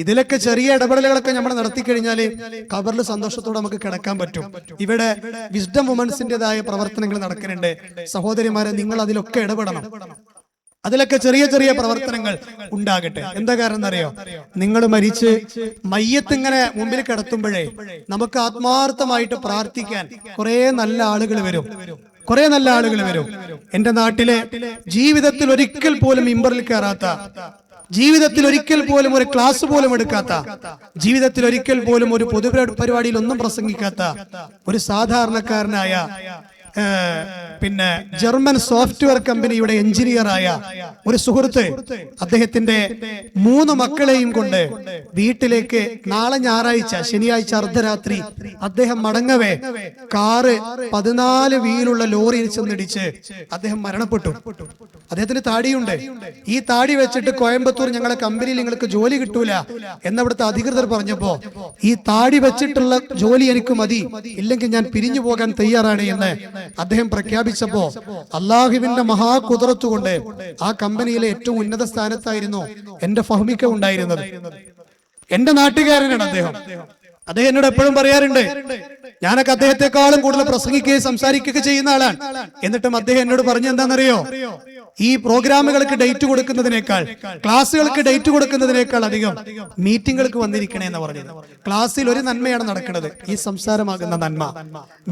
ഇതിലൊക്കെ ചെറിയ ഇടപെടലുകളൊക്കെ നമ്മൾ നടത്തി കഴിഞ്ഞാല് ഖബറിൽ സന്തോഷത്തോടെ നമുക്ക് കിടക്കാൻ പറ്റും. ഇവിടെ വിസ്ഡം വുമൻസിന്റേതായ പ്രവർത്തനങ്ങൾ നടക്കുന്നുണ്ട്. സഹോദരിമാരെ, നിങ്ങൾ അതിലൊക്കെ ഇടപെടണം. അതിലൊക്കെ ചെറിയ ചെറിയ പ്രവർത്തനങ്ങൾ ഉണ്ടാകട്ടെ. എന്താ കാരണം എന്നറിയോ? നിങ്ങൾ മരിച്ച് മയ്യത്ത് ഇങ്ങനെ മുമ്പിൽ കിടത്തുമ്പോഴേ നമുക്ക് ആത്മാർത്ഥമായിട്ട് പ്രാർത്ഥിക്കാൻ കുറെ നല്ല ആളുകൾ വരും. കുറെ നല്ല ആളുകൾ വരും. എന്റെ നാട്ടിലെ ജീവിതത്തിൽ ഒരിക്കൽ പോലും മിമ്പറിൽ കയറാത്ത, ജീവിതത്തിൽ ഒരിക്കൽ പോലും ഒരു ക്ലാസ് പോലും എടുക്കാത്ത, ജീവിതത്തിൽ ഒരിക്കൽ പോലും ഒരു പൊതു പരിപാടിയിൽ ഒന്നും പ്രസംഗിക്കാത്ത ഒരു സാധാരണക്കാരനായ പിന്നെ ജർമ്മൻ സോഫ്റ്റ്വെയർ കമ്പനിയുടെ എഞ്ചിനീയറായ ഒരു സുഹൃത്ത് അദ്ദേഹത്തിന്റെ 3 മക്കളെയും കൊണ്ട് വീട്ടിലേക്ക് നാളെ ഞായറാഴ്ച ശനിയാഴ്ച അർദ്ധരാത്രി അദ്ദേഹം മടങ്ങവേ കാറ് 14 വീലുള്ള ലോറിയിൽ ചെന്നിടിച്ച് അദ്ദേഹം മരണപ്പെട്ടു. അദ്ദേഹത്തിന് താടിയുണ്ട്. ഈ താടി വെച്ചിട്ട് കോയമ്പത്തൂർ ഞങ്ങളെ കമ്പനിയിൽ നിങ്ങൾക്ക് ജോലി കിട്ടൂല എന്നവിടുത്തെ അധികൃതർ പറഞ്ഞപ്പോ ഈ താടി വെച്ചിട്ടുള്ള ജോലി എനിക്ക് മതി, ഇല്ലെങ്കിൽ ഞാൻ പിരിഞ്ഞു പോകാൻ തയ്യാറാണ് എന്ന് അദ്ദേഹം പ്രഖ്യാപിച്ചപ്പോ അള്ളാഹുവിന്റെ മഹാകുദറത്ത് കൊണ്ട് ആ കമ്പനിയിലെ ഏറ്റവും ഉന്നത സ്ഥാനത്തായിരുന്നു എന്റെ ഫഹ്മിക്ക ഉണ്ടായിരുന്നത്. എന്റെ നാട്ടുകാരനാണ് അദ്ദേഹം. അദ്ദേഹം എന്നോട് എപ്പോഴും പറയാറുണ്ട്, ഞാനൊക്കെ അദ്ദേഹത്തെക്കാളും കൂടുതൽ പ്രസംഗിക്കുകയും സംസാരിക്കുകയൊക്കെ ചെയ്യുന്ന ആളാണ്. എന്നിട്ടും അദ്ദേഹം എന്നോട് പറഞ്ഞ എന്താണെന്നറിയോ, ഈ പ്രോഗ്രാമുകൾക്ക് ഡേറ്റ് കൊടുക്കുന്നതിനേക്കാൾ, ക്ലാസ്സുകൾക്ക് ഡേറ്റ് കൊടുക്കുന്നതിനേക്കാൾ അധികം മീറ്റിങ്ങുകൾക്ക് വന്നിരിക്കണേ എന്ന് പറഞ്ഞത്. ക്ലാസ്സിൽ ഒരു നന്മയാണ് നടക്കുന്നത്, ഈ സംസാരമാകുന്ന നന്മ.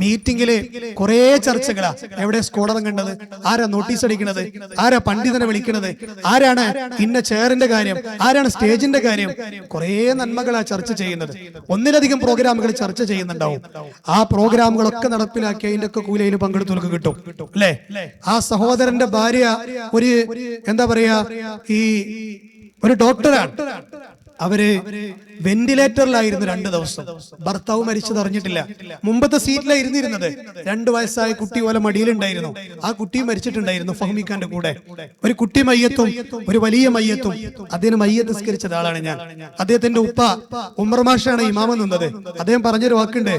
മീറ്റിംഗില് കുറെ ചർച്ചകളാ. എവിടെ സ്കോഡറും കണ്ടത്, ആരാ നോട്ടീസ് അടിക്കുന്നത്, ആരാ പണ്ഡിതനെ വിളിക്കുന്നത്, ആരാണ് ഇന്ന ചെയറിന്റെ കാര്യം, ആരാണ് സ്റ്റേജിന്റെ കാര്യം, കുറെ നന്മകളാ ചർച്ച ചെയ്യുന്നത്. ഒന്നിലധികം പ്രോഗ്രാമുകൾ ചർച്ച ചെയ്യുന്നുണ്ടാവും. ആ പ്രോഗ്രാമുകളൊക്കെ നടപ്പിലാക്കി അതിന്റെ ഒക്കെ കൂലിയിൽ പങ്കെടുത്തവർക്ക് കിട്ടും അല്ലെ. ആ സഹോദരന്റെ ഭാര്യ ഒരു എന്താ പറയാ, ഈ ഒരു ഡോക്ടറാണ്. അവര് വെന്റിലേറ്ററിലായിരുന്നു 2 ദിവസം. ഭർത്താവ് മരിച്ചത് അറിഞ്ഞിട്ടില്ല. മുമ്പത്തെ സീറ്റിലായിരുന്നു ഇരുന്നത്. 2 വയസ്സായ കുട്ടി പോലെ മടിയിലുണ്ടായിരുന്നു. ആ കുട്ടി മരിച്ചിട്ടുണ്ടായിരുന്നു ഫഹ്മിക്കാന്റെ കൂടെ. ഒരു കുട്ടി മയ്യത്തും ഒരു വലിയ മയ്യത്തും. അതിന് മയ്യത്ത് നിസ്കരിച്ച ആളാണ് ഞാൻ. അദ്ദേഹത്തിന്റെ ഉപ്പ ഉമർ മാഷാണ് ഇമാമ നിന്നത്. അദ്ദേഹം പറഞ്ഞൊരു വാക്കുണ്ട്,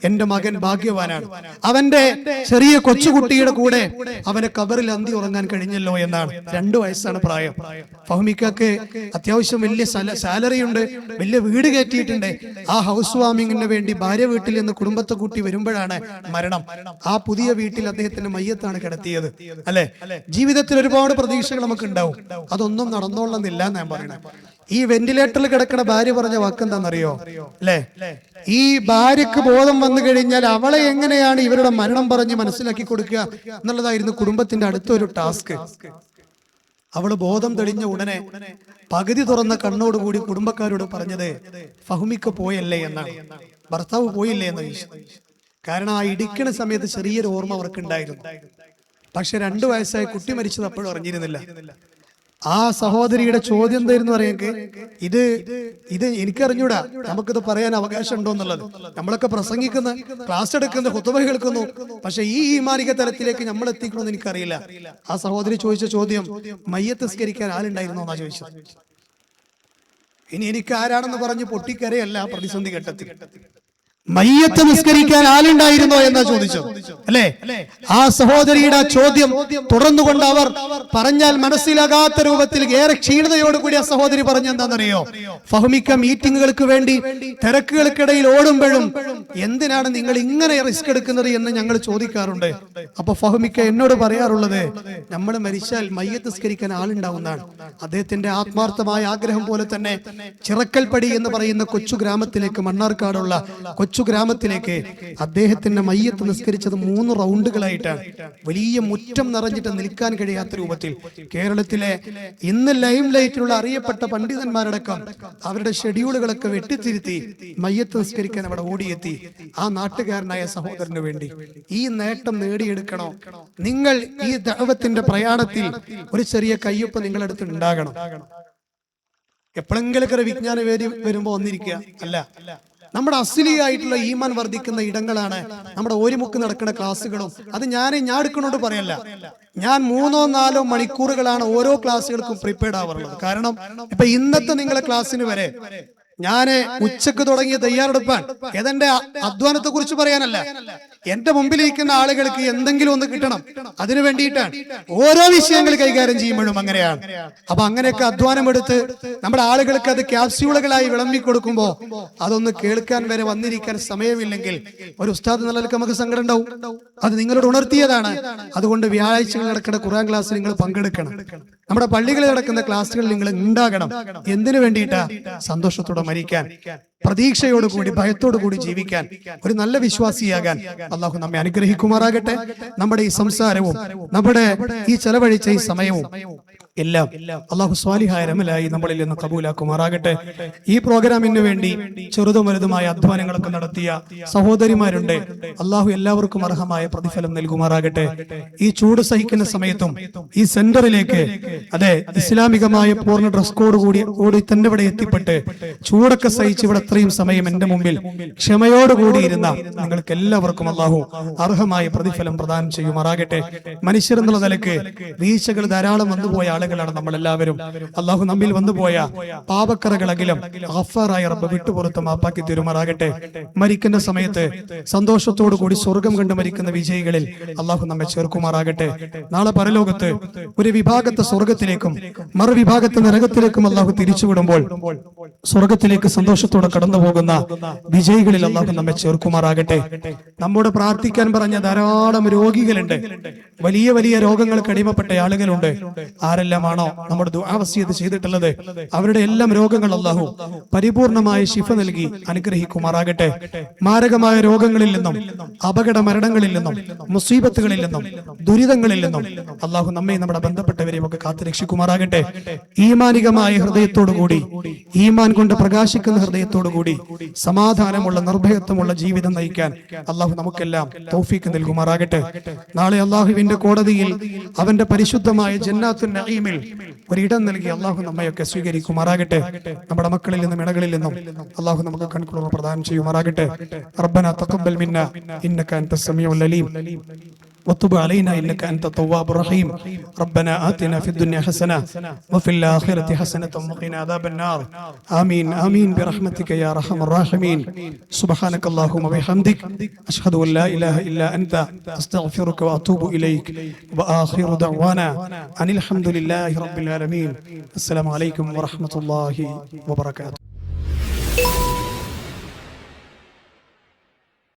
എന്റെ മകൻ ഭാഗ്യവാനാണ്, അവന്റെ ചെറിയ കൊച്ചുകുട്ടിയുടെ കൂടെ അവനെ കബറിൽ അന്തി ഉറങ്ങാൻ കഴിഞ്ഞല്ലോ എന്നാണ്. 2 വയസ്സാണ് പ്രായം. ഫഹ്മിക്കക്ക് അത്യാവശ്യം വലിയ സാലറി ഉണ്ട്, വലിയ വീട് കയറ്റിയിട്ടുണ്ട്. ആ ഹൗസ് വാമിങ്ങിന് വേണ്ടി ഭാര്യ വീട്ടിൽ നിന്ന് കുടുംബത്തെ കൂട്ടി വരുമ്പോഴാണ് മരണം. ആ പുതിയ വീട്ടിൽ അദ്ദേഹത്തിന്റെ മയ്യത്താണ് കിടത്തിയത് അല്ലെ. ജീവിതത്തിൽ ഒരുപാട് പ്രതീക്ഷകൾ നമുക്ക് ഉണ്ടാവും, അതൊന്നും നടന്നോളന്നില്ല ഞാൻ പറയണത്. ഈ വെന്റിലേറ്ററിൽ കിടക്കുന്ന ഭാര്യ പറഞ്ഞ വാക്കെന്താണെന്നറിയോ അല്ലെ, ഈ ഭാര്യക്ക് ബോധം വന്നു കഴിഞ്ഞാൽ അവളെ എങ്ങനെയാണ് ഇവരുടെ മരണം പറഞ്ഞ് മനസ്സിലാക്കി കൊടുക്കുക എന്നുള്ളതായിരുന്നു കുടുംബത്തിന്റെ അടുത്തൊരു ടാസ്ക്. അവള് ബോധം തെളിഞ്ഞ ഉടനെ പകുതി തുറന്ന കണ്ണോടുകൂടി കുടുംബക്കാരോട് പറഞ്ഞത് ഫഹ്മിക്ക പോയല്ലേ എന്നാണ്. ഭർത്താവ് പോയില്ലേ എന്ന് ചോദിച്ചു. കാരണം ആ ഇടിക്കണ സമയത്ത് ചെറിയൊരു ഓർമ്മ അവർക്ക് ഉണ്ടായിരുന്നു. പക്ഷെ 2 വയസ്സായ കുട്ടി മരിച്ചത് അപ്പോഴും അറിഞ്ഞിരുന്നില്ല. ആ സഹോദരിയുടെ ചോദ്യം എന്തായിരുന്നു അറിയാക്ക്, ഇത് എനിക്കറിഞ്ഞൂടാ, നമുക്കിത് പറയാൻ അവകാശം ഉണ്ടോ എന്നുള്ളത്. നമ്മളൊക്കെ പ്രസംഗിക്കുന്ന, ക്ലാസ് എടുക്കുന്ന, ഖുതുബ കേൾക്കുന്നു, പക്ഷെ ഈ ഈമാനിക തലത്തിലേക്ക് നമ്മൾ എത്തിക്കണമെന്ന് എനിക്കറിയില്ല. ആ സഹോദരി ചോദിച്ച ചോദ്യം, മയ്യത്ത് നിസ്കരിക്കാൻ ആളുണ്ടായിരുന്നോ എന്നാ ചോദിച്ചത്. ഇനി എനിക്ക് ആരാണെന്ന് പറഞ്ഞ് പൊട്ടിക്കരയല്ല പ്രതിസന്ധി ഘട്ടത്തിൽ. മയ്യത്ത് നിസ്കരിക്കാൻ ആളുണ്ടായിരുന്നോ എന്നാ ചോദിച്ചത് അല്ലെ. ആ സഹോദരിയുടെ ചോദ്യം തുടർന്നുകൊണ്ട് അവർ പറഞ്ഞാൽ മനസ്സിലാകാത്ത രൂപത്തിൽ ഏറെ ക്ഷീണതയോടുകൂടി ആ സഹോദരി പറഞ്ഞെന്താണെന്നറിയോ, ഫഹ്മിക്ക മീറ്റിങ്ങുകൾക്ക് വേണ്ടി തിരക്കുകൾക്കിടയിൽ ഓടുമ്പോഴും എന്തിനാണ് നിങ്ങൾ ഇങ്ങനെ റിസ്ക് എടുക്കുന്നത് എന്ന് ഞങ്ങൾ ചോദിക്കാറുണ്ട്. അപ്പൊ ഫഹ്മിക്ക എന്നോട് പറയാറുള്ളത്, നമ്മൾ മരിച്ചാൽ മയ്യത്ത് നിസ്കരിക്കാൻ ആളുണ്ടാവുന്നതാണ്. അദ്ദേഹത്തിന്റെ ആത്മാർത്ഥമായ ആഗ്രഹം പോലെ തന്നെ ചിറക്കൽപ്പടി എന്ന് പറയുന്ന കൊച്ചു ഗ്രാമത്തിലേക്ക്, മണ്ണാർക്കാടുള്ള കൊച്ചു ഗ്രാമത്തിലേക്ക് അദ്ദേഹത്തിന്റെ മയ്യത്ത് നിസ്കരിച്ചത് 3 റൗണ്ടുകളായിട്ടാണ്. വലിയ മുറ്റം നിറഞ്ഞിട്ട് നിൽക്കാൻ കഴിയാത്ത രൂപത്തിൽ. കേരളത്തിലെ ഇന്ന് ലൈം ലൈറ്റിലുള്ള അറിയപ്പെട്ട പണ്ഡിതന്മാരടക്കം അവരുടെ ഷെഡ്യൂളുകളൊക്കെ വെട്ടിത്തിരുത്തി മയ്യത്ത് നിസ്കരിക്കാൻ അവിടെ ഓടിയെത്തി. ആ നാട്ടുകാരനായ സഹോദരന് വേണ്ടി ഈ നേട്ടം നേടിയെടുക്കണോ, നിങ്ങൾ ഈ ദഅവത്തിന്റെ പ്രയാണത്തിൽ ഒരു ചെറിയ കയ്യൊപ്പ് നിങ്ങളടുത്ത് ഉണ്ടാകണം. എപ്പോഴെങ്കിലൊക്കെ ഒരു വിജ്ഞാന വേദി വരുമ്പോ വന്നിരിക്കുക അല്ല. നമ്മുടെ അസ്ലിയായിട്ടുള്ള ഈമാൻ വർദ്ധിക്കുന്ന ഇടങ്ങളാണ് നമ്മുടെ ഒരുമുക്ക് നടക്കുന്ന ക്ലാസ്സുകളും. അത് ഞാൻ എടുക്കണോണ്ട് പറയല്ല, ഞാൻ 3-4 മണിക്കൂറുകളാണ് ഓരോ ക്ലാസ്സുകൾക്കും പ്രിപ്പയർഡ് ആവാറുള്ളത്. കാരണം ഇപ്പൊ ഇന്നത്തെ നിങ്ങളെ ക്ലാസ്സിന് വരെ ഞാന് ഉച്ചക്ക് തുടങ്ങിയ തയ്യാറെടുപ്പാൻ. ഏതെന്റെ അധ്വാനത്തെ കുറിച്ച് പറയാനല്ല, എന്റെ മുമ്പിലിരിക്കുന്ന ആളുകൾക്ക് എന്തെങ്കിലും ഒന്ന് കിട്ടണം, അതിനു വേണ്ടിയിട്ടാണ് ഓരോ വിഷയങ്ങൾ കൈകാര്യം ചെയ്യുമ്പോഴും അങ്ങനെയാണ്. അപ്പൊ അങ്ങനെയൊക്കെ അധ്വാനം എടുത്ത് നമ്മുടെ ആളുകൾക്ക് അത് ക്യാപ്സ്യൂളുകളായി വിളമ്പി കൊടുക്കുമ്പോ അതൊന്ന് കേൾക്കാൻ വരെ വന്നിരിക്കാൻ സമയമില്ലെങ്കിൽ ഒരു ഉസ്താദ് നിലനിൽക്ക് നമുക്ക് സങ്കടം ഉണ്ടാവും. അത് നിങ്ങളോട് ഉണർത്തിയതാണ്. അതുകൊണ്ട് വ്യാഴാഴ്ചകൾ നടക്കുന്ന ഖുർആൻ ക്ലാസ്സിൽ നിങ്ങൾ പങ്കെടുക്കണം. നമ്മുടെ പള്ളികളിൽ നടക്കുന്ന ക്ലാസ്സുകളിൽ നിങ്ങൾ ഉണ്ടാകണം. എന്തിനു വേണ്ടിയിട്ടാ? സന്തോഷത്തോടെ മരിക്കാൻ, പ്രതീക്ഷയോടുകൂടി ഭയത്തോടുകൂടി ജീവിക്കാൻ, ഒരു നല്ല വിശ്വാസിയാകാൻ അള്ളാഹു നമ്മെ അനുഗ്രഹിക്കുമാറാകട്ടെ. നമ്മുടെ ഈ സംസാരവും നമ്മുടെ ഈ ചെലവഴിച്ച ഈ സമയവും എല്ലാം അള്ളാഹു സ്വാലിഹായ അമലായി നമ്മളിൽ നിന്ന് കബൂലാക്കുമാറാകട്ടെ. ഈ പ്രോഗ്രാമിന് വേണ്ടി ചെറുതും വലുതുമായ അധ്വാനങ്ങളൊക്കെ നടത്തിയ സഹോദരിമാരുണ്ട്. അള്ളാഹു എല്ലാവർക്കും അർഹമായ പ്രതിഫലം നൽകുമാറാകട്ടെ. ഈ ചൂട് സഹിക്കുന്ന സമയത്തും ഈ സെന്ററിലേക്ക് ഇസ്ലാമികമായ പൂർണ്ണ ഡ്രസ് കോഡ് കൂടി തന്നെ ഇവിടെ എത്തിപ്പെട്ട് ചൂടൊക്കെ സഹിച്ച് ഇവിടെ അത്രയും സമയം എന്റെ മുമ്പിൽ ക്ഷമയോടുകൂടി ഇരുന്ന നിങ്ങൾക്ക് എല്ലാവർക്കും അള്ളാഹു അർഹമായ പ്രതിഫലം പ്രദാനം ചെയ്യുമാറാകട്ടെ. മനുഷ്യരെന്നുള്ള നിലക്ക് വീഴ്ചകൾ ധാരാളം വന്നുപോയ ആളുകളാണ് നമ്മളെല്ലാവരും. അള്ളാഹു നമ്മിൽ വന്നുപോയ പാപക്കറകളെങ്കിലും ഗഫാറായ റബ്ബ് വിട്ടുപുറത്ത് മാപ്പാക്കി തരുമാറാകട്ടെ. മരിക്കുന്ന സമയത്ത് സന്തോഷത്തോടു കൂടി സ്വർഗം കണ്ട് മരിക്കുന്ന വിജയികളിൽ അള്ളാഹു നമ്മെ ചേർക്കുമാറാകട്ടെ. നാളെ പരലോകത്ത് ഒരു വിഭാഗത്തെ സ്വർഗത്തിലേക്കും മറുവിഭാഗത്തെ നരകത്തിലേക്കും അള്ളാഹു തിരിച്ചുവിടുമ്പോൾ സ്വർഗത്തിലേക്ക് സന്തോഷത്തോടെ കടന്നു പോകുന്ന വിജയികളിൽ അള്ളാഹു നമ്മെ ചേർക്കുമാറാകട്ടെ. നമ്മോട് പ്രാർത്ഥിക്കാൻ പറഞ്ഞ ധാരാളം രോഗികളുണ്ട്. വലിയ വലിയ രോഗങ്ങൾക്ക് അടിമപ്പെട്ട ആളുകളുണ്ട്. ആരെല്ലാമാണോ നമ്മുടെ ദുആ വസിയത്ത് ചെയ്തിട്ടുള്ളത് അവരുടെ എല്ലാം രോഗങ്ങൾ അല്ലാഹു പരിപൂർണമായ ശിഫ നൽകി അനുഗ്രഹിക്കുമാറാകട്ടെ. മാരകമായ രോഗങ്ങളിൽ നിന്നും അപകട മരണങ്ങളിൽ നിന്നും മുസീബത്തുകളിൽ നിന്നും ദുരിതങ്ങളിൽ നിന്നും അല്ലാഹു നമ്മെ നമ്മുടെ ബന്ധപ്പെട്ടവരെയും ഒക്കെ കാത്തുരക്ഷിക്കുമാറാകട്ടെ. ഈമാനികമായ ഹൃദയത്തോടുകൂടി ഈമാൻ കൊണ്ട് പ്രകാശിക്കുന്ന ഹൃദയത്തോടുകൂടി സമാധാനമുള്ള നിർഭയത്വമുള്ള ജീവിതം നയിക്കാൻ അല്ലാഹു നമുക്കെല്ലാം തൗഫീഖ് നൽകുമാറാകട്ടെ. നാളെ അല്ലാഹുവിന്റെ കോടതിയിൽ അവന്റെ പരിശുദ്ധമായ ജന്നാത്തുൻ നഈമിൽ ഒരിടം നൽകി അല്ലാഹു നമ്മയൊക്കെ സ്വീകരിക്കുമാറാകട്ടെ. നമ്മുടെ മക്കളിൽ നിന്നും ഇണകളിൽ നിന്നും അല്ലാഹു നമുക്ക് കൺകുളിർമ പ്രദാനം ചെയ്യുമാറാകട്ടെ. റബ്ബനാ തഖബ്ബൽ മിന്നാ ഇന്നക അൻതസ് സമീഉൽ അലീം وتب علينا إنك أنت التواب الرحيم. ربنا آتنا في الدنيا حسنة وفي الآخرة حسنة وقنا عذاب النار. آمين آمين برحمتك يا أرحم الراحمين. سبحانك اللهم وبحمدك أشهد أن لا إله إلا أنت أستغفرك وأتوب إليك. وآخر دعوانا أن الحمد لله رب العالمين. السلام عليكم ورحمة الله وبركاته.